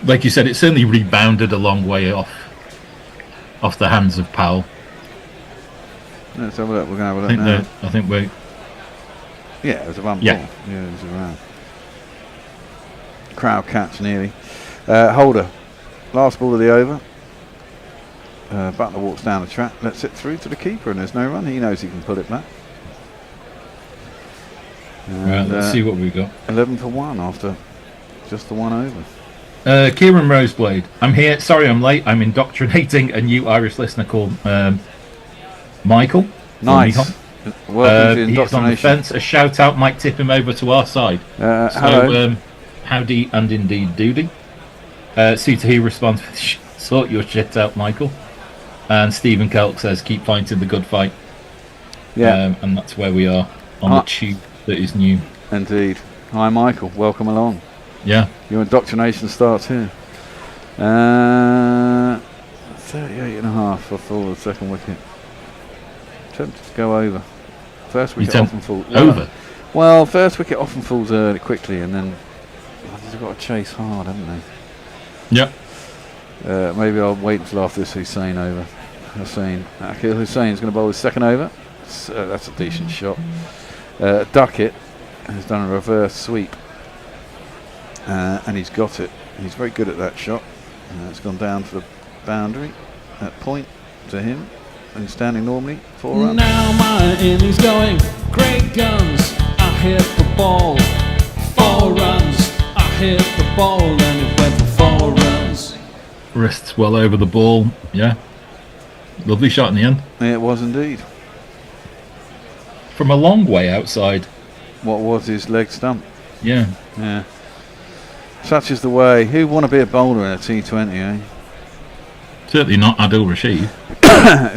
Like you said, it certainly rebounded a long way off the hands of Powell. Let's have a look. We're going to have a look now. I think we... Yeah, it was a bump Yeah. ball. Yeah, it was around. Crowd catch nearly. Holder. Last ball of the over. Butler walks down the track, lets it through to the keeper, and there's no run. He knows he can put it back. Right, let's see what we got. 11 for 1 after just the 1 over. Kieran Roseblade. I'm here. Sorry I'm late. I'm indoctrinating a new Irish listener called Michael. Nice. Welcome to he's on the fence. A shout out might tip him over to our side. Hello. Howdy and indeed doody. See to he responds with sort your shit out, Michael. And Stephen Kelk says keep fighting the good fight. Yeah. And that's where we are on the tube that is new. Indeed. Hi Michael, welcome along. Yeah. Your indoctrination starts here. 38.5 for full of the second wicket. Tempted to go over. First wicket often falls over. Well, first wicket often falls early quickly, and then there's a have got to chase hard, haven't they? Yep. Maybe I'll wait until after this Hussein over. Akil Hussein's going to bowl his second over. So that's a decent shot. Duckett has done a reverse sweep. And he's got it. He's very good at that shot. It's gone down to the boundary. That point to him. And he's standing normally. 4 runs. Now my innings going. Great guns. I hit the ball. 4 runs. I hit the ball and it went for 4 runs. Wrists well over the ball. Yeah. Lovely shot in the end. It was indeed. From a long way outside. What was his leg stump? Yeah. Yeah. Such is the way. Who want to be a bowler in a T20, eh? Certainly not Adil Rashid.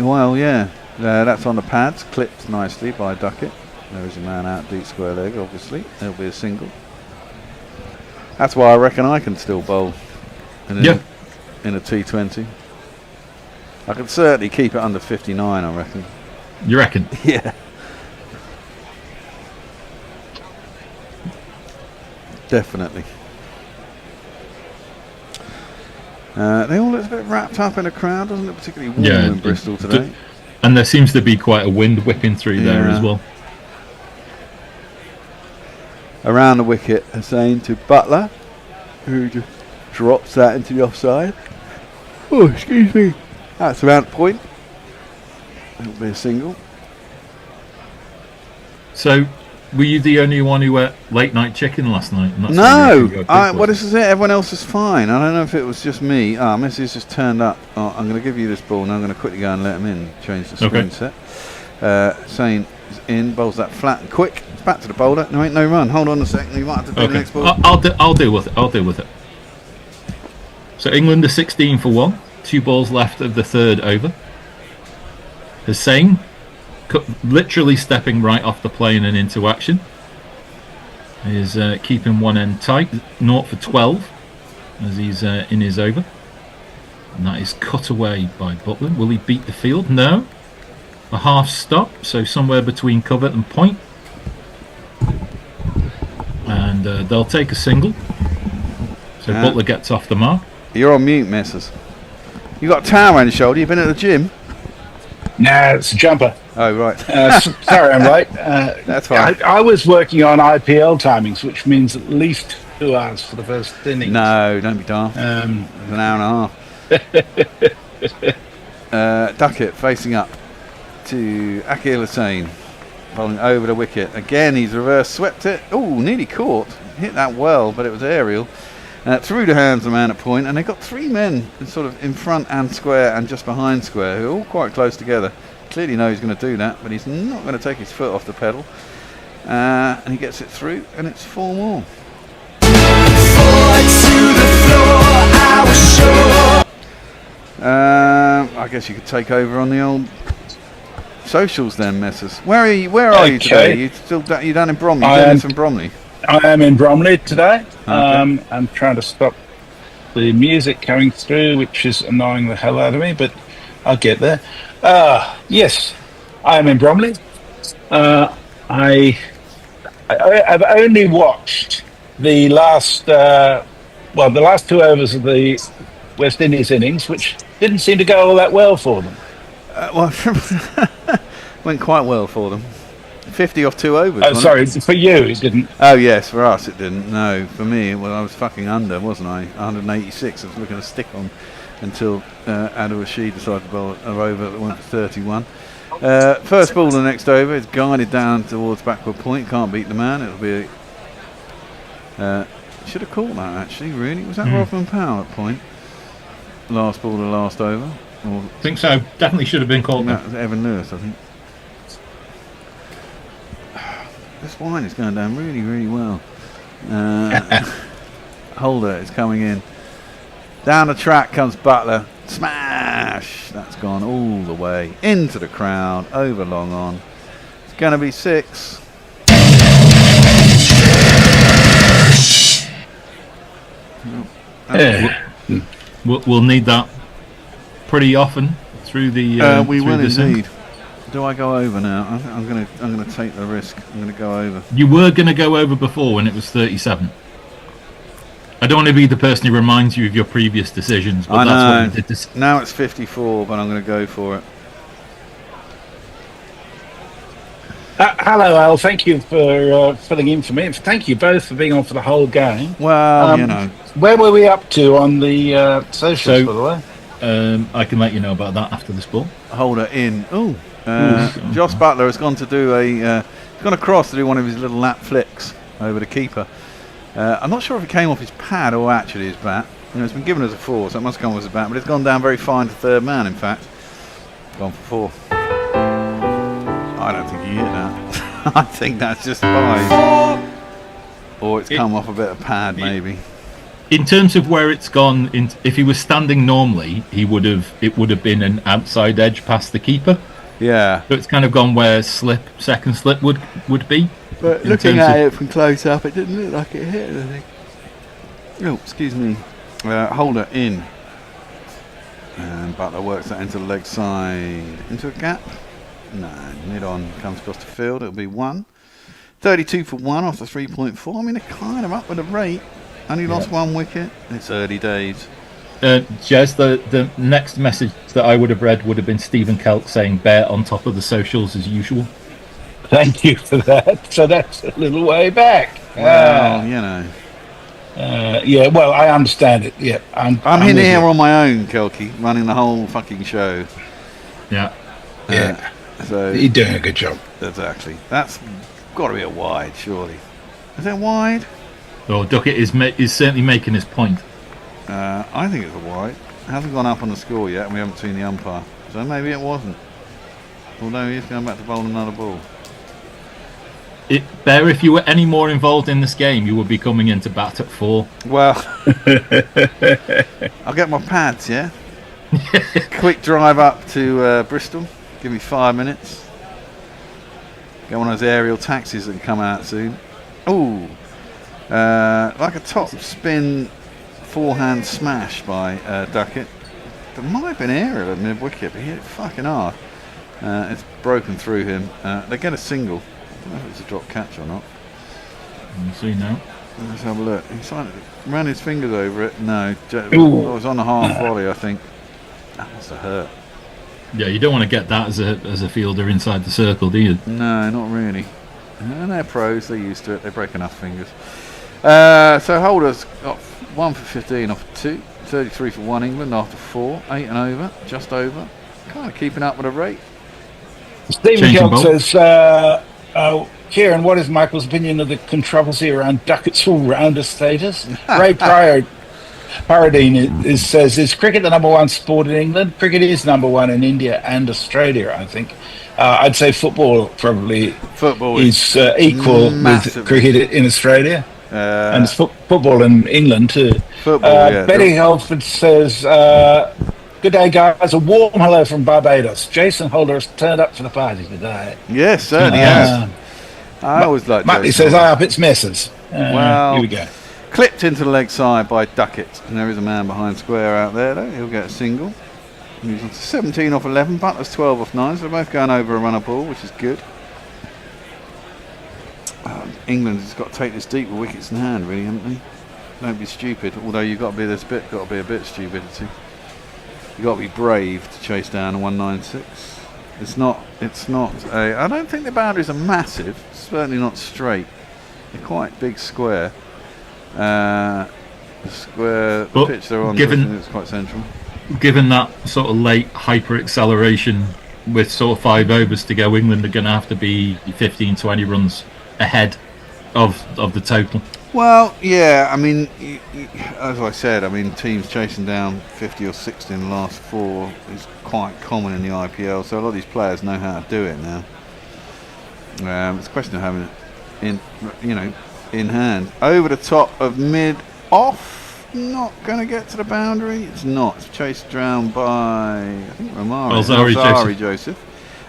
Well, yeah. That's on the pads, clipped nicely by Duckett. There is a man out deep square leg, obviously. There'll be a single. That's why I reckon I can still bowl in a T20. I can certainly keep it under 59, I reckon. You reckon? Yeah. Definitely. They all look a bit wrapped up in a crowd. Doesn't look particularly warm in Bristol today. And there seems to be quite a wind whipping through there as well. Around the wicket, Hussein to Butler, who just drops that into the offside. Oh, excuse me. That's around the point. It'll be a single. So, were you the only one who ate late night chicken last night? No! Well, this is it. Everyone else is fine. I don't know if it was just me. Messi's just turned up. I'm going to give you this ball and I'm going to quickly go and let him in. Change the screen set. Hussein is in, bowls that flat and quick. It's back to the bowler. No, ain't no run. Hold on a second. You might have to do the next ball. I'll deal with it. I'll deal with it. So England are 16 for 1. 2 balls left of the third over. Hussein literally stepping right off the plane and into action. Is keeping one end tight. 0 for 12 as he's in his over. And that is cut away by Butler. Will he beat the field? No. A half stop, so somewhere between cover and point. And they'll take a single. So Butler gets off the mark. You're on mute, Messers. You got a towel around your shoulder. You been at the gym? Nah, it's a jumper. Oh, right. Sorry, I'm late. That's fine. I was working on IPL timings, which means at least 2 hours for the first innings. No, don't be daft. An hour and a half. Duckett facing up to Akil Hussein, bowling over the wicket. Again, he's reverse swept it. Oh, nearly caught. Hit that well, but it was aerial. Through the hands of the man at point, and they've got 3 men sort of in front and square and just behind square who are all quite close together. Clearly know he's going to do that, but he's not going to take his foot off the pedal. And he gets it through, and it's 4 more. I guess you could take over on the old socials then, Messers. Where are you today? You down in Bromley? Dennis and Bromley? I am in Bromley today. Okay. I'm trying to stop the music coming through, which is annoying the hell out of me, but I'll get there. Yes, I am in Bromley. I've only watched the last 2 overs of the West Indies innings, which didn't seem to go all that well for them. Went quite well for them. 50 off 2 overs. Oh, sorry, for you it didn't. Oh yes, for us it didn't. No, for me, well, I was fucking under, wasn't I? 186. I was looking to stick on until Adil Rashid decided to bowl an over that went for 31. First ball of the next over is guided down towards backward point. Can't beat the man. It'll be should have caught that actually. Really, was that Rothman Powell at point? Last ball of the last over. I think so. Definitely should have been called. That was Evan Lewis, I think. This wine is going down really, really well. Holder is coming in. Down the track comes Butler. Smash! That's gone all the way into the crowd, over long on. It's going to be 6. We'll need that pretty often through the. We will indeed. Do I go over now? I'm going to take the risk. I'm going to go over. You were going to go over before when it was 37. I don't want to be the person who reminds you of your previous decisions, but I that's know. what I did this. Now it's 54, but I'm going to go for it. Hello, Al. Thank you for filling in for me. And thank you both for being on for the whole game. Well, you know. Where were we up to on the socials, by the way? I can let you know about that after this ball. Holder in. Ooh. Josh Butler has gone to do he's gone across to do one of his little lap flicks over the keeper. I'm not sure if it came off his pad or actually his bat. You know, it's been given as a 4, so it must come off his bat, but it's gone down very fine to third man, in fact. Gone for 4. I don't think he hit that. I think that's just 5. Or it's come off a bit of pad, maybe. In terms of where it's gone, if he was standing normally, it would have been an outside edge past the keeper. Yeah. So it's kind of gone where second slip would be. But looking at it from close up, it didn't look like it hit anything. Oh, excuse me. Holder in. And Butler works that into the leg side. Into a gap. No, mid on, comes across the field. It'll be 1. 32 for 1 off the 3.4. I mean, they're kind of up with the rate. Only lost 1 wicket. It's early days. Jez, the next message that I would have read would have been Stephen Kelk saying "bear on top of the socials as usual." Thank you for that. So that's a little way back. Well, you know. Yeah, well, I understand it. Yeah, I'm in here on my own, Kelky, running the whole fucking show. Yeah. Yeah. So you're doing a good job. Exactly. That's got to be a wide, surely. Is that wide? Oh, Duckett is certainly making his point. I think it's a wide. It hasn't gone up on the score yet, and we haven't seen the umpire. So maybe it wasn't. Although he is going back to bowl another ball. Bear, if you were any more involved in this game, you would be coming into bat at 4. Well, I'll get my pads, yeah? Quick drive up to Bristol. Give me 5 minutes. Get one of those aerial taxis that can come out soon. Ooh. Like a top spin forehand smash by Duckett. There might have been aerial at mid-wicket, but he hit it fucking hard. It's broken through him. They get a single. I don't know if it's a drop catch or not. We'll see now. Let's have a look. He ran his fingers over it. No, it was on the half volley, I think. That must have hurt. Yeah, you don't want to get that as a fielder inside the circle, do you? No, not really. And they're pros, they're used to it, they break enough fingers. So Holder's got 1 for 15 off 2, 33 for 1 England after 4, 8 and over, just over. Kind of keeping up with the rate. Stephen Kelk says, Kieran, what is Michael's opinion of the controversy around Duckett's all-rounder status? Ray Paradine says, is cricket the number 1 sport in England? Cricket is number 1 in India and Australia, I think. I'd say football probably is equal with cricket in Australia. And it's football in England too. Betty Helford says, good day, guys. A warm hello from Barbados. Jason Holder has turned up for the party today. Yes, certainly has. I always like Muttley says, I hope it's messes. Well, here we go. Clipped into the leg side by Duckett. And there is a man behind square out there, though. He'll get a single. He's on 17 off 11. Butler's 12 off 9. So they're both going over a runner ball, which is good. England has got to take this deep with wickets in hand, really, haven't they? Don't be stupid. Although you've got to be got to be a bit stupidity. You've got to be brave to chase down a 196. It's not I don't think the boundaries are massive. Certainly not straight. They're quite big square. The pitch they're on, it's quite central. Given that sort of late hyper acceleration with sort of 5 overs to go, England are going to have to be 15-20 runs ahead of the total. Well, yeah, I mean, as I said, I mean, teams chasing down 50 or 60 in the last 4 is quite common in the IPL, so a lot of these players know how to do it now. It's a question of having it in hand. Over the top of mid-off, not going to get to the boundary. It's not. It's chased down by, I think, Alzari Joseph.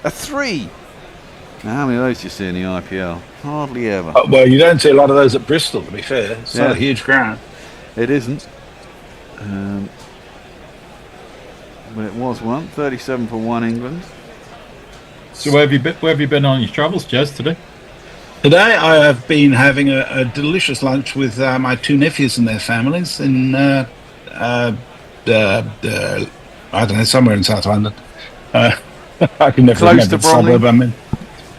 A 3. Now, how many of those do you see in the IPL? Hardly ever. Well, you don't see a lot of those at Bristol, to be fair. It's not a huge ground. It isn't. But it was one. 37 for 1 England. So where have you been on your travels, Jez, today? Today I have been having a delicious lunch with my two nephews and their families in I don't know, somewhere in South London. I can never Close remember to the suburb Bromley? I'm in.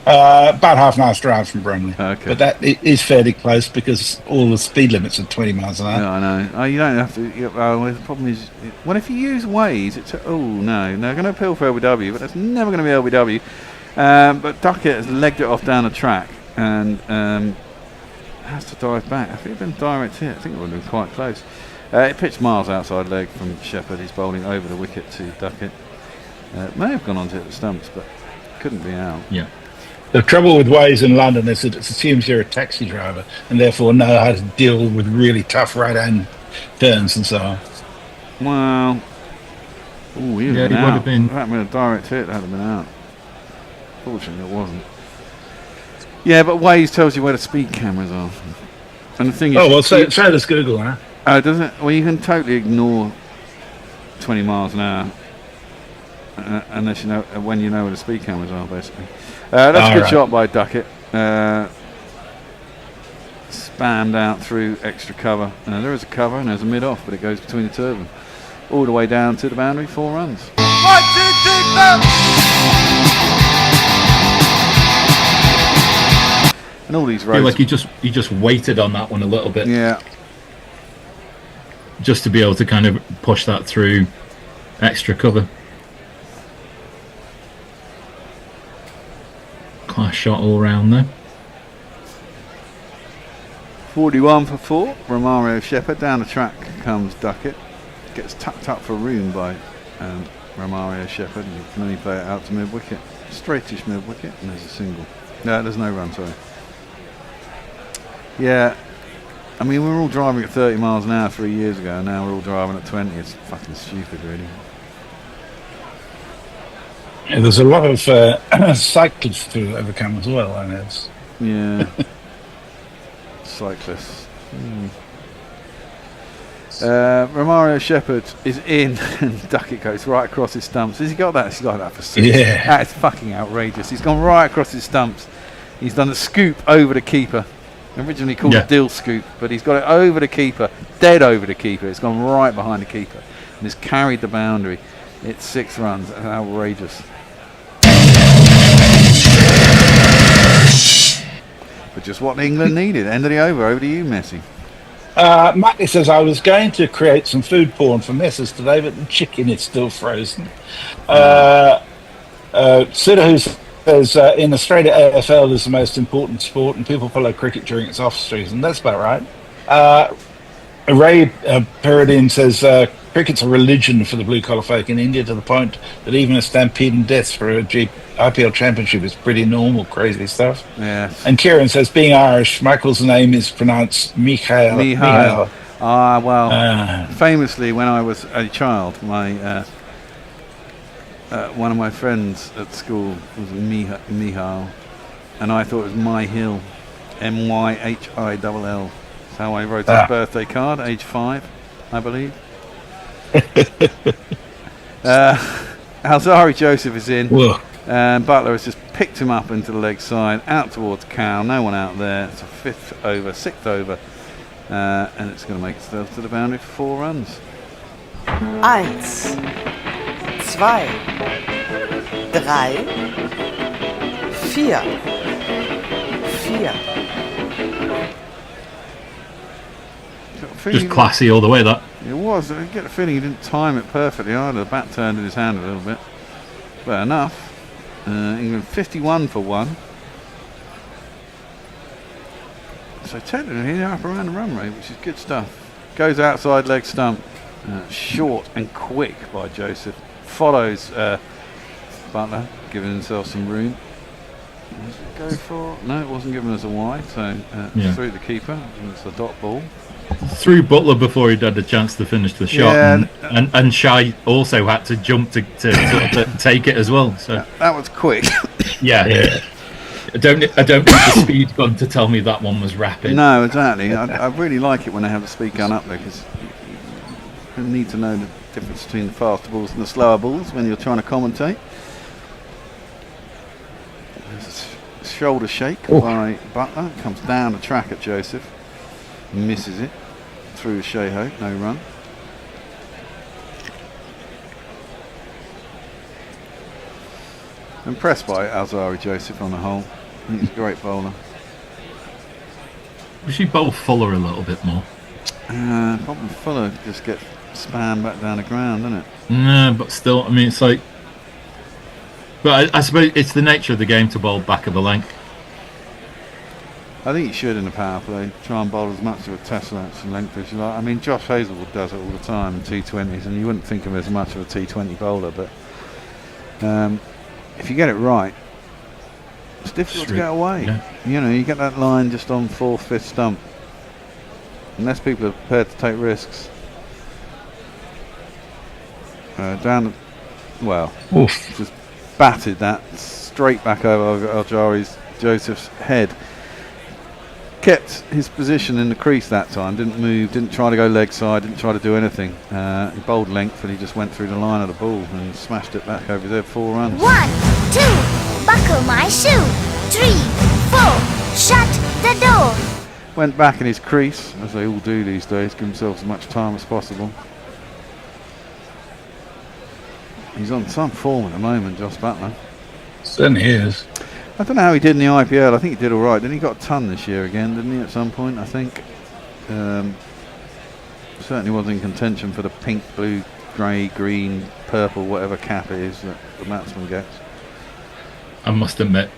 About half an hour's drive from Bromley. Okay. But that is fairly close because all the speed limits are 20 miles an hour. Yeah, I know. Oh, you don't have to. The problem is, well, if you use Waze, it's they're going to appeal for LBW, but it's never going to be LBW. But Duckett has legged it off down the track and has to dive back. If it had been direct hit, I think it would have been quite close. It pitched miles outside leg from Shepherd. He's bowling over the wicket to Duckett. May have gone on to hit the stumps, but couldn't be out. Yeah. The trouble with Waze in London is that it assumes you're a taxi driver and therefore know how to deal with really tough right-hand turns and so on. Well, he would have been. If that had been a direct hit, that would have been out. Fortunately, it wasn't. Yeah, but Waze tells you where the speed cameras are. And the thing is... so does Google, huh? Oh, does it? Well, you can totally ignore 20 miles an hour unless you know when you know where the speed cameras are, basically. That's a good shot by Duckett. Spammed out through extra cover. There is a cover and there's a mid-off, but it goes between the two of them. All the way down to the boundary, 4 runs. 1, 2, 3, 4. And all these I feel roads... like he just waited on that one a little bit. Yeah. Just to be able to kind of push that through extra cover. Class shot all round there. 41 for 4. Romario Shepherd. Down the track comes Duckett. Gets tucked up for room by Romario Shepherd. And you can only play it out to mid-wicket. Straightish mid-wicket. And there's a single. No, there's no run, sorry. Yeah. I mean, we were all driving at 30 miles an hour 3 years ago. And now we're all driving at 20. It's fucking stupid, really. Yeah, there's a lot of cyclists to overcome as well, I know. Yeah. Cyclists. Romario Shepherd is in and Duckett goes right across his stumps. Has he got that? He's got that for 6. Yeah. That's fucking outrageous. He's gone right across his stumps. He's done a scoop over the keeper. Originally called a dill scoop, but he's got it over the keeper, dead over the keeper. It's gone right behind the keeper and has carried the boundary. It's 6 runs. That's outrageous. But just what England needed. End of the over to you, Messi. Matty says, I was going to create some food porn for messes today, but the chicken is still frozen. Siddhu says, in Australia, AFL is the most important sport and people follow cricket during its off-season. That's about right. Ray Peridine says, cricket's a religion for the blue-collar folk in India to the point that even a stampede and deaths for a IPL championship is pretty normal, crazy stuff. Yeah. And Kieran says, being Irish, Michael's name is pronounced Michael. Famously, when I was a child, my one of my friends at school was Michal, and I thought it was My Hill, Myhill. That's how I wrote his birthday card, age 5, I believe. Alzari Joseph is in. And Butler has just picked him up into the leg side, out towards Cal. No one out there. It's a 6th over, and it's going to make itself to the boundary for 4 runs. 1, 2, 3, 4. Just classy all the way, that. It was. I get the feeling he didn't time it perfectly either. The bat turned in his hand a little bit. But enough. England 51 for 1. So technically they're up around the run rate, which is good stuff. Goes outside leg stump. Short and quick by Joseph. Follows Butler, giving himself some room. What does it go for? No, it wasn't giving us a wide, so through the keeper. It's the dot ball. Through Butler before he'd had a chance to finish the shot, and Shai also had to jump to take it as well. So that was quick. Yeah. I don't need the speed gun to tell me that one was rapid. No, exactly. I really like it when they have the speed gun up there because you need to know the difference between the faster balls and the slower balls when you're trying to commentate. There's a shoulder shake by Butler. Comes down the track at Joseph. Misses it. Through Shea Ho. No run. Impressed by Alzari Joseph on the whole. I think he's a great bowler. We should bowl Fuller a little bit more. Problem Fuller just gets spammed back down the ground, doesn't it? No, but still, I mean, it's like. But I suppose it's the nature of the game to bowl back of the length. I think you should in the power play try and bowl as much of a test length and length as you like. I mean, Josh Hazlewood does it all the time in T20s, and you wouldn't think of him as much of a T20 bowler, but if you get it right, it's difficult to get away. Yeah. You know, you get that line just on 4th, 5th stump, unless people are prepared to take risks. Down, well, just batted that straight back over Alzari Joseph's head. Kept his position in the crease that time, didn't move, didn't try to go leg side, didn't try to do anything. He bowled length and he just went through the line of the ball and smashed it back over his head. 4 runs. 1, 2, buckle my shoe. 3, 4, shut the door. Went back in his crease, as they all do these days, give themselves as much time as possible. He's on some form at the moment, Josh Butler. Certainly is. I don't know how he did in the IPL. I think he did all right. Then he got a ton this year again, didn't he? At some point, I think. Certainly was in contention for the pink, blue, grey, green, purple, whatever cap it is that the batsman gets. I must admit,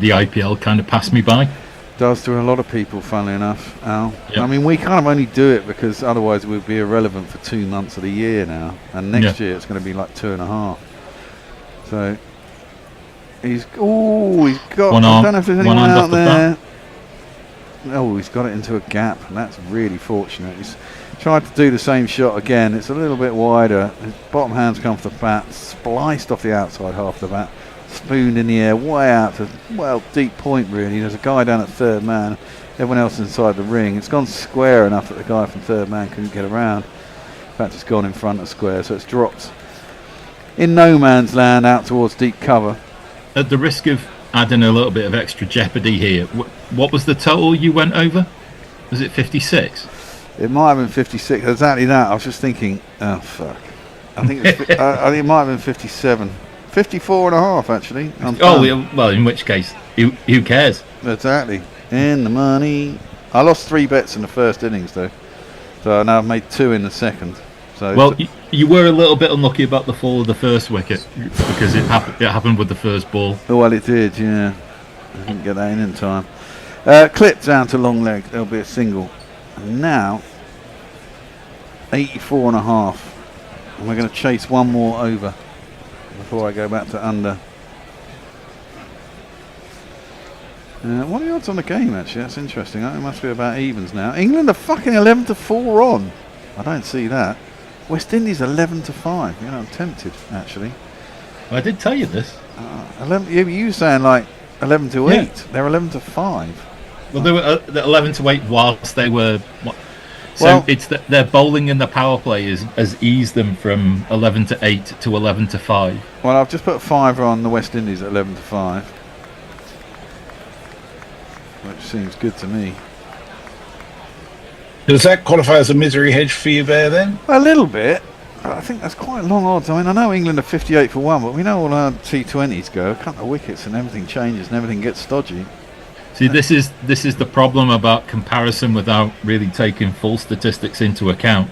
the IPL kind of passed me by. Does to a lot of people, funnily enough, Al. Yep. I mean, we kind of only do it because otherwise we'd be irrelevant for 2 months of the year now, and next year it's going to be like 2.5. So he's got. I don't know if there's anyone out there. Oh, he's got it into a gap, and that's really fortunate. He's tried to do the same shot again. It's a little bit wider. His bottom hand's come off the bat, spliced off the outside half the bat. Spooned in the air, way out to, well, deep point really. There's a guy down at 3rd man, everyone else inside the ring. It's gone square enough that the guy from 3rd man couldn't get around. In fact, it's gone in front of square, so it's dropped in no man's land out towards deep cover. At the risk of adding a little bit of extra jeopardy here, what was the total you went over? Was it 56? It might have been 56, exactly that. I was just thinking, oh fuck. I think I think it might have been 57. 54.5 actually. Well, in which case, who cares? Exactly. In the money. I lost 3 bets in the first innings though, so now I've made 2 in the second. So well, you were a little bit unlucky about the fall of the first wicket because it happened with the first ball. Oh, well, it did, yeah. I didn't get that in time. Clipped down to long leg. There'll be a single. And now 84.5. And we're going to chase one more over before I go back to under. What are the odds on the game actually? That's interesting. It must be about evens now. England are fucking 11-4 on. I don't see that. West Indies 11-5. You know, I'm tempted actually. Well, I did tell you this. 11. You were saying like 11-8. Yeah. They're 11-5. Well, they were 11-8 whilst they were. So Well, it's that their bowling in the power play has eased them from 11-8 to 11-5. Well, I've just put a 5 on the West Indies at 11-5, which seems good to me. Does that qualify as a misery hedge for you there then? A little bit. But I think that's quite long odds. I mean, I know England are 58-1, but we know all our T20s go. A couple of wickets and everything changes and everything gets stodgy. See, this is the problem about comparison without really taking full statistics into account.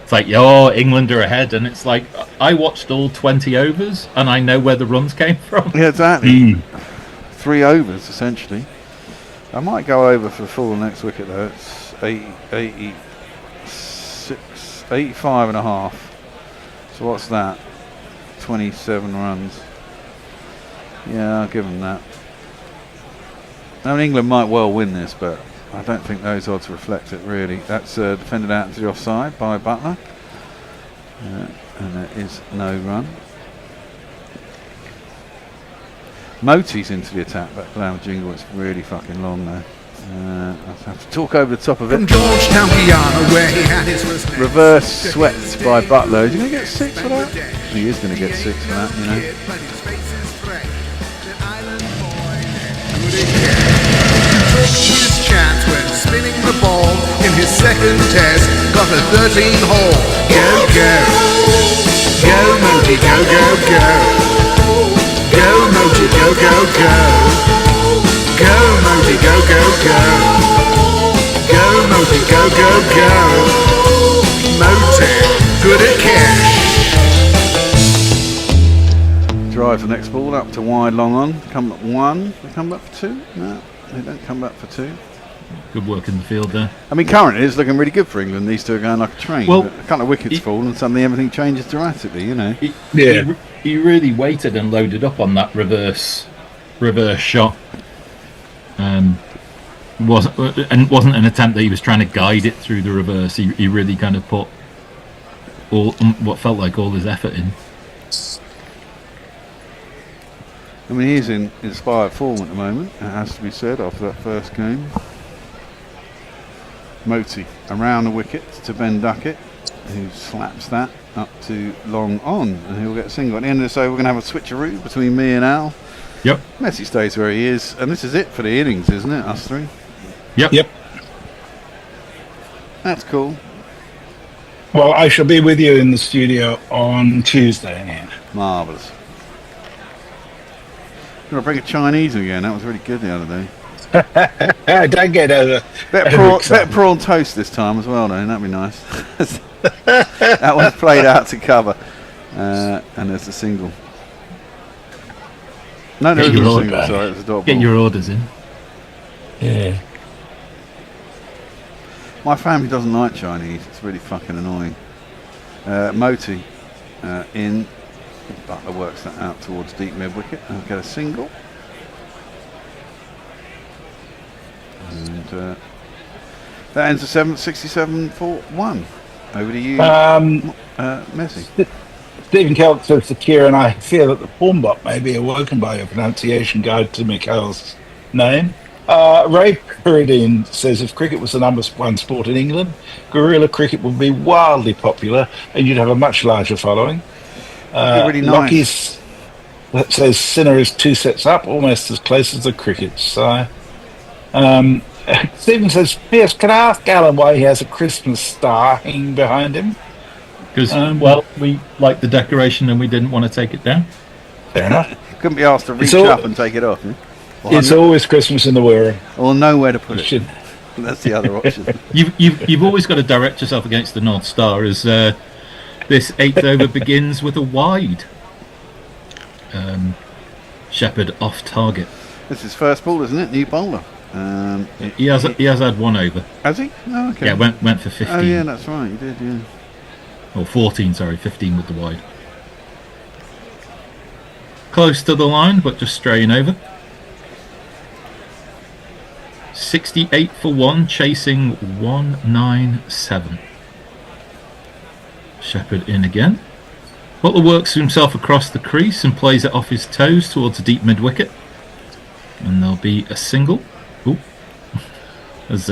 It's like, England are ahead, and it's like, I watched all 20 overs, and I know where the runs came from. Yeah, exactly. 3 overs, essentially. I might go over for the full next wicket, though. It's 85.5. So what's that? 27 runs. Yeah, I'll give them that. Now, England might well win this, but I don't think those odds reflect it really. That's defended out to the offside by Butler, and there is no run. Moti's into the attack, but Glamour Jingle, it's really fucking long though. I'll have to talk over the top of it. From Georgetown, Guyana, where he had his first Reverse swept by Butler. Is he going to get 6 for that? He is going to get 6 for that, you know. Took his chance when spinning the ball in his second test, got a 13-hole. Go, go. Go, Moti, go, go, go. Go, Moti, go, go, go. Go, Moti, go, go, go. Go, Moti, go, go, go. Moti, good at cash. Drive the next ball up to wide, long on. Come up 1. They come back for 2? No, they don't come back for 2. Good work in the field there. I mean, currently it's looking really good for England. These two are going like a train. Well, But a couple of wickets fall and suddenly everything changes dramatically, you know. He really waited and loaded up on that reverse shot. Wasn't an attempt that he was trying to guide it through the reverse. He really kind of put all what felt like all his effort in. I mean, he's in inspired form at the moment, it has to be said, after that first game. Moti around the wicket to Ben Duckett, who slaps that up to long on, and he'll get a single. At the end of the day, we're going to have a switcheroo between me and Al. Yep. Messi stays where he is, and this is it for the innings, isn't it, us three? Yep. That's cool. Well, I shall be with you in the studio on Tuesday. Yeah. Marvellous. I'm going to bring a Chinese again. That was really good the other day. Don't get over. Better prawn toast this time as well, though. That'd be nice. That one's played out to cover, and there's a single. No, there isn't a single. Sorry, it was a dot ball. Get your orders in. Yeah. My family doesn't like Chinese. It's really fucking annoying. Moti in. Butler works that out towards deep mid wicket. I'll get a single. And that ends the 7th, 67 for 1. Over to you, Messi. Stephen Kelk says to Kieran, I fear that the Pornbot may be awoken by your pronunciation guide to Mikhail's name. Ray Peridine says if cricket was the #1 sport in England, guerrilla cricket would be wildly popular and you'd have a much larger following. Really nice. Lockie's that says Sinner is 2 sets up, almost as close as the cricket. So, Stephen says, P.S. Can I ask Alan why he has a Christmas star hanging behind him? Because, well, we liked the decoration and we didn't want to take it down. Fair enough. Couldn't be asked to reach up and take it off. Eh? It's always Christmas in the Wirral. Or nowhere to put it. That's the other option. You've always got to direct yourself against the North Star as this 8th over begins with a wide. Shepherd off target. This is first ball, isn't it? New bowler. He has had 1 over. Has he? Oh, okay. Yeah, went for 15. Oh yeah, that's right. He did. Yeah. Or 14, sorry, 15 with the wide. Close to the line, but just straying over. 68 for 1, chasing 197. Shepherd in again. Butler works himself across the crease and plays it off his toes towards a deep mid wicket. And there'll be a single. Ooh. As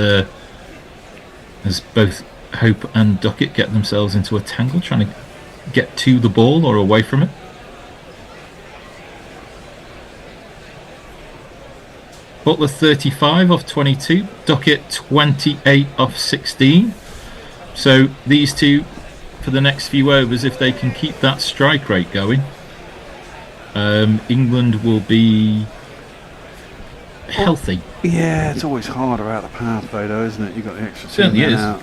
both Hope and Duckett get themselves into a tangle, trying to get to the ball or away from it. Butler 35 off 22, Duckett 28 off 16. So these two, for the next few overs, if they can keep that strike rate going, England will be healthy. Yeah, it's always harder out the power play though, isn't it? You've got the extra 2 Certainly men is. out.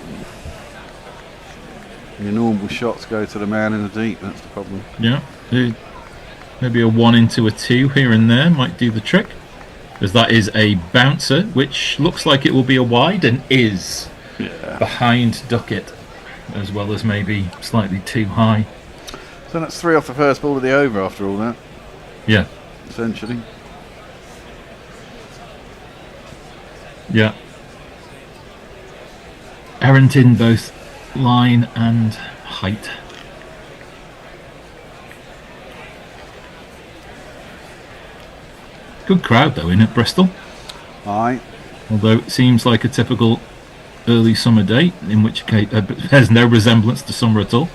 Your normal shots go to the man in the deep, that's the problem. Yeah, maybe a 1 into a 2 here and there might do the trick. As that is a bouncer, which looks like it will be a wide and is behind Duckett, as well as maybe slightly too high. So that's 3 off the first ball of the over after all that. Yeah. Essentially. Yeah. Errant in both line and height. Good crowd though in at Bristol. Aye. Although it seems like a typical early summer day, in which case there's no resemblance to summer at all.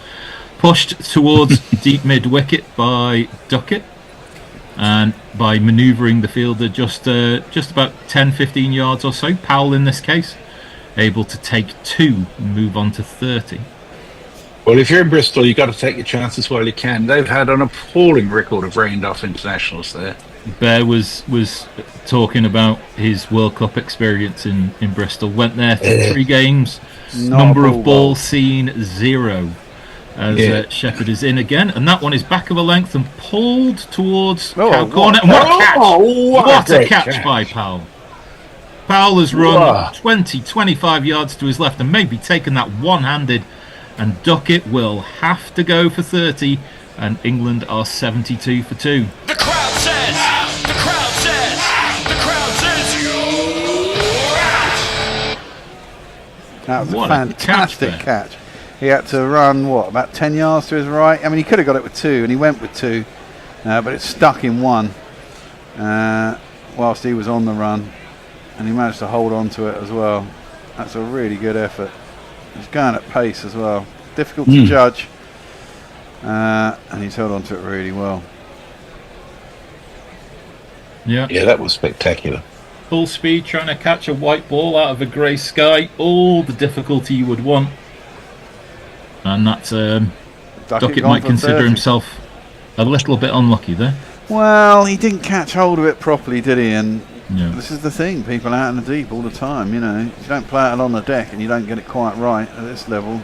Pushed towards deep mid wicket by Duckett, and by manoeuvring the fielder just about 10-15 yards or so, Powell in this case able to take 2 and move on to 30. Well, if you're in Bristol, you've got to take your chances while you can. They've had an appalling record of rained off internationals there. Bear was talking about his World Cup experience in Bristol. Went there for 3 games. Number of balls seen 0. As Shepherd is in again, and that one is back of a length and pulled towards cow corner. And what a catch! What a catch by Powell. Powell has run 20-25 yards to his left and maybe taken that one-handed, and Duckett will have to go for 30, and England are 72 for 2. The crowd says, the crowd says, the crowd says you're out. That was What a a fantastic catch catch. He had to run, about 10 yards to his right? I mean, he could have got it with 2, and he went with 2, but it stuck in 1 whilst he was on the run, and he managed to hold on to it as well. That's a really good effort. He's going at pace as well. Difficult to judge, and he's held on to it really well. Yeah, that was spectacular. Full speed, trying to catch a white ball out of a grey sky. All the difficulty you would want. And that's Duckett might consider 30. himself a little bit unlucky there. Well, he didn't catch hold of it properly, did he? And Yeah. this is the thing, people out in the deep all the time, you know. If you don't play it on the deck and you don't get it quite right at this level,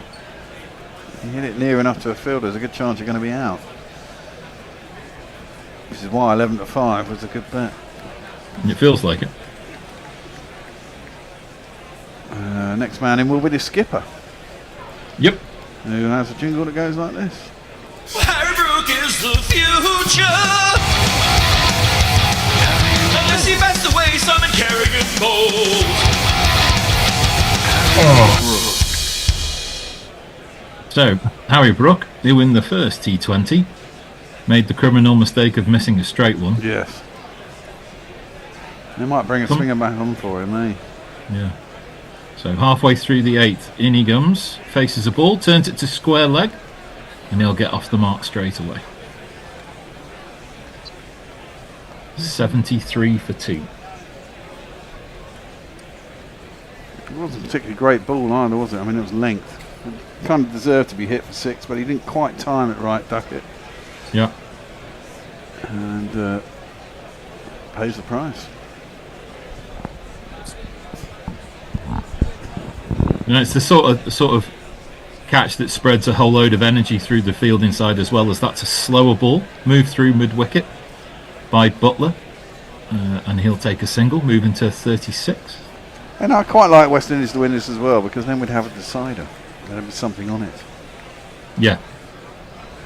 you hit it near enough to a field, there's a good chance you're going to be out. This is why 11-5 was a good bet. It feels like it. Next man in will be the skipper. Yep. Who has a jingle that goes like this. Harry Brook is the future. Unless he passed away, Simon Kerrigan gold. So, Harry Brook, who in the first T20 made the criminal mistake of missing a straight one. Yes. They might bring a swinger back on for him, eh? Yeah. So halfway through the 8th, in he comes, faces a ball, turns it to square leg, and he'll get off the mark straight away. 73 for 2. It wasn't a particularly great ball either, was it? I mean, it was length. It kind of deserved to be hit for 6, but he didn't quite time it right, Duckett. Yeah. And pays the price. You know, it's the sort of catch that spreads a whole load of energy through the field inside, as well as that's a slower ball, moved through mid-wicket by Butler, and he'll take a single, moving to 36. And I quite like West Indies to win this as well, because then we'd have a decider. There'd be something on it. Yeah.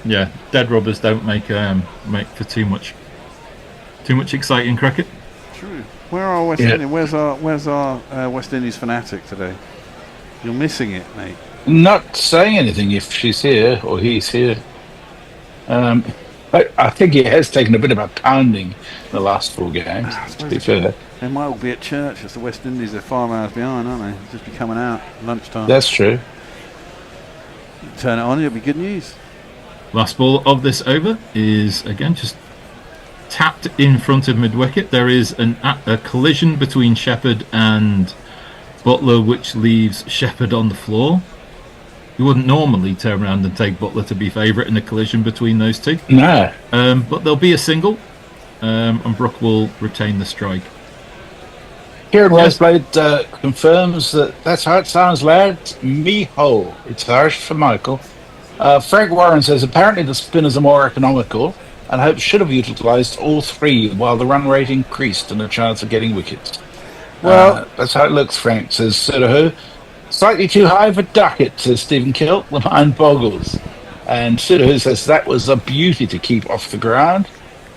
Yeah, dead rubbers don't make for too much exciting cricket. True. Where are West Indies? Where's our West Indies fanatic today? You're missing it, mate. Not saying anything if she's here or he's here. I think he has taken a bit of a pounding in the last 4 games, to be fair. They might all be at church. It's the West Indies. They're 5 hours behind, aren't they? Just be coming out at lunchtime. That's true. Turn it on, it'll be good news. Last ball of this over is again just tapped in front of mid-wicket. There is a collision between Shepherd and Butler, which leaves Shepherd on the floor. You wouldn't normally turn around and take Butler to be favourite in a collision between those two. No. But there'll be a single, and Brook will retain the strike. Kieran Roseblade confirms that's how it sounds, lads. Me-ho. It's Irish for Michael. Frank Warren says apparently the spinners are more economical and hopes should have utilised all 3 while the run rate increased and a chance of getting wickets. Well, that's how it looks, Frank, says Sudahu. Slightly too high for Duckett, says Stephen Kilt. The mind boggles. And Sudahu says that was a beauty to keep off the ground.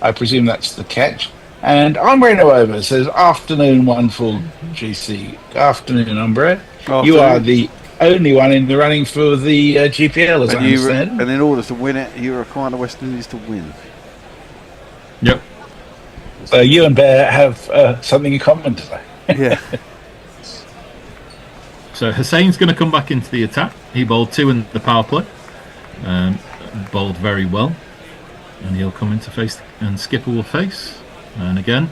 I presume that's the catch. And Ombre Nuova says, afternoon, one full GC. Afternoon, Ombre. You are the only one in the running for the GPL, as I understand. And in order to win it, you require the West Indies to win. Yep. So you and Bear have something in common today. Yeah. So Hussein's going to come back into the attack. He bowled 2 in the power play. Bowled very well. And he'll come into face, and Skipper will face. And again,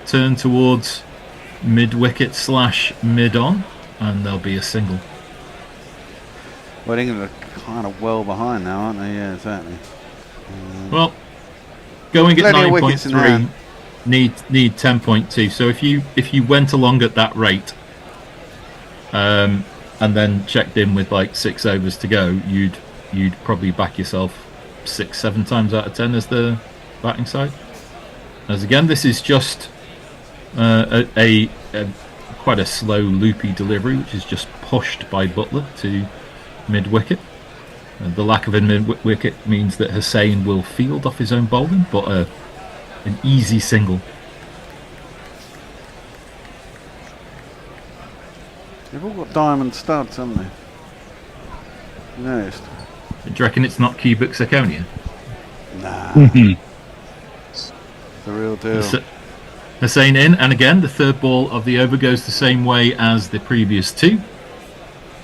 turn towards mid-wicket / mid-on, and there'll be a single. Well, England are kind of well behind now, aren't they? Yeah, exactly. Well, going at Plenty of wickets in 9.3, need 10.2. So if you went along at that rate, and then checked in with like 6 overs to go, you'd probably back yourself 6-7 times out of 10 as the batting side. As again, this is just a quite a slow, loopy delivery, which is just pushed by Buttler to mid-wicket. The lack of a mid-wicket means that Hussain will field off his own bowling, but an easy single. They've all got diamond studs, haven't they? You noticed? Do you reckon it's not cubic zirconia? Nah. It's the real deal. Hussain in, and again, the third ball of the over goes the same way as the previous two.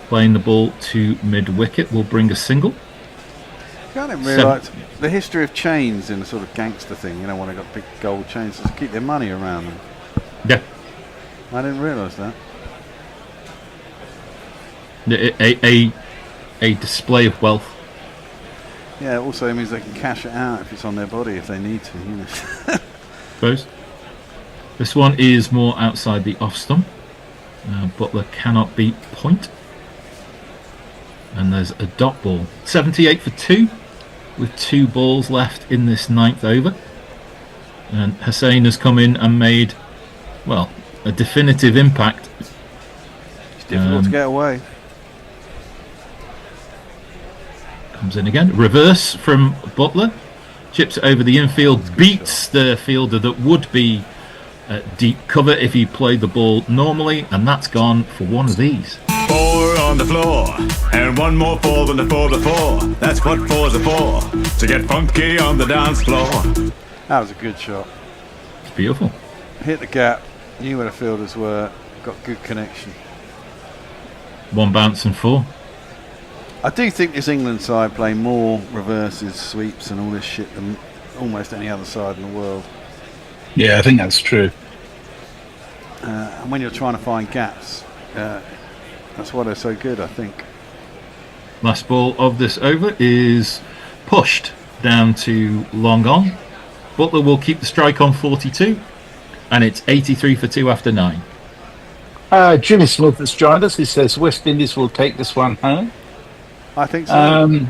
Playing the ball to mid-wicket will bring a single. I didn't realise the history of chains in a sort of gangster thing, you know, when they got big gold chains to keep their money around them. Yeah. I didn't realise that. A display of wealth. Yeah, it also means they can cash it out if it's on their body if they need to, you know. Suppose. This one is more outside the off stump. Buttler cannot beat point. And there's a dot ball. 78 for 2, with 2 balls left in this 9th over. And Hussain has come in and made, well, a definitive impact. It's difficult to get away. Comes in again. Reverse from Buttler. Chips it over the infield. Beats the fielder that would be deep cover if he played the ball normally. And that's gone for one of these. 4 on the floor, and 1 more 4 than the 4 before. That's what 4's are for, to get funky on the dance floor. That was a good shot. It's beautiful. Hit the gap, knew where the fielders were, got good connection. 1 bounce and 4. I do think this England side play more reverses, sweeps and all this shit than almost any other side in the world. Yeah, I think that's true. And when you're trying to find gaps, that's why they're so good, I think. Last ball of this over is pushed down to long on. Buttler will keep the strike on 42, and it's 83 for 2 after 9. Jimmy Smith has joined us. He says West Indies will take this one home. I think so.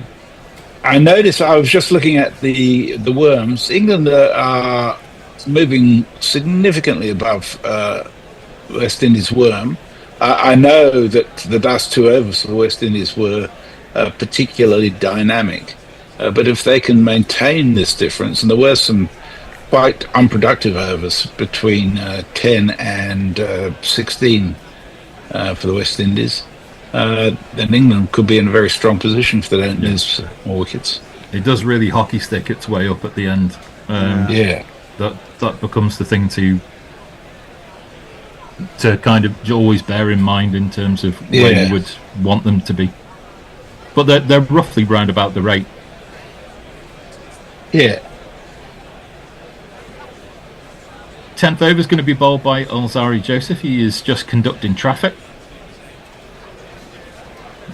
I noticed, I was just looking at the worms. England are moving significantly above West Indies worm. I know that the last 2 overs for West Indies were particularly dynamic, but if they can maintain this difference, and there were some quite unproductive overs between 10 and 16 for the West Indies, then England could be in a very strong position if they don't lose more wickets. It does really hockey stick its way up at the end. Yeah. That becomes the thing to kind of always bear in mind in terms of where you would want them to be. But they're roughly round about the rate. Yeah. 10th over is going to be bowled by Alzari Joseph. He is just conducting traffic.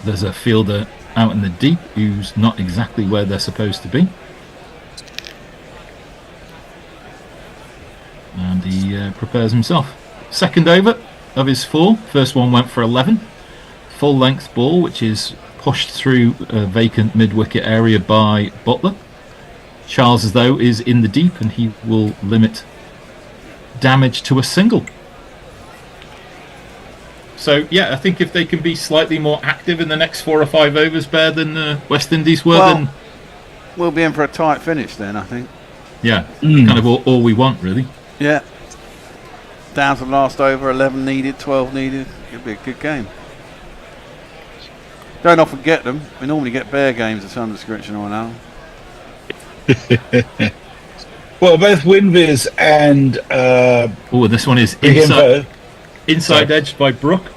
There's a fielder out in the deep who's not exactly where they're supposed to be. And he prepares himself. Second over of his 4. First one went for 11. Full length ball, which is pushed through a vacant mid-wicket area by Buttler. Charles, as though, is in the deep, and he will limit damage to a single. So, yeah, I think if they can be slightly more active in the next 4 or 5 overs, better than West Indies were, then we'll be in for a tight finish then, I think. Yeah, kind of all we want, really. Yeah. Down to the last over, 11 needed, 12 needed. It'll be a good game. Don't often get them. We normally get bare games at some description or now. Well, both Winviz and this one is inside edge by Brook.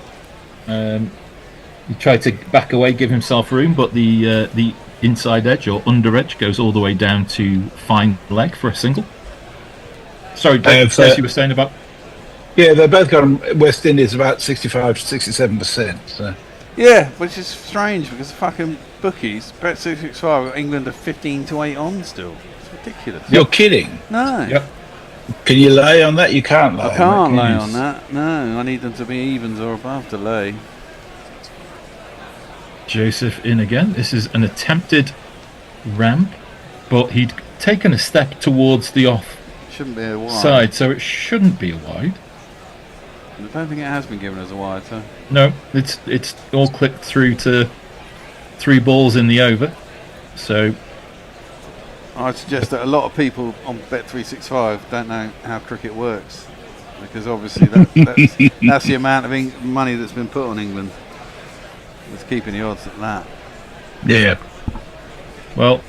He tried to back away, give himself room, but the inside edge or under edge goes all the way down to fine leg for a single. Sorry, Dave, you were saying about... Yeah, they both got West Indies about 65 to 67%. So. Yeah, which is strange because the fucking bookies, Bet365, got England are 15 to 8 on still. It's ridiculous. You're kidding? No. Yep. Can you lay on that? You can't lay on that. I can't lay on that. No, I need them to be evens or above to lay. Joseph in again. This is an attempted ramp, but he'd taken a step towards the off Shouldn't be a wide side, so it shouldn't be a wide. I don't think it has been given as a wide, so. No, it's all clipped through to 3 balls in the over. So I'd suggest that a lot of people on Bet365 don't know how cricket works, because obviously that's the amount of money that's been put on England. It's keeping the odds at that. Yeah. Well,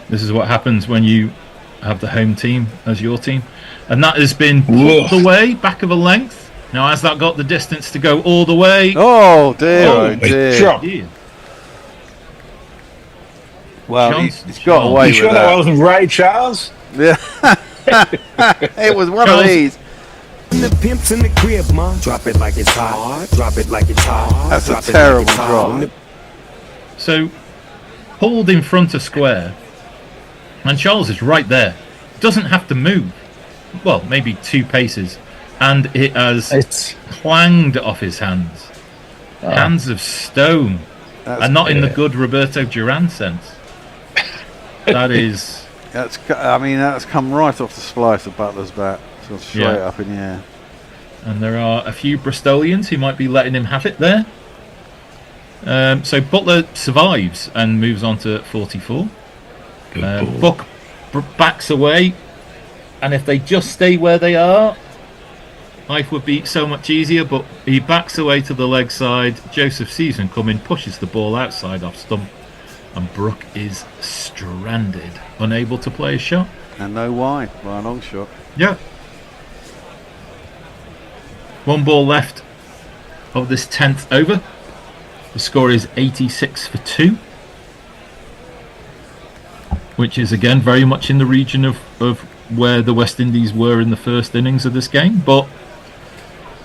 this is what happens when you have the home team as your team, and that has been pulled away back of a length. Now, has that got the distance to go all the way? Oh dear, oh dear. Well, he's got away with that. You sure that wasn't Ray Charles? Yeah. It was one of these. The pimps in the crib, ma. Drop it like it's hot. Drop it like it's hot. That's a terrible drop. So, pulled in front of square, and Charles is right there. Doesn't have to move. Well, maybe 2 paces. And it has clanged off his hands. Oh. Hands of stone. And not in the good Roberto Duran sense. That is... That's come right off the splice of Butler's bat. So straight up in the air. And there are a few Bristolians who might be letting him have it there. So Butler survives and moves on to 44. Buck backs away. And if they just stay where they are, life would be so much easier, but he backs away to the leg side. Joseph sees him coming, pushes the ball outside off stump, and Brook is stranded, unable to play a shot. And no wide by a long shot. Yeah. 1 ball left of this 10th over. The score is 86 for 2, which is again very much in the region of where the West Indies were in the first innings of this game, but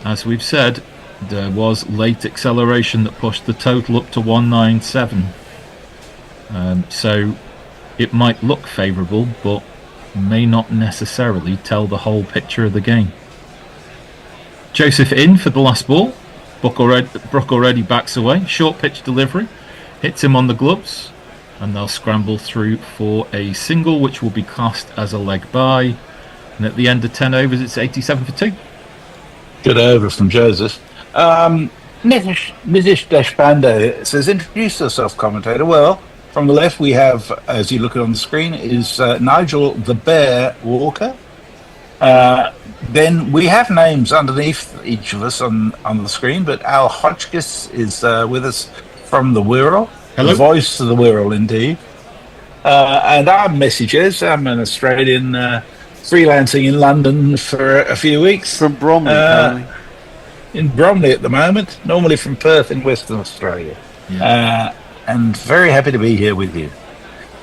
as we've said, there was late acceleration that pushed the total up to 197. So it might look favourable, but may not necessarily tell the whole picture of the game. Joseph in for the last ball. Brook already backs away. Short pitch delivery. Hits him on the gloves. And they'll scramble through for a single, which will be classed as a leg bye. And at the end of 10 overs, it's 87 for 2. Good over from Joseph. Nitish Deshpande says, introduce yourself, commentator. Well, from the left we have, as you look at on the screen, is Nigel the Bear Walker. Then we have names underneath each of us on the screen, but Al Hotchkiss is with us from the Wirral. Hello. The voice of the Wirral, indeed. And our messages, I'm an Australian freelancing in London for a few weeks. From Bromley, apparently. In Bromley at the moment, normally from Perth in Western Australia. Yeah. And very happy to be here with you.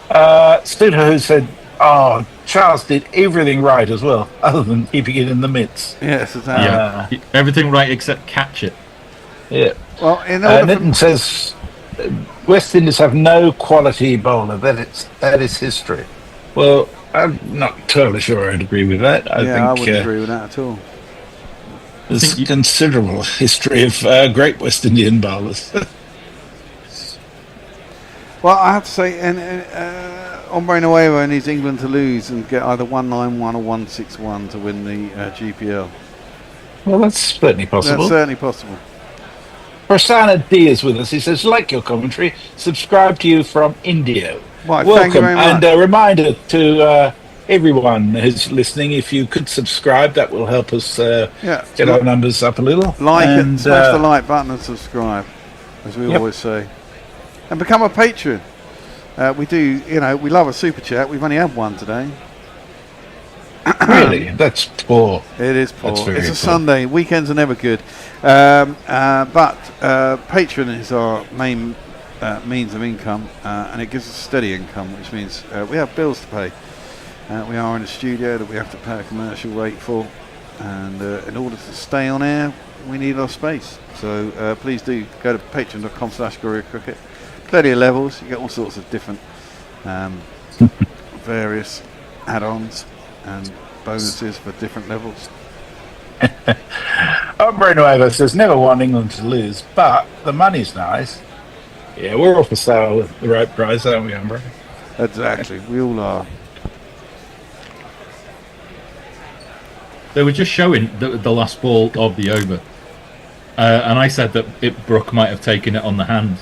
Studer, who said, oh, Charles did everything right as well, other than keeping it in the mitts. Yes, exactly. Everything right except catch it. Yeah. Well, in order Nitin says, West Indies have no quality bowler. That is history. Well, I'm not totally sure I'd agree with that. I wouldn't agree with that at all. There's a considerable history of great West Indian bowlers. Well, I have to say, Ombre Nuevo needs England to lose and get either 191 or 161 to win the GPL. Well, that's certainly possible. That's certainly possible. Prasanna D is with us. He says, like your commentary, subscribe to you from India. Right, welcome. Thank you very much. And a reminder to everyone who's listening, if you could subscribe, that will help us get our numbers up a little. Like and smash the like button and subscribe, as we always say. And become a patron. We do, we love a super chat. We've only had one today. Really? That's poor. It is poor. It's a poor. Sunday. Weekends are never good. But Patreon is our main means of income, and it gives us steady income, which means we have bills to pay. We are in a studio that we have to pay a commercial rate for, and in order to stay on air, we need our space. So please do go to patreon.com/GorillaCricket. Plenty of levels. You get all sorts of different various add-ons and bonuses for different levels. Bruno Ava says, never want England to lose, but the money's nice. Yeah, we're all for sale with the right price, aren't we, Umbro? Exactly, we all are. They were just showing the last ball of the over, and I said that Brook might have taken it on the hand.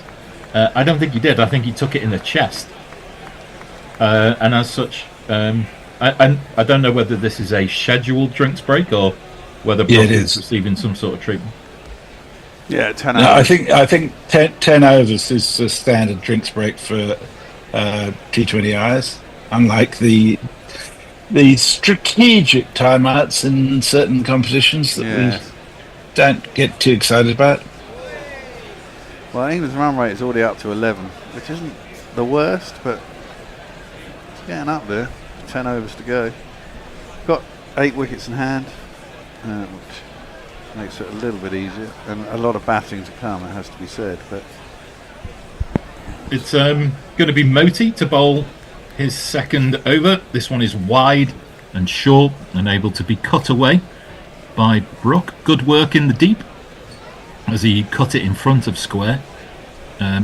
I don't think he did. I think he took it in the chest, and as such, I don't know whether this is a scheduled drinks break or whether Brook is receiving some sort of treatment. Yeah, 10 no, overs. I think 10 overs is the standard drinks break for T20Is, unlike the strategic timeouts in certain competitions that we don't get too excited about. Well, England's run rate is already up to 11, which isn't the worst, but it's getting up there. 10 overs to go. Got 8 wickets in hand, which makes it a little bit easier, and a lot of batting to come, it has to be said. But it's going to be Moti to bowl his second over. This one is wide and short and able to be cut away by Brook. Good work in the deep as he cut it in front of square.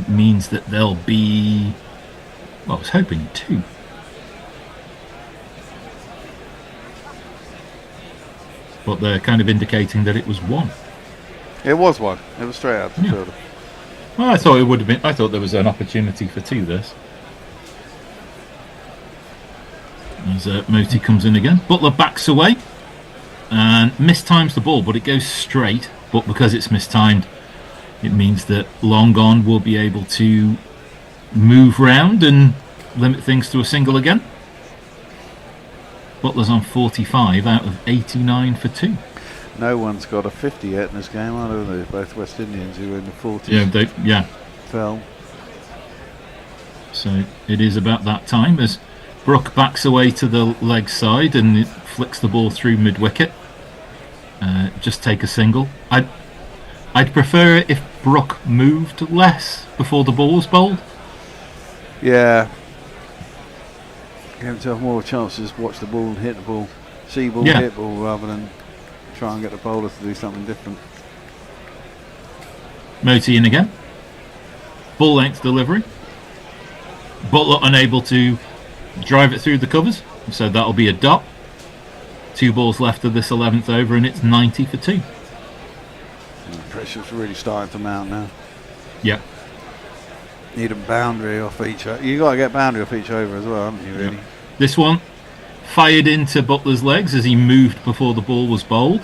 Means that there'll be, well, I was hoping 2. But they're kind of indicating that it was 1. it was 1. It was straight out to the fielder. Well, I thought it would have been. I thought there was an opportunity for 2 this. As Moti comes in again. Butler backs away and mistimes the ball, but it goes straight. But because it's mistimed, it means that long on will be able to move round and limit things to a single again. Butler's on 45 out of 89 for 2. No one's got a 50 yet in this game, are they? Both West Indians who were in the 40s. Yeah, fell. So it is about that time as Brook backs away to the leg side and it flicks the ball through mid-wicket. Just take a single. I'd prefer it if Brook moved less before the ball was bowled. Yeah. Give himself more chances to watch the ball and hit the ball. See ball, hit ball, rather than try and get the bowler to do something different. Moti in again. Full length delivery. Butler unable to drive it through the covers, so that'll be a dot. 2 balls left of this 11th over and it's 90 for 2. The pressure's really starting to mount now. Yeah. Need a boundary off each over. You got to get boundary off each over as well, haven't you, really? Yep. This one fired into Butler's legs as he moved before the ball was bowled,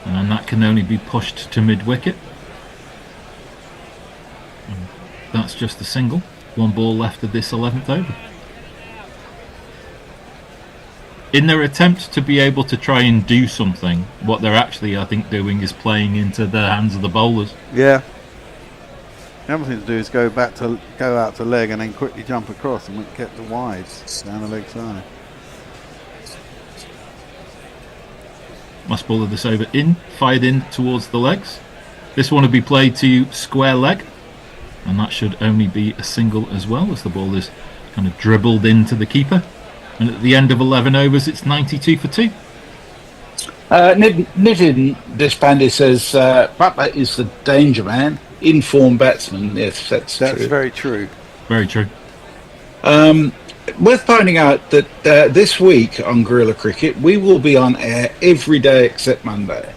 and that can only be pushed to mid-wicket. That's just a single. 1 ball left of this 11th over. In their attempt to be able to try and do something, what they're actually, I think, doing is playing into the hands of the bowlers. Yeah. The other thing to do is go out to leg and then quickly jump across and get the wides down the leg side. Last ball of this over in, fired in towards the legs. This one will be played to square leg, and that should only be a single as well, as the ball is kind of dribbled into the keeper. And at the end of 11 overs, it's 92 for 2. Nitin Deshpande says Butler is the danger man, informed batsman. Yes, that's true. Very true. Very true. Worth pointing out that this week on Gorilla Cricket, we will be on air every day except Monday.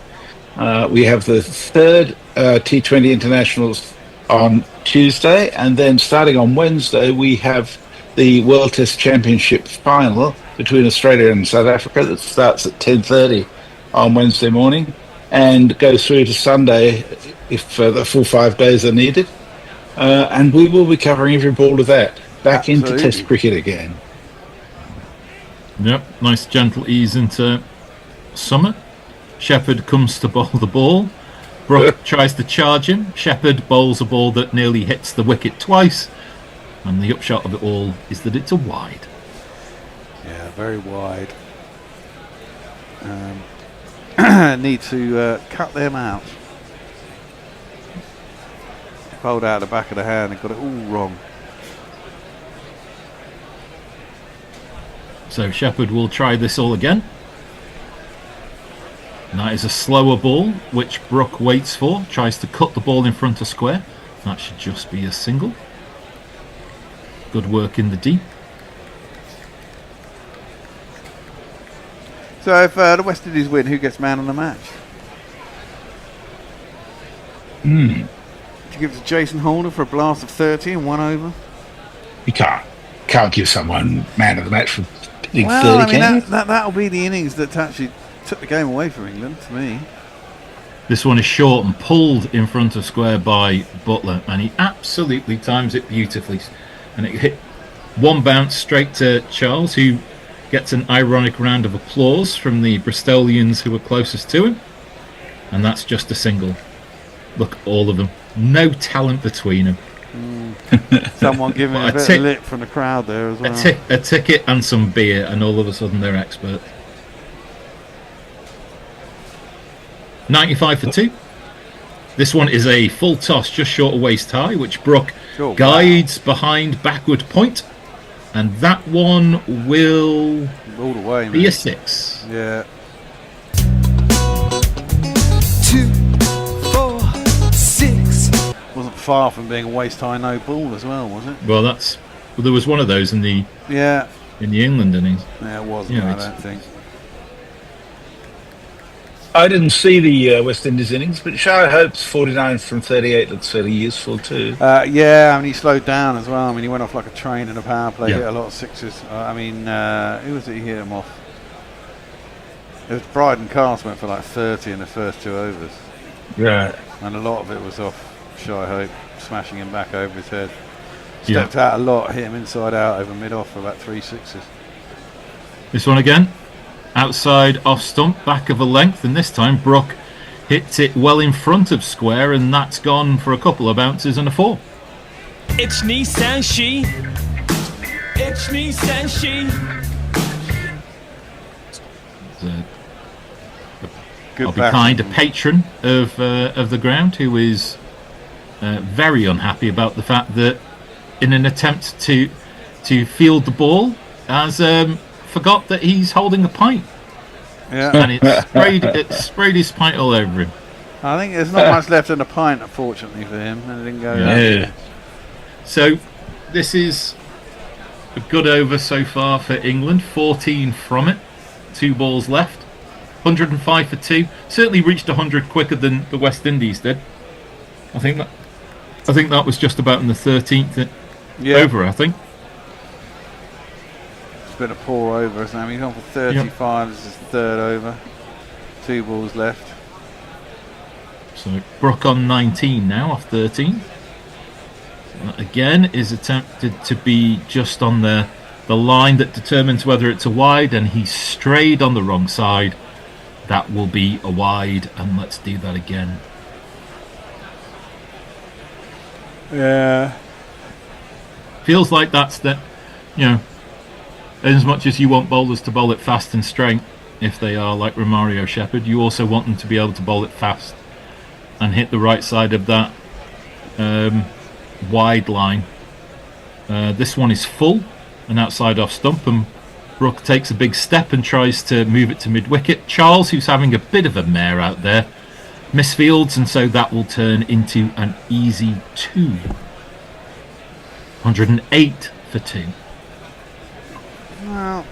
We have the 3rd T20 internationals on Tuesday, and then starting on Wednesday, we have the World Test Championship final between Australia and South Africa that starts at 10:30 on Wednesday morning and goes through to Sunday if the full 5 days are needed. And we will be covering every ball of that back into Test cricket again. Yep, nice gentle ease into summer. Shepherd comes to bowl the ball Brook tries to charge him. Shepherd bowls a ball that nearly hits the wicket twice. And the upshot of it all is that it's a wide. Yeah, very wide. Need to cut them out. Bowled out the back of the hand and got it all wrong. So Shepherd will try this all again. And that is a slower ball, which Brook waits for. Tries to cut the ball in front of square. That should just be a single. Good work in the deep. So if the West Indies win, who gets man of the match? Do you give it to Jason Holder for a blast of 30 and 1 over? You can't give someone man of the match for hitting 30, I mean, can you? that'll be the innings that actually took the game away from England, to me. This one is short and pulled in front of square by Butler, and he absolutely times it beautifully. And it hit one bounce straight to Charles, who gets an ironic round of applause from the Bristolians who were closest to him. And that's just a single. Look, all of them. No talent between them. Someone giving a bit of lip from the crowd there as well. A ticket and some beer, and all of a sudden they're expert. 95 for 2. This one is a full toss just short of waist high, which Brook guides behind backward point. And that one will all the way, be a 6. Yeah. 2, 4, 6. Wasn't far from being a waist high no ball as well, was it? Well, there was one of those in the England innings. Yeah, it wasn't. I don't think. I didn't see the West Indies innings, but Shah Hope's 49 from 38 looks fairly useful too. Yeah, I mean, he slowed down as well. I mean, he went off like a train in a power play, Yeah. hit a lot of sixes. I mean, who was it he hit him off? It was Bryden Cast went for like 30 in the first 2 overs. Right. And a lot of it was off Shy Hope, smashing him back over his head. Yeah. Stepped out a lot, hit him inside out over mid-off for about 3 sixes. This one again. Outside off stump, back of a length, and this time Brook hits it well in front of square, and that's gone for a couple of bounces and a 4. It's Nissan She. It's Nissan She. I'll be kind, a patron of the ground, who is very unhappy about the fact that in an attempt to field the ball has forgot that he's holding a pint. Yeah. And it sprayed his pint all over him. I think there's not much left in the pint, unfortunately, for him. And it didn't go down. So this is a good over so far for England. 14 from it. 2 balls left. 105 for 2. Certainly reached 100 quicker than the West Indies did. I think that was just about in the 13th over, I think. It's been a poor over, isn't it? I mean, he's on for 35. This is his 3rd over. 2 balls left. So Brook on 19 now off 13. That again is attempted to be just on the line that determines whether it's a wide, and he strayed on the wrong side. That will be a wide, and let's do that again. Yeah. Feels like that's the, as much as you want bowlers to bowl it fast and straight, if they are like Romario Shepherd, you also want them to be able to bowl it fast and hit the right side of that wide line. This one is full and outside off stump, and Brook takes a big step and tries to move it to mid-wicket. Charles, who's having a bit of a mare out there, misfields, and so that will turn into an easy 2. 108 for 2. Well,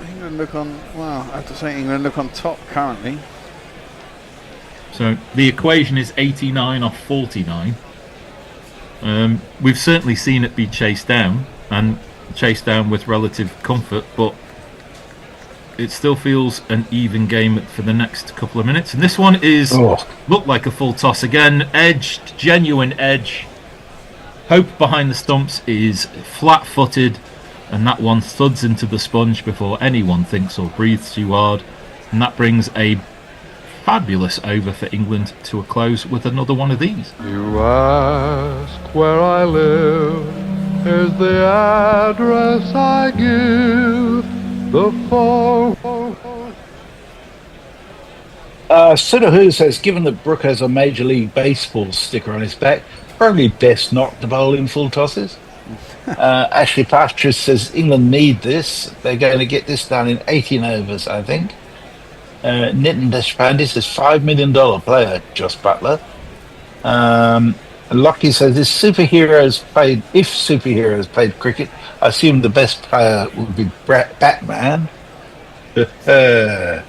England look on. Well, I have to say, England look on top currently. So the equation is 89 off 49. We've certainly seen it be chased down, and chased down with relative comfort, but it still feels an even game for the next couple of minutes. And this one is looked like a full toss again, edged, genuine edge. Hope behind the stumps is flat-footed, and that one thuds into the sponge before anyone thinks or breathes too hard, and that brings a fabulous over for England to a close with another one of these. You ask where I live, here's the address I give, the phone. Sudahu says, given that Brooke has a Major League Baseball sticker on his back, probably best not to bowl in full tosses. Ashley Partridge says, England need this. They're going to get this done in 18 overs, I think. Nitin Deshpande says, $5 million player, Joss Butler. Lockie says, if superheroes played cricket, I assume the best player would be Batman. Yeah.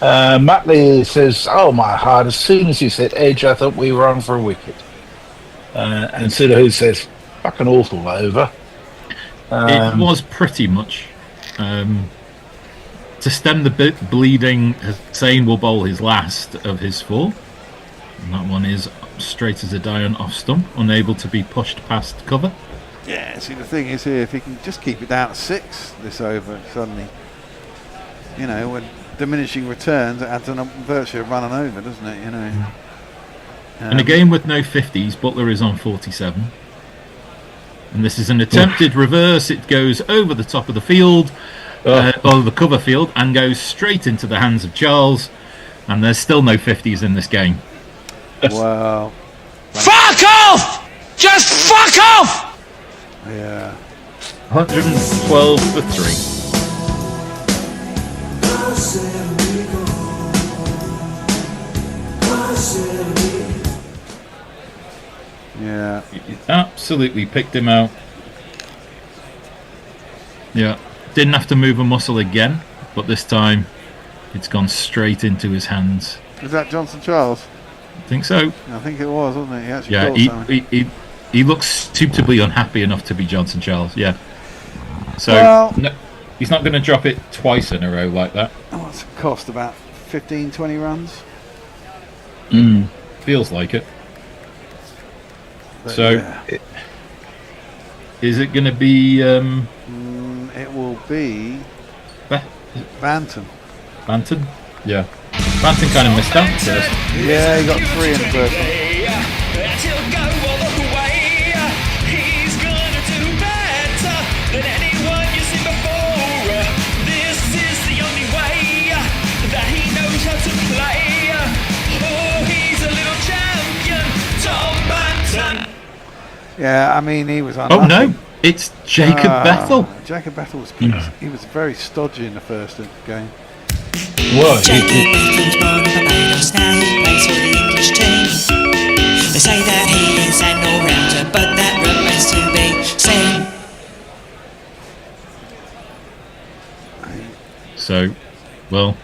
Muttley says, oh my heart, as soon as you said Edge, I thought we were on for a wicket. And Sudahu says, fucking awful over. It was pretty much. To stem the bleeding, Hussain will bowl his last of his 4. And that one is straight as a die on off stump, unable to be pushed past cover. Yeah, see the thing is here, if he can just keep it down to 6 this over suddenly, you know, when diminishing returns, it adds on virtually a run and over, doesn't it, you know. In a game with no 50s, Butler is on 47. And this is an attempted reverse. It goes over the top of the field, or the cover field, and goes straight into the hands of Charles. And there's still no 50s in this game. Wow. Fuck off! Just fuck off! Yeah. 112 for 3. Yeah. He absolutely picked him out. Yeah. Didn't have to move a muscle again, but this time it's gone straight into his hands. Was that Johnson Charles? I think so. I think it was, wasn't it? He actually got something. He looks suitably unhappy enough to be Johnson Charles, yeah. So no, he's not going to drop it twice in a row like that. What's it cost? About 15, 20 runs? Feels like it. But so, yeah. Is it going to be... it will be... Banton. Banton? Yeah. Banton kind of missed out first. Yeah, he got 3 in the first one. Yeah, I mean, he was unlucky. Oh no, it's Jacob Bethel. Jacob Bethel was he was very stodgy in the first game. What? Jacob Bethel's born in Barbados, now he plays for the English team. They say that he is an all-rounder, but that remains to be seen. So, well...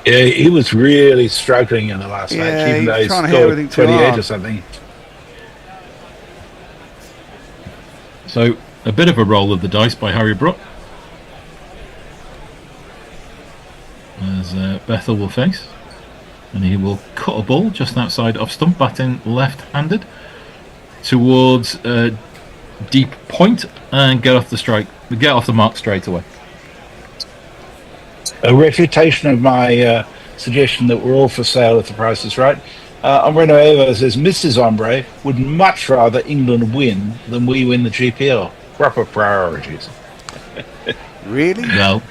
Yeah, he was really struggling in the last match, even though he scored 28 or something. So, a bit of a roll of the dice by Harry Brook. As Bethel will face. And he will cut a ball just outside off stump, batting left-handed towards deep point and get off the mark straight away. A refutation of my suggestion that we're all for sale if the price is right. Ombreno Evo says Mrs. Ombre would much rather England win than we win the GPL. Proper priorities. Really? Well,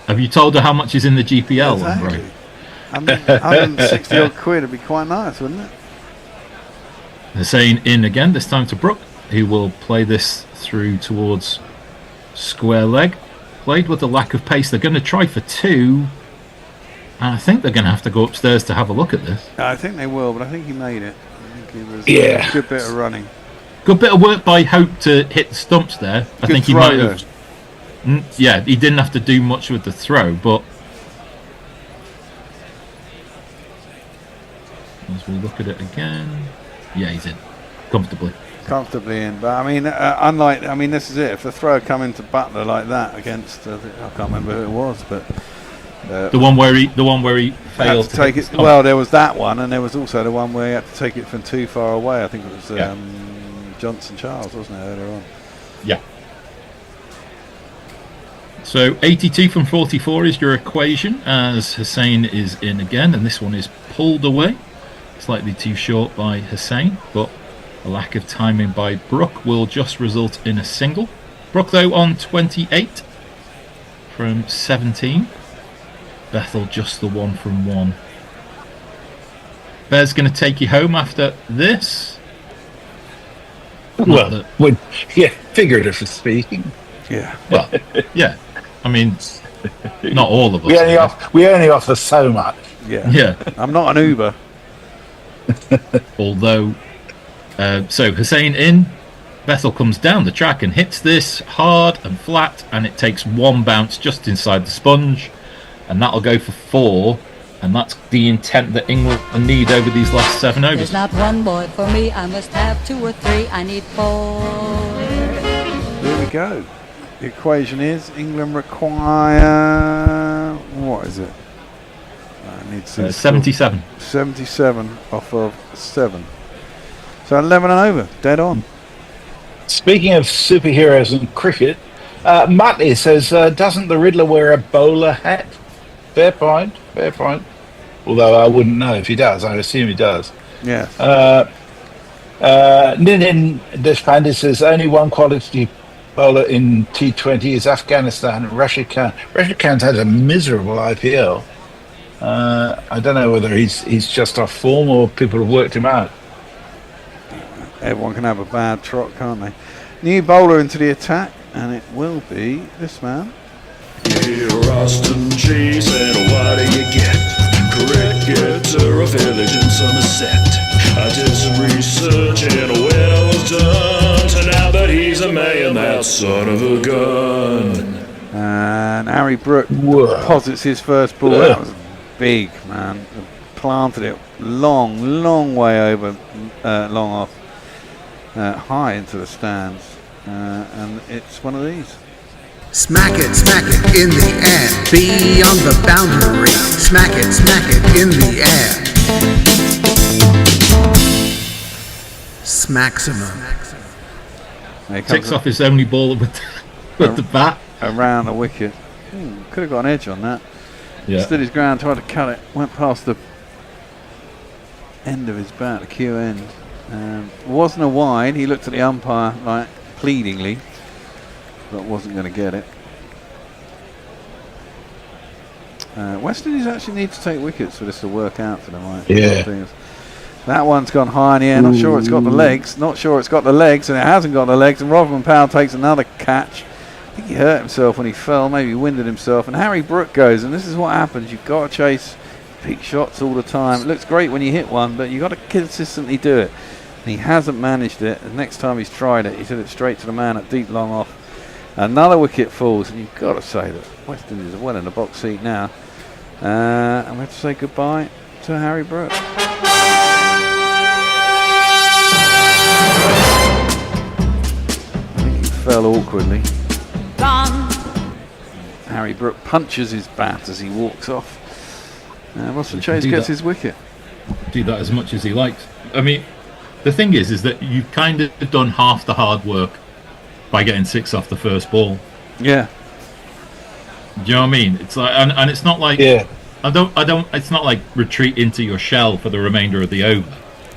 have you told her how much is in the GPL, Exactly. Ombre? 160 odd quid would be quite nice, wouldn't it? They're saying in again, this time to Brook. He will play this through towards square leg. Played with a lack of pace. They're going to try for 2. And I think they're going to have to go upstairs to have a look at this. I think they will, but I think he made it. I think it was Yeah. a good bit of running. Good bit of work by Hope to hit the stumps there. I Good think he throw, might have... Yeah, he didn't have to do much with the throw, but... As we look at it again... Yeah, he's in. Comfortably. Comfortably in, but I mean, this is it. If the throw come into Butler like that against, I can't remember who it was, but the one where he failed to take it. Well, there was that one, and there was also the one where he had to take it from too far away. I think it was Johnson Charles, wasn't it, earlier on? Yeah. So 82 from 44 is your equation, as Hussein is in again, and this one is pulled away. Slightly too short by Hussein, but a lack of timing by Brooke will just result in a single. Brooke, though, on 28 from 17. Bethel just the 1 from 1. Bear's going to take you home after this. Well, yeah, figuratively speaking. Yeah. Well, yeah. I mean, not all of us. We only offer so much. Yeah. Yeah. I'm not an Uber. Although, so Hussein in. Bethel comes down the track and hits this hard and flat, and it takes 1 bounce just inside the sponge, and that'll go for 4. And that's the intent that England need over these last 7 overs. There's not one boy for me, I must have 2 or 3, I need 4. There we go. The equation is England require, what is it? I need to 77. 77 off of 7. So 11 and over, dead on. Speaking of superheroes and cricket, Muttley says, doesn't the Riddler wear a bowler hat? Fair point, fair point. Although I wouldn't know if he does. I assume he does. Yes. Nitin Deshpande says only one quality bowler in T20 is Afghanistan. Rashid Khan. Rashid Khan's had a miserable IPL. I don't know whether he's just off form or people have worked him out. Everyone can have a bad trot, can't they? New bowler into the attack, and it will be this man. Here, Austin Cheese, and what do you get? Cricketer, a village in Somerset. I did some research and when I was done, so now that he's a man, that son of a gun. And Harry Brooke posits his first ball. That was big, man. Planted it long way over, long off, high into the stands. And it's one of these. Smack it in the air, beyond the boundary. Smack it in the air. Smaximum. Takes off his only ball with the bat. Around the wicket. Could have got an edge on that. Yeah. Stood his ground, tried to cut it, went past the end of his bat, the Q end. Wasn't a wide, he looked at the umpire like pleadingly, but wasn't going to get it. West Indies actually need to take wickets for this to work out for them. Right? Yeah. That one's gone high in the air. Not sure it's got the legs. Not sure it's got the legs, and it hasn't got the legs. And Rodman Powell takes another catch. I think he hurt himself when he fell. Maybe he winded himself. And Harry Brooke goes. And this is what happens. You've got to chase peak shots all the time. It looks great when you hit one, but you've got to consistently do it. And he hasn't managed it. The next time he's tried it, he's hit it straight to the man at deep long off. Another wicket falls, and you've got to say that West Indies are well in the box seat now. And we have to say goodbye to Harry Brooke. I think he fell awkwardly. Gone. Harry Brooke punches his bat as he walks off. Russell Chase gets his wicket. Do that as much as he likes. I mean, the thing is that you've kind of done half the hard work by getting 6 off the first ball. Yeah. Do you know what I mean? It's like, and it's not like I don't. It's not like retreat into your shell for the remainder of the over.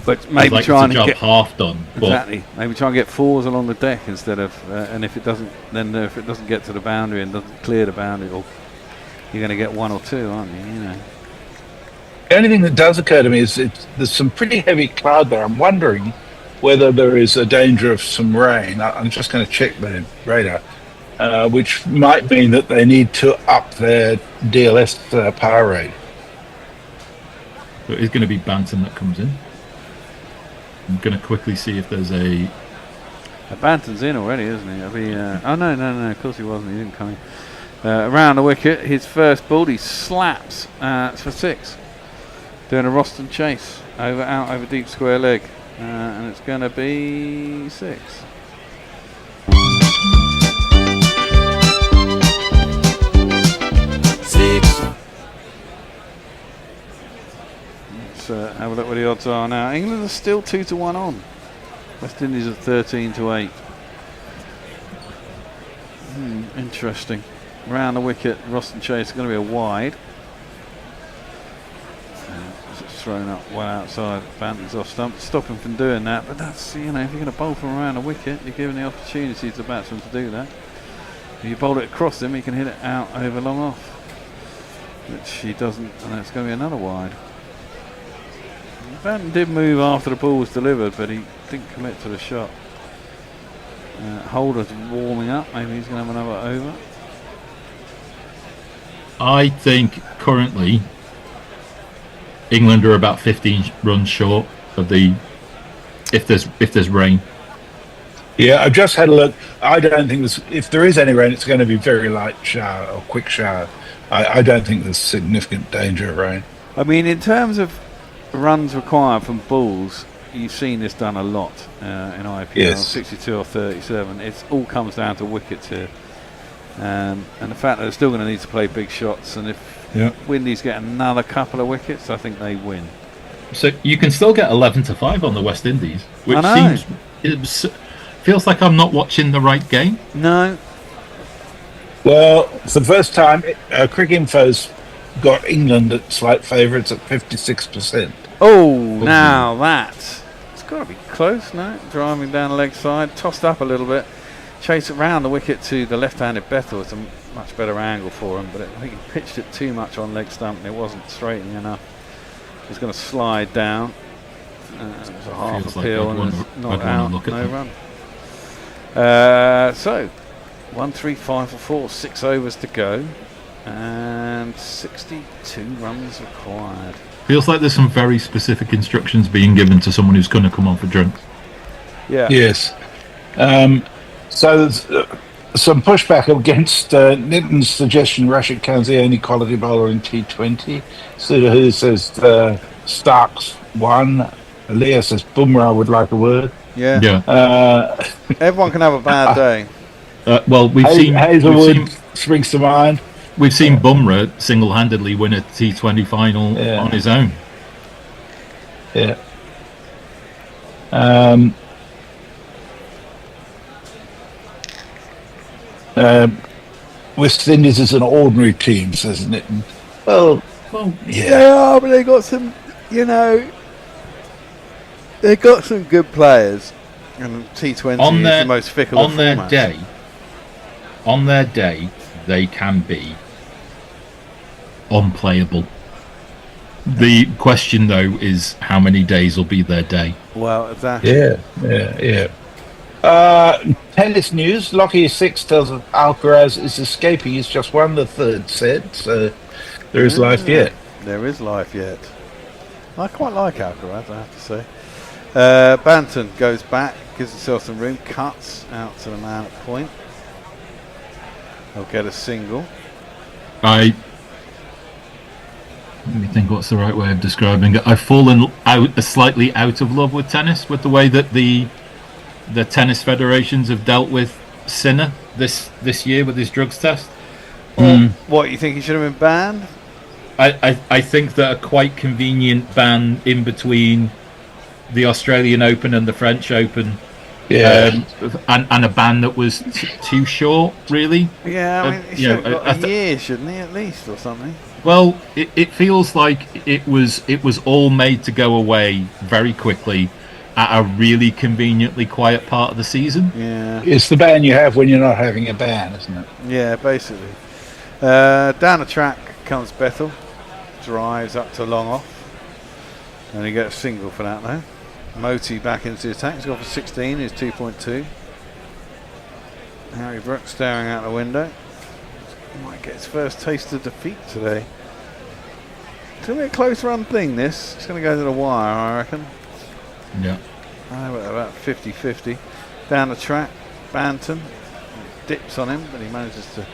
But maybe like try and get half done. Exactly. Maybe try and get 4s along the deck instead of. And if it doesn't, then if it doesn't get to the boundary and doesn't clear the boundary, or you're going to get 1 or 2, aren't you? You know. The only thing that does occur to me is there's some pretty heavy cloud there. I'm wondering whether there is a danger of some rain. I'm just going to check the radar. Which might mean that they need to up their DLS power rate. So it is going to be Banton that comes in. I'm going to quickly see if there's a... Banton's in already, isn't he? Oh, no, of course he wasn't. He didn't come in. Around the wicket, his first ball, he slaps for 6. Doing a Roston chase, out over deep square leg. And it's going to be 6. Let's have a look what the odds are now. England are still 2-1 on. West Indies at 13-8. Interesting. round the wicket. Ross and Chase are going to be a wide. It's thrown up well outside. Banton's off stump, stop him from doing that. But that's, you know, if you're going to bowl from around the wicket, you're giving the opportunity to the batsman to do that. If you bowl it across him, he can hit it out over long off, which he doesn't, and it's going to be another wide. Banton did move after the ball was delivered, but he didn't commit to the shot. Holder's warming up. Maybe he's going to have another over. I think currently England are about 15 runs short of the if there's rain. Yeah, I've just had a look. I don't think if there is any rain, it's going to be very light shower or quick shower. I don't think there's significant danger of rain. I mean, in terms of runs required from balls, you've seen this done a lot in IPL. Yes. 62 or 37. It all comes down to wickets here. And the fact that they're still going to need to play big shots, and if Windies get another couple of wickets, I think they win. So you can still get 11-5 on the West Indies, which feels like I'm not watching the right game. No. Well, for the first time, Cricinfo's got England at slight favourites at 56%. Oh, now that it's got to be close. No, driving down the leg side, tossed up a little bit. Chase it round the wicket to the left-handed Bethel. It's a much better angle for him, but I think he pitched it too much on leg stump and it wasn't straightening enough. It's going to slide down. It was a half appeal and it's not out. No run. So 1, 3, 5 for 4, 6 overs to go, and 62 runs required. Feels like there's some very specific instructions being given to someone who's going to come on for drinks. Yeah. Yes. So there's some pushback against Nitin's suggestion Rashid Khan's the only quality bowler in T20. Sudahu says Starks won. Leah says Bumrah would like a word. Yeah. Everyone can have a bad day. Well, we've seen Hazelwood springs to mind. We've seen Bumrah single-handedly win a T20 final on his own. Yeah. West Indies is an ordinary team, says Nitin. Well, yeah. They are, but they got some, they got some good players. And T20 is the most fickle of formats. On their day, they can be unplayable. The question, though, is how many days will be their day. Well, exactly. Yeah. Tennis news. Lockyer 6 tells us Alcaraz is escaping. He's just won the third set, so there is life yet. There is life yet. I quite like Alcaraz, I have to say. Banton goes back, gives himself some room, cuts out to the man at point. He'll get a single. Let me think what's the right way of describing it. I've fallen slightly out of love with tennis, with the way that the tennis federations have dealt with Sinner this year with his drugs test. What, you think he should have been banned? I think that a quite convenient ban in between the Australian Open and the French Open, and a ban that was too short, really. Yeah, I mean, he should have got a year, shouldn't he, at least, or something? Well, it feels like it was all made to go away very quickly at a really conveniently quiet part of the season. Yeah, it's the ban you have when you're not having a ban, isn't it? Yeah, basically. Down the track comes Bethel, drives up to long off, and he gets a single for that now. Moti back into the attack. He's got for 16. He's 2.2. Harry Brooks staring out the window. He might get his first taste of defeat today. It's going to be a close run thing, this. It's going to go to the wire, I reckon. Yeah. About 50-50. Down the track, Banton dips on him, but he manages to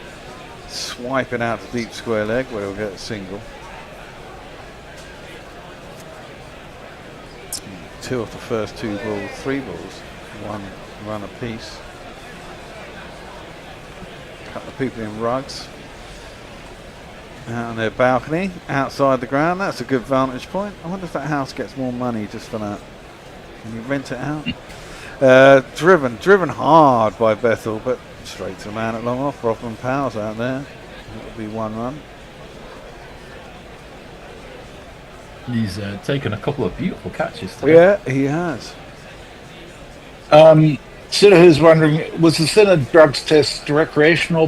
swipe it out to deep square leg where he'll get a single. 2 off the first 2 balls, 3 balls, 1 run apiece. A couple of people in rugs out on their balcony outside the ground. That's a good vantage point. I wonder if that house gets more money just for that. Can you rent it out? Driven hard by Bethel, but straight to the man at long off. Rothman Powers out there. That'll be 1 run. He's taken a couple of beautiful catches today. Yeah, he has. Sinner who's wondering, was the Sinner drugs test recreational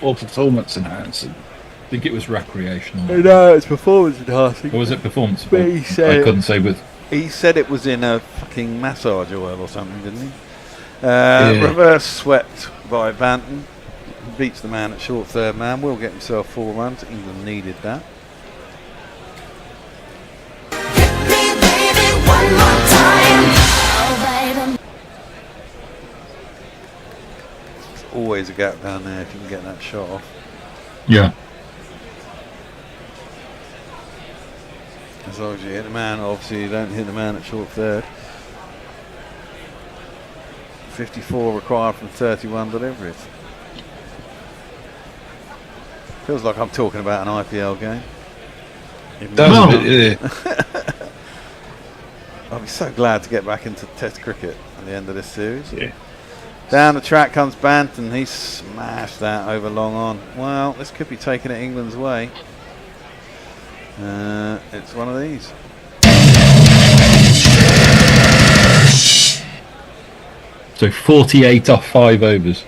or performance enhancing? I think it was recreational. No, it's performance enhancing. Or was it performance? But he said I couldn't say with. He said it was in a fucking massage oil or something, didn't he? Yeah. Reverse swept by Banton. Beats the man at short third man. Will get himself 4 runs. England needed that. There's always a gap down there if you can get that shot off. Yeah. As long as you hit the man, obviously you don't hit the man at short third. 54 required from 31 deliveries. Feels like I'm talking about an IPL game. Does a bit, yeah. I'll be so glad to get back into Test cricket at the end of this series. Yeah. Down the track comes Banton. He smashed that over long on. Well, this could be taking it England's way. It's one of these. So 48 off 5 overs.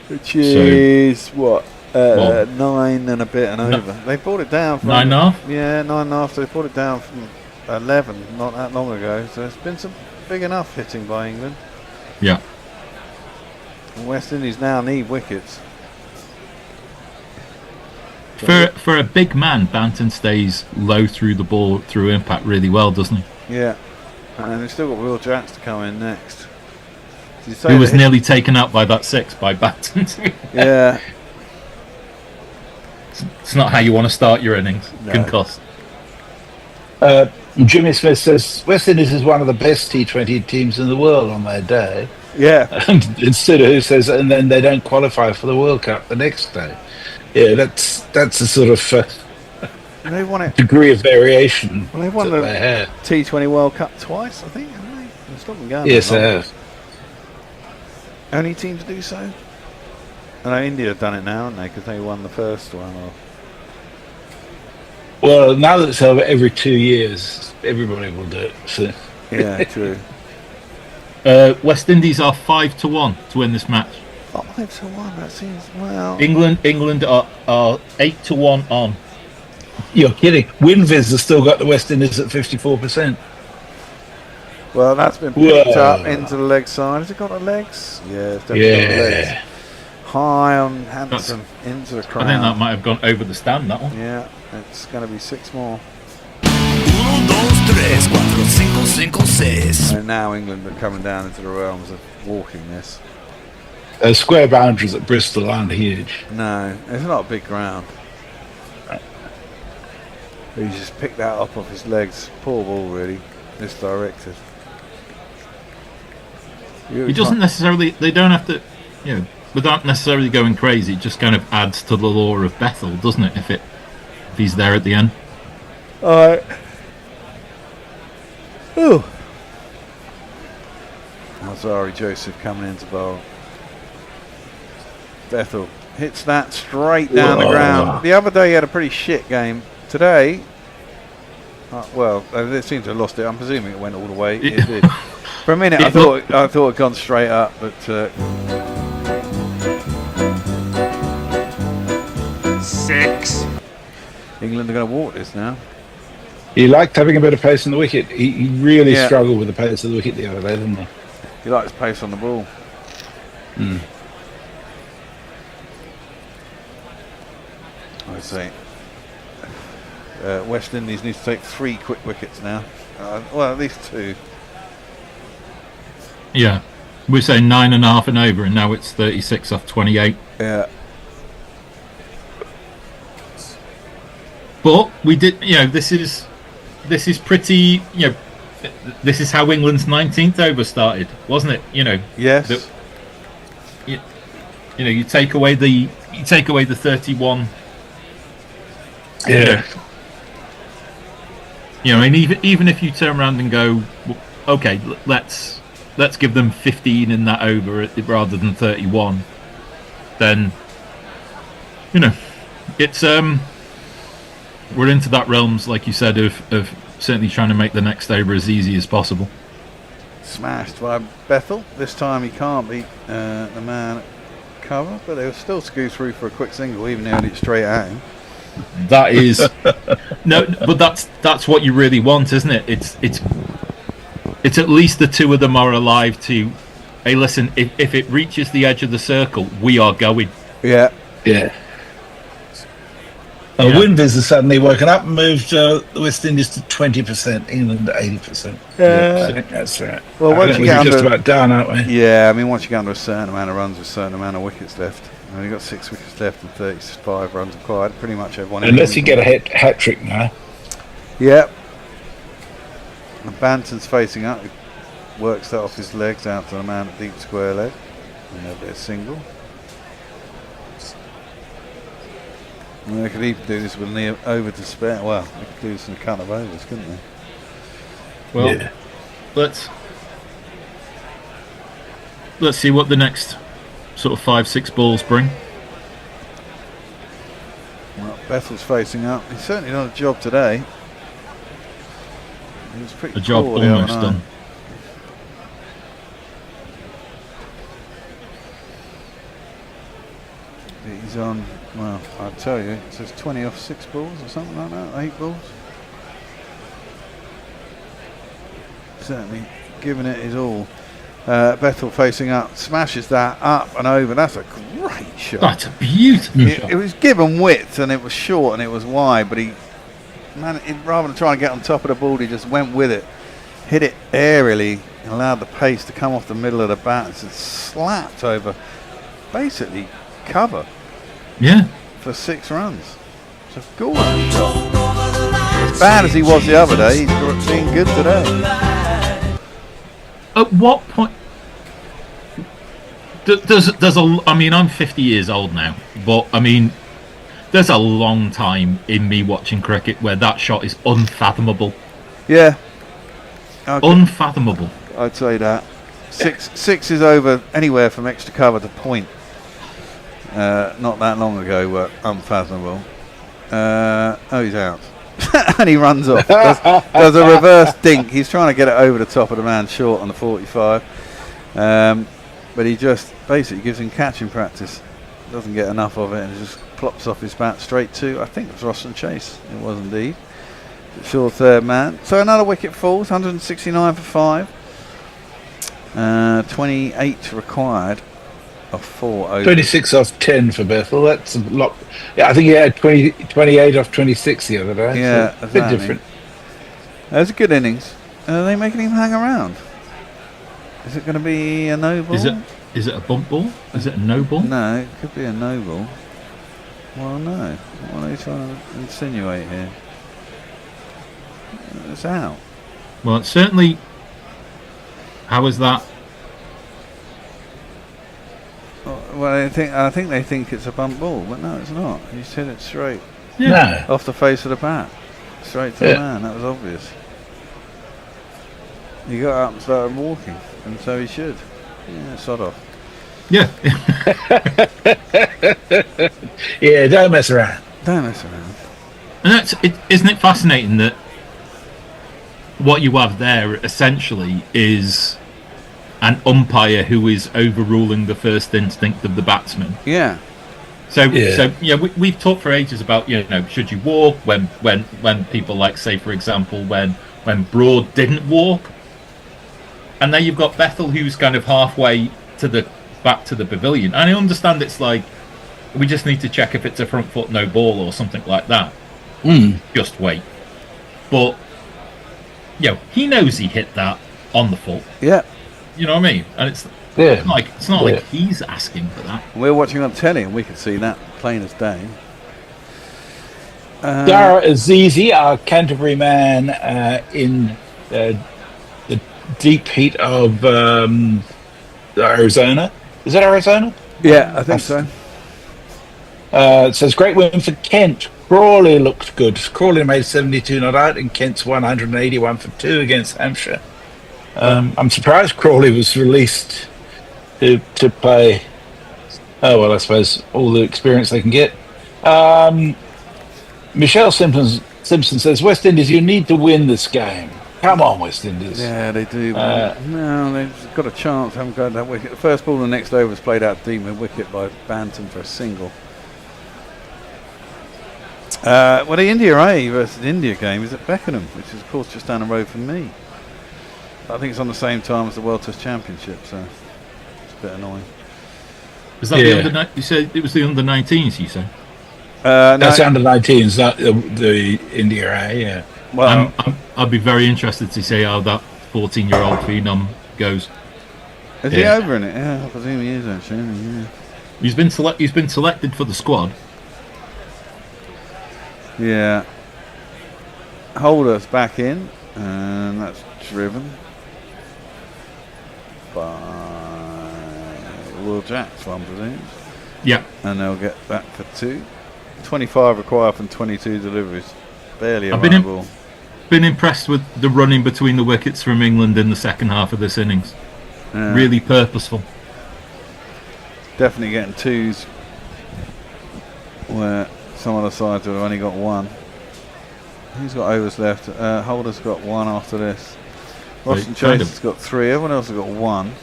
Which is what? 9 and a bit and over. They brought it down from 9.5? Yeah, 9.5. So they brought it down from 11 not that long ago. So it's been some big enough hitting by England. Yeah. And West Indies now need wickets. For a big man, Banton stays low through the ball, through impact really well, doesn't he? Yeah. And they've still got Will Jacks to come in next. Who was nearly taken out by that 6 by Banton. Yeah. It's not how you want to start your innings. No. Concussed. Jimmy Smith says West Indies is one of the best T20 teams in the world on their day. Yeah. And instead of who says, and then they don't qualify for the World Cup the next day. Yeah, that's a sort of they won it. Degree of variation. Well, they won that the they had. T20 World Cup twice, I think, haven't they? It's not been going Yes, that they long. have. Only team to do so? I know India have done it now, haven't they? Because they won the first one. Well, now that it's over every 2 years, everybody will do it. So. Yeah, true. West Indies are 5-1 to win this match. 5-1. That seems well. England are 8-1 on. You're kidding. WinViz has still got the West Indies at 54%. Well, that's been picked up into the leg side. Has it got the legs? Yeah, it's definitely got the legs. High on Hanson into the crowd. I think that might have gone over the stand, that one. Yeah, it's going to be 6 more. 1, 2, 3, 4, 5, 5, 6. And now England are coming down into the realms of walking this. Square boundaries at Bristol aren't huge. No, it's not a big ground. He's just picked that up off his legs. Poor ball, really. Misdirected. He doesn't necessarily. They don't have to, without necessarily going crazy. It just kind of adds to the lore of Bethel, doesn't it? If he's there at the end. All right. Ooh. Alzari Joseph coming into bowl. Bethel hits that straight down the ground. The other day he had a pretty shit game. Today, they seem to have lost it. I'm presuming it went all the way. It did. For a minute, I thought it'd gone straight up, but 6. England are going to walk this now. He liked having a bit of pace on the wicket. He really struggled with the pace of the wicket the other day, didn't he? He likes pace on the ball. I'd say West Indies needs to take 3 quick wickets now. Well, at least 2. Yeah, we're saying 9.5 and over, and now it's 36 off 28. Yeah. But we did, this is pretty, this is how England's 19th over started, wasn't it? Yes. You take away the 31. Yeah. And even if you turn around and go, okay, let's let's give them 15 in that over rather than 31, then it's we're into that realms, like you said, of certainly trying to make the next over as easy as possible. Smashed by Bethel. This time he can't beat the man at cover, but they'll still scoot through for a quick single, even though it's straight at him. That is no, but that's what you really want, isn't it? It's at least the two of them are alive to, hey, listen, if it reaches the edge of the circle, we are going. Yeah. And Winvis has suddenly woken up and moved the West Indies to 20%, England to 80%. Yeah. I think that's right. Well, once you get just about done, aren't we? Yeah, I mean, once you get under a certain amount of runs, a certain amount of wickets left. I mean, you've got 6 wickets left and 35 runs required. Pretty much everyone. Unless you get a hat trick now. Yep. And Banton's facing up. He works that off his legs out to the man at deep square leg. And there'll be a single. And they could even do this with an over to spare. Well, they could do this in a couple of overs, couldn't they? Well, let's see what the next sort of 5-6 balls bring. Well, Bethel's facing up. He's certainly done a job today. He was pretty The job poor the other almost night. done. He's on, well, I'll tell you, it says 20 off 6 balls or something like that, 8 balls. Certainly giving it his all. Bethel facing up, smashes that up and over. That's a great shot. That's a beautiful shot. It was given width and it was short and it was wide, but rather than trying to get on top of the ball, he just went with it, hit it aerially, and allowed the pace to come off the middle of the bat. It's slapped over, basically cover. Yeah. For 6 runs. It's a good one. As bad as he was the other day, he's been good today. At what point there's I mean, I'm 50 years old now, but I mean, there's a long time in me watching cricket where that shot is unfathomable. Yeah. Okay. Unfathomable. I'd say that. Six is over anywhere from extra cover to point. Not that long ago were unfathomable. He's out. And he runs off. Does a reverse dink. He's trying to get it over the top of the man short on the 45. But he just basically gives him catching practice. Doesn't get enough of it and just plops off his bat straight to, I think it was Ross and Chase. It was indeed. Sure, third man. So another wicket falls, 169 for 5. 28 required. Of 4 overs. 26 off 10 for Bethel. That's a lot. Yeah, I think he had 28 off 26 the other day. Yeah, so a bit different. That's a good innings. Are they making him hang around? Is it going to be a no ball? Is it a bump ball? Is it a no ball? No, it could be a no ball. Well, no. What are they trying to insinuate here? It's out. Well, it's certainly. How is that? Well, I think they think it's a bump ball, but no, it's not. He's hit it straight. Yeah. Off the face of the bat. Straight to the man. That was obvious. He got up and started walking, and so he should. Yeah, sod off. Yeah. Yeah, don't mess around. Don't mess around. And isn't it fascinating that what you have there essentially is an umpire who is overruling the first instinct of the batsman. Yeah. So we've talked for ages about should you walk when people like, say for example when Broad didn't walk, and then you've got Bethel who's kind of halfway back to the pavilion, and I understand it's like we just need to check if it's a front foot no ball or something like that. Just wait, but he knows he hit that on the foot. Yeah. You know what I mean? And it's not like he's asking for that. We're watching on telly and we can see that plain as day. Dara Azizi, our Canterbury man, in the deep heat of Arizona. Is it Arizona? Yeah, I think so. It says great win for Kent. Crawley looked good. Crawley made 72 not out, and Kent's 181 for 2 against Hampshire. I'm surprised Crawley was released to play. Oh well, I suppose all the experience they can get. Michelle Simpson says, West Indies, you need to win this game. Come on, West Indies. Yeah, they do. No, they've got a chance. Haven't got that wicket. The first ball, the next over was played out deep with wicket by Bantam for a single. Well, the India A versus India game is at Beckenham, which is of course just down the road from me. I think it's on the same time as the World Test Championship, so it's a bit annoying. Was that the under? You said it was the under 19s. You said that's under 19s, not the India A. Yeah. Well, I'd be very interested to see how that 14-year-old phenom goes. Is he over in it? Yeah, I presume he is actually. Yeah. He's been selected for the squad. Yeah. Holder's back in, and that's driven by Will Jacks, one presumes. Yeah. And they'll get that for 2. 25 required from 22 deliveries. Barely a I've been impressed with the running between the wickets from England in the second half of this innings. Yeah. Really purposeful. Definitely getting 2s where some other sides have only got 1. Who's got overs left? Holder's got 1 after this. Ross and Chase has got 3. Everyone else has got 1.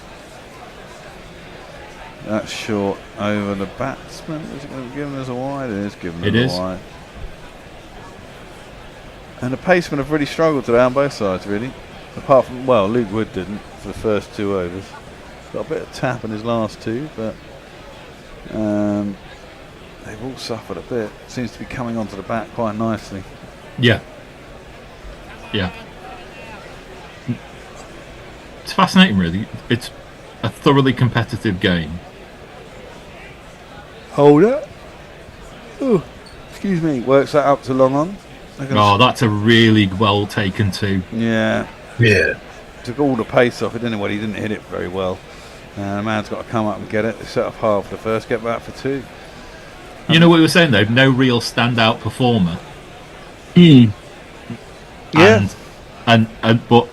That's short over the batsman. Is it going to give him as a wide? It is giving him a wide. And the pacemen have really struggled today on both sides, really. Apart from, well, Luke Wood didn't for the first 2 overs. Got a bit of tap in his last 2, but they've all suffered a bit. Seems to be coming onto the bat quite nicely. Yeah. Yeah. It's fascinating, really. It's a thoroughly competitive game. Holder. Oh, excuse me. Works that up to long on. Oh, that's a really well taken 2. Yeah. Yeah. Took all the pace off it anyway. He didn't hit it very well. The man's got to come up and get it. They set up hard for the first, get back for 2. You know what we were saying though? No real standout performer. Yeah. And but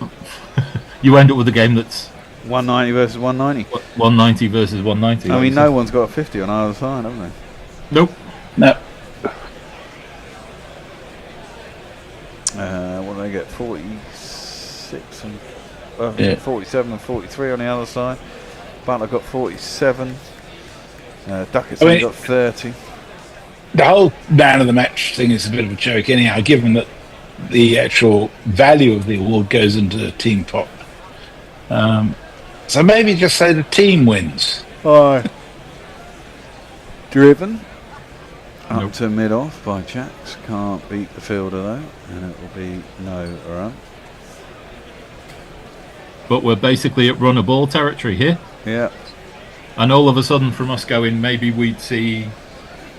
you end up with a game that's 190 versus 190. 190 versus 190. I mean, no one's got a 50 on either side, haven't they? Nope. No. What do they get? 46 and 47 and 43 on the other side. Butler got 47. Duckett's only got 30. The whole man of the match thing is a bit of a joke anyhow, given that the actual value of the award goes into the team pot. So maybe just say the team wins. Driven up to mid-off by Jacks. Can't beat the fielder though, and it will be no run. But we're basically at run a ball territory here. Yeah. And all of a sudden from us going, maybe we'd see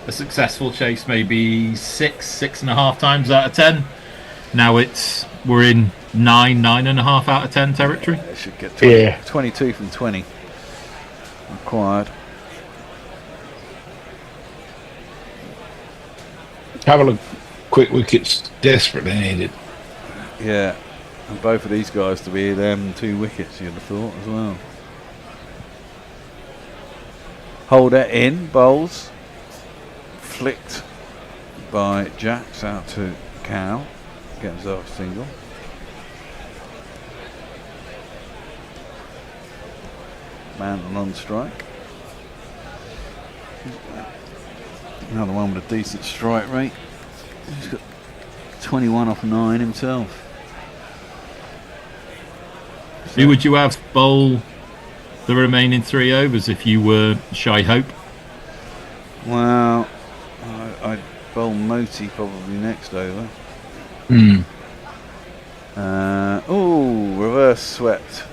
a successful chase maybe 6.5 times out of 10. Now we're in 9.5 out of 10 territory. It should get 22 from 20 required. Couple of quick wickets desperately needed. Yeah, and both of these guys to be them 2 wickets, you'd have thought as well. Holder in, bowls. Flicked by Jacks out to Cow. Get himself a single. Manton on strike. Another one with a decent strike rate. He's got 21 off 9 himself. Who would you have bowl the remaining 3 overs if you were Shy Hope? Well, I'd bowl Moti probably next over. Reverse swept.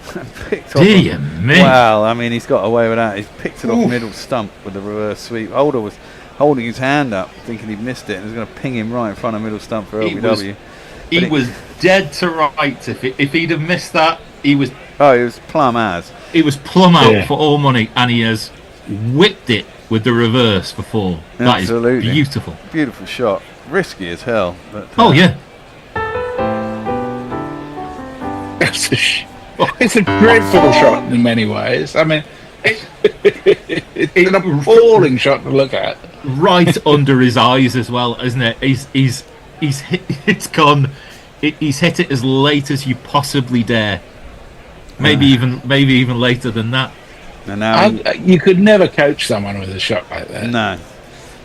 Picked off. Dear me. Well, I mean, he's got away with that. He's picked it off middle stump with the reverse sweep. Holder was holding his hand up, thinking he'd missed it, and was going to ping him right in front of middle stump for LBW. He was dead to rights. If he'd have missed that, he was. Oh, he was plumb as. He was plumb out for all money, and he has whipped it with the reverse for 4. Absolutely. That is beautiful. Beautiful shot. Risky as hell. But, yeah. It's a dreadful shot in many ways. I mean, it's an appalling shot to look at. Right under his eyes as well, isn't it? He's hit, it's gone. He's hit it as late as you possibly dare. Maybe even later than that. And now you could never coach someone with a shot like that. No,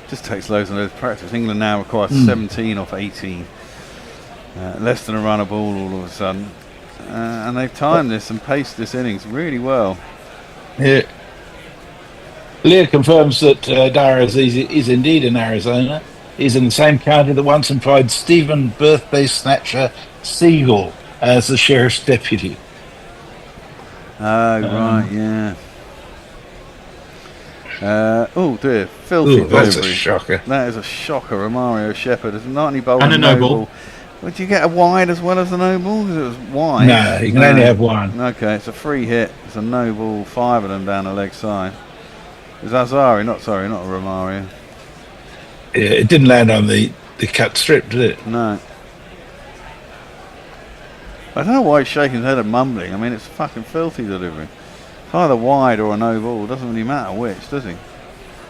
just takes loads and loads of practice. England now requires 17 off 18, less than a run a ball all of a sudden, and they've timed this and paced this innings really well. Yeah. Leah confirms that Dara is indeed in Arizona. He's in the same county that once employed Stephen Birthday Snatcher Siegel as the sheriff's deputy. Oh, right, yeah. Oh dear, filthy delivery. That's a shocker. That is a shocker. Romario Shepherd has not only bowled and a no ball. Would you get a wide as well as a no ball? Because it was wide. No, you can only have one. Okay, it's a free hit. It's a no ball, 5 of them down the leg side. It's Azari, not Romario. Yeah, it didn't land on the cut strip, did it? No. I don't know why he's shaking his head and mumbling. I mean, it's a fucking filthy delivery. It's either wide or a no ball. It doesn't really matter which, does he?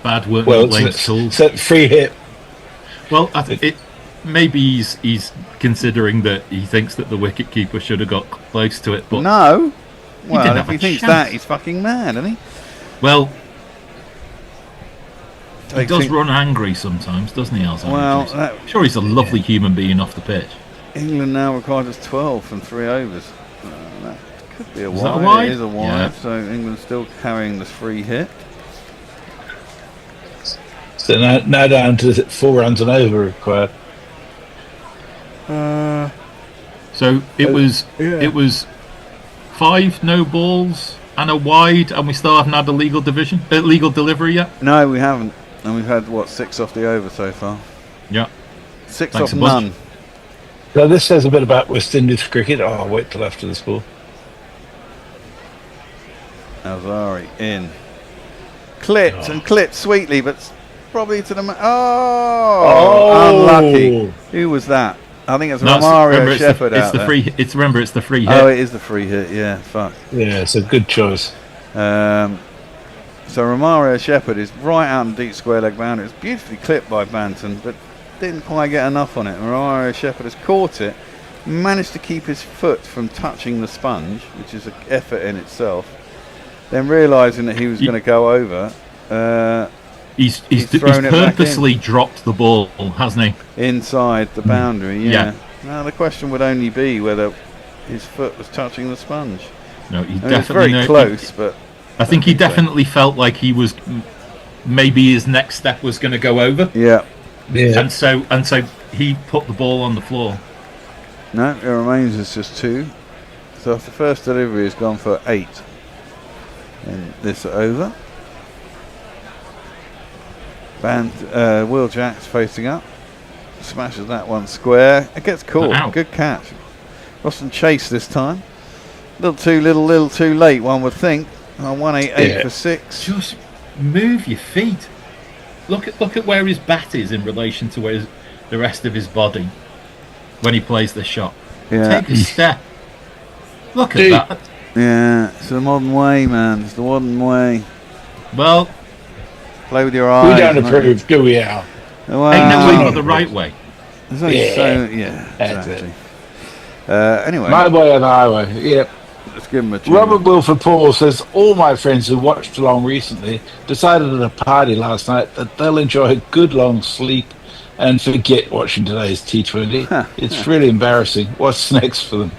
Bad work. It's a free hit. Well, maybe he's considering that he thinks that the wicket keeper should have got close to it, but no. Well, if he thinks chance. that, he's fucking mad, isn't he? Well, he does run angry sometimes, doesn't he, Alzheimer's? Well, I'm sure he's a lovely human being off the pitch. England now requires 12 from 3 overs. That could be a Is that wide. a wide? It is a wide, Yeah. so England's still carrying this free hit. So now down to 4 runs and over required. So it was 5 no balls and a wide, and we still haven't had a legal delivery yet. No, we haven't, and we've had 6 off the over so far. Yeah, 6 Thanks off a bunch. none. So this says a bit about West Indies cricket. Oh, I'll wait till after this ball. Azari in. Clipped sweetly, but probably to the... unlucky. Who was that? I think it's Romario Shepherd out there. Remember, it's the free hit. Oh, it is the free hit, yeah, fuck. Yeah, it's a good choice. So Romario Shepherd is right out in deep square leg boundary. It's beautifully clipped by Banton, but didn't quite get enough on it. Romario Shepherd has caught it, managed to keep his foot from touching the sponge, which is an effort in itself. Then realising that he was going to go over, he's thrown it back purposely dropped the ball, hasn't he? Inside the boundary, yeah. Yeah. Now the question would only be whether his foot was touching the sponge. No, he It was very close, but I think he definitely felt like he was. Maybe his next step was going to go over. Yeah. And so he put the ball on the floor. No, it remains as just 2. So if the first delivery has gone for 8, and this over. Will Jacks facing up, smashes that one square. It gets caught. Ow. Good catch. Roston Chase this time. Little too late, one would think. 188 for 6. Just move your feet. Look at where his bat is in relation to where the rest of his body when he plays the shot. Yeah. Take a step. Look at that. Yeah, it's the modern way, man. It's the modern way. Well, play with your eyes. We don't approve, do we, Al? Well, ain't no way but the right way. There's only That's exactly. it. Anyway. My way or the highway, yep. Let's give him a tune. Robert Wilford Paul says, all my friends who watched along recently decided at a party last night that they'll enjoy a good long sleep and forget watching today's T20. It's really embarrassing. What's next for them?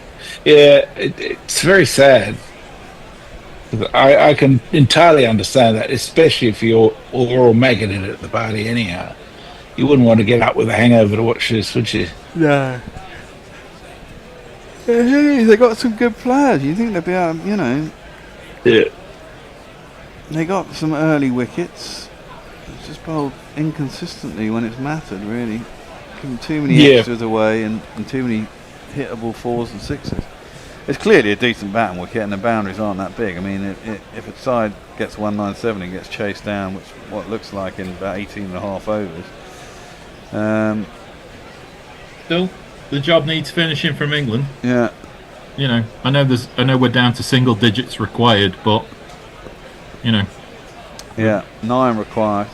Yeah, it's very sad. I can entirely understand that, especially if you're all maggoted at the party anyhow. You wouldn't want to get up with a hangover to watch this, would you? No. They got some good players. You think they'd be able, Yeah. They got some early wickets. It's just bowled inconsistently when it's mattered, really. Giving too many extras away and too many hittable 4s and 6s. It's clearly a decent batting wicket, and the boundaries aren't that big. I mean, if a side gets 197 and gets chased down, which what looks like in about 18 and a half overs. Still, the job needs finishing from England. Yeah. you know, I know we're down to single digits required, but you know. Yeah, 9 required.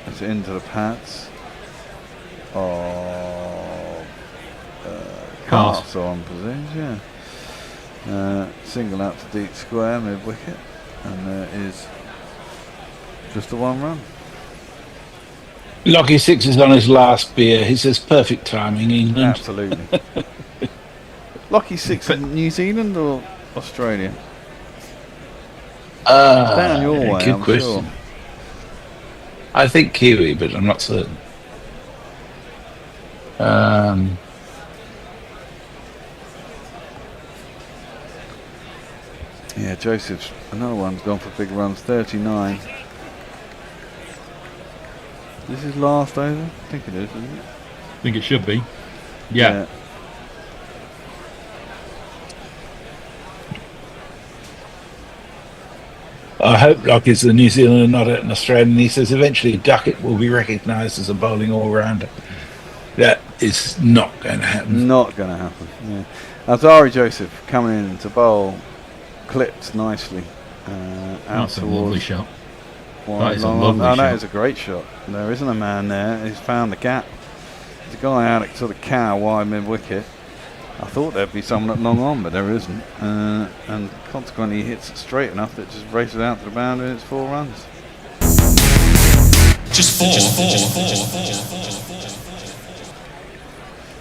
It's into the pads of Cast on position. Yeah. Single out to deep square mid wicket, and there is just the 1 run. Lockie Six is on his last beer. He says perfect timing, England. Absolutely. Lockie Six in New Zealand or Australia? Down your way, good I'm question. sure. I think Kiwi, but I'm not certain. Yeah, Joseph's another one's gone for big runs, 39. This is last over? I think it is, isn't it? I think it should be. Yeah. I hope Lockie's a New Zealander, not an Australian. He says eventually Duckett will be recognised as a bowling all-rounder. That is not going to happen. Not going to happen, yeah. Azari Joseph coming in to bowl, clipped nicely. Out That's a lovely shot. That is a lovely shot. That is a great shot. There isn't a man there. He's found the gap. There's a guy out at sort of cow wide mid wicket. I thought there'd be someone at long on, but there isn't. And consequently, he hits it straight enough that it just races out to the boundary and it's 4 runs. Just four.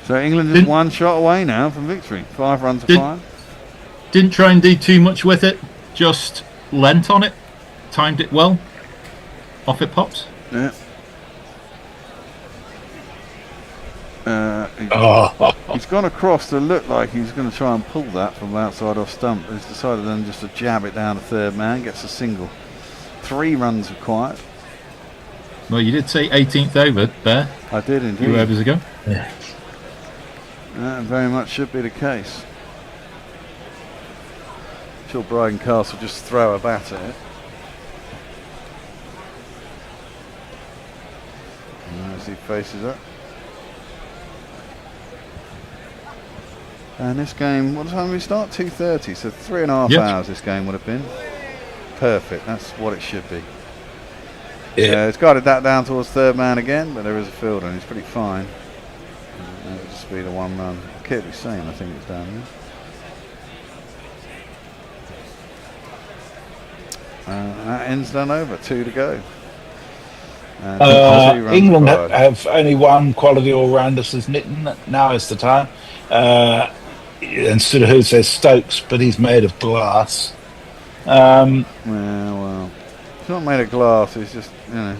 So England is 1 shot away now from victory. 5 runs to 5. Didn't try and do too much with it. Just leant on it. Timed it well. Off it pops. Yeah. He's gone across to look like he's going to try and pull that from outside off stump. He's decided then just to jab it down to third man, gets a single. 3 runs required. Well, you did say 18th over there. I did indeed. 2 overs ago. Yeah. That very much should be the case. I'm sure Brian Castle just throw a bat at it. And as he faces up. And this game, what time did we start? 2:30, so 3.5 hours this game would have been. Perfect, that's what it should be. Yeah, it's guided that down towards third man again, but there is a fielder and he's pretty fine. And it'll just be the 1 run. Keep it same, I think it's down there. And that ends done over, 2 to go. England have only 1 quality all-rounder, says Nitton. Now is the time. And Sudahu says Stokes, but he's made of glass. Well, he's not made of glass. He's just, you know,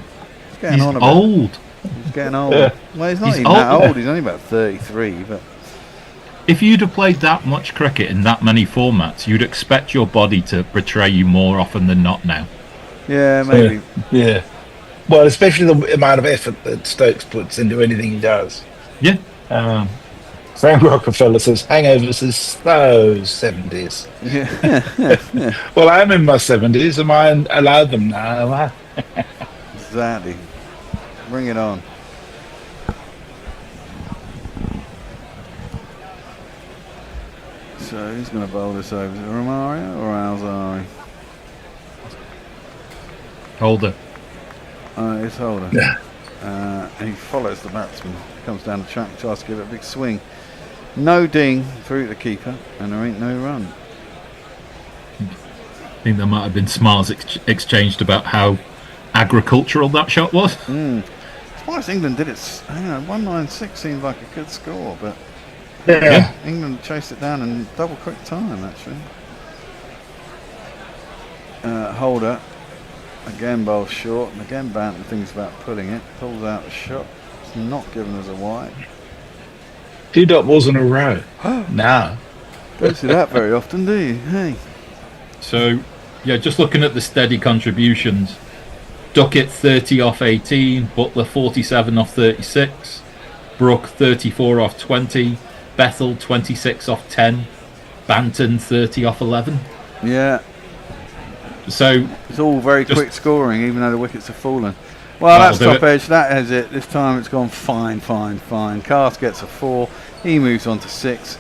he's getting on a bit. Old. He's getting old. Yeah. Well, he's not even that old. He's only about 33. But if you'd have played that much cricket in that many formats, you'd expect your body to betray you more often than not now. Yeah, maybe. Yeah. Well, especially the amount of effort that Stokes puts into anything he does. Yeah. Frank Rockefeller says hangovers is so 70s. Yeah. Well, I'm in my 70s. Am I allowed them now? Exactly. Bring it on. So who's going to bowl this over? Is it Romario or Alzari? Holder. It's Holder. Yeah. And he follows the batsman. Comes down the track, tries to give it a big swing. No ding through the keeper, and there ain't no run. I think there might have been smiles exchanged about how agricultural that shot was. As far as England did it, 196 seemed like a good score, but England chased it down in double quick time, actually. Holder again bowls short, and again Banton thinks about pulling it, pulls out a shot. It's not given as a wide. 2 dot balls in a row. No. Don't see that very often, do you? Hey. So, yeah, just looking at the steady contributions. Duckett 30 off 18, Butler 47 off 36, Brook 34 off 20, Bethel 26 off 10, Banton 30 off 11. Yeah. So it's all very quick scoring, even though the wickets have fallen. Well, that's top edge. That is it. This time it's gone fine. Cast gets a 4. He moves on to 6.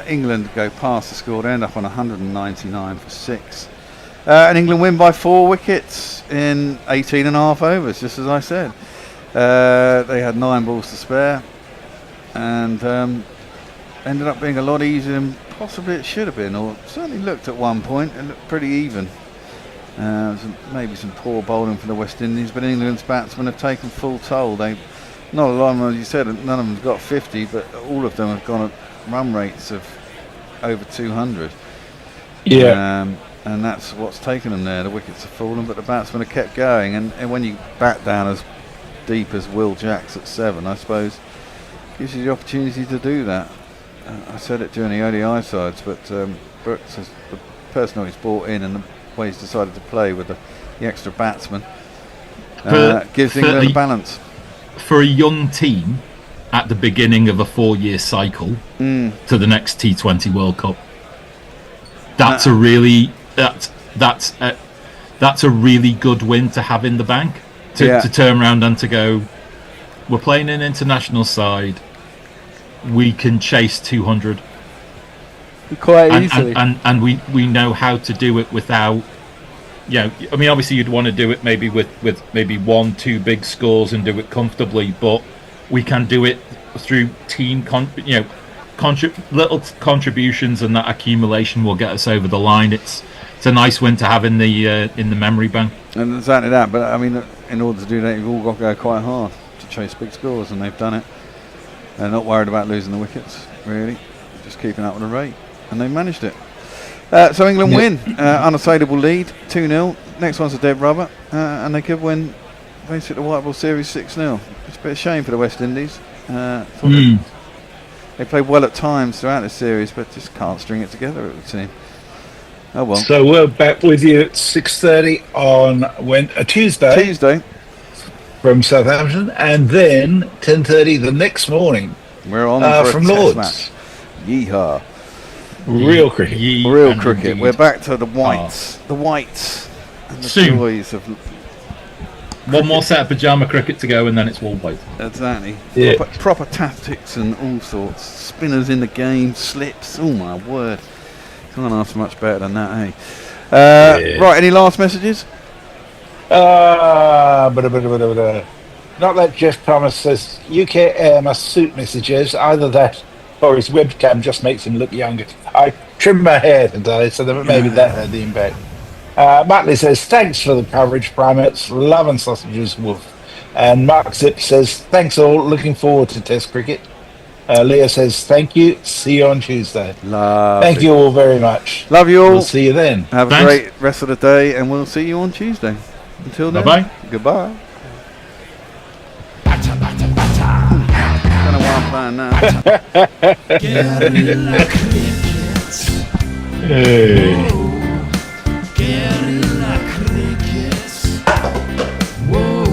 England go past the score, they end up on 199 for 6. And England win by 4 wickets in 18 and a half overs, just as I said. They had 9 balls to spare, and ended up being a lot easier than possibly it should have been, or certainly looked at one point. It looked pretty even. Maybe some poor bowling for the West Indies, but England's batsmen have taken full toll. Not a lot of them, as you said, none of them have got 50, but all of them have gone at run rates of over 200. Yeah. And that's what's taken them there. The wickets have fallen, but the batsmen have kept going. And when you bat down as deep as Will Jacks at 7, I suppose, gives you the opportunity to do that. I said it during the ODI sides, but Brooks, has, the person he's brought in and the way he's decided to play with the extra batsman, gives England a balance. For a young team at the beginning of a 4-year cycle to the next T20 World Cup, that's a really good win to have in the bank, to turn around and to go, we're playing an international side, we can chase 200 quite easily, and we know how to do it without, I mean, obviously you'd want to do it maybe with maybe 1-2 big scores and do it comfortably, but we can do it through team little contributions, and that accumulation will get us over the line. It's a nice win to have in the memory bank. And exactly that. But I mean, in order to do that, you've all got to go quite hard to chase big scores, and they've done it. They're not worried about losing the wickets, really, just keeping up with the rate, and they managed it. So England win, unassailable lead, 2-0. Next one's a dead rubber, and they could win basically the White Ball Series 6-0. It's a bit of a shame for the West Indies. They played well at times throughout the series, but just can't string it together, it would seem. Oh well. So we're back with you at 6:30 on Tuesday from Southampton, and then 10:30 the next morning. We're on from Lords. Match. Yeehaw! Real cricket. Real cricket. Indeed. We're back to the whites. The whites. And the joys of. One more set of pyjama cricket to go, and then it's wall white. Exactly. Yeah. Proper tactics and all sorts. Spinners in the game, slips. Oh my word! Can't ask for much better than that, eh? Right. Any last messages? Not that Jeff Thomas says UK Air must suit messages. Either that or his webcam just makes him look younger. I trimmed my hair today, so maybe that had the impact. Matley says, thanks for the coverage, Primates. Love and sausages, Wolf. And Mark Zip says, thanks all. Looking forward to Test cricket. Leah says, thank you. See you on Tuesday. Thank you all very much. Love you all. We'll see you then. Have a great rest of the day, and we'll see you on Tuesday. Until then, bye-bye. Goodbye. Batter, batter, batter. Don't know why I'm playing now. Guerrilla cricket. Hey. Guerrilla cricket. Whoa.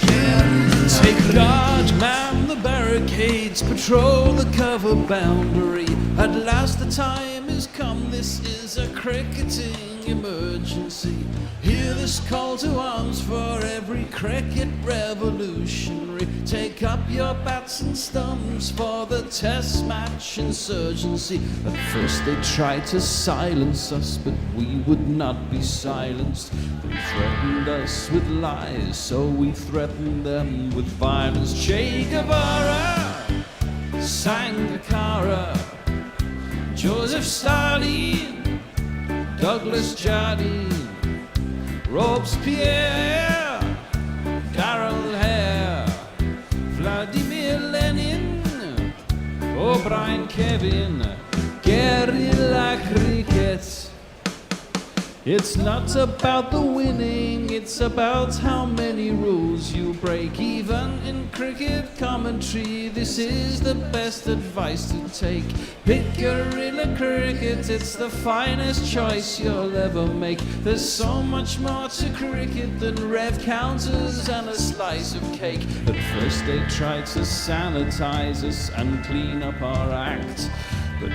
Guerrilla. Take guard, man the barricades, patrol the cover boundary. At last the time has come, this is a cricketing emergency. Hear this call to arms for every cricket revolutionary. Take up your bats and stumps for the test match insurgency. At first they tried to silence us, but we would not be silenced. They threatened us with lies, so we threatened them with violence. Che Guevara, Sangakkara, Joseph Stalin, Douglas Jardine, Robespierre, Darrell Hare, Vladimir Lenin, O'Brien Kevin, guerrilla cricket. It's not about the winning, it's about how many rules you break. Even in cricket commentary, this is the best advice to take. Pick guerrilla cricket, it's the finest choice you'll ever make. There's so much more to cricket than rev counters and a slice of cake. At first they tried to sanitize us and clean up our act, but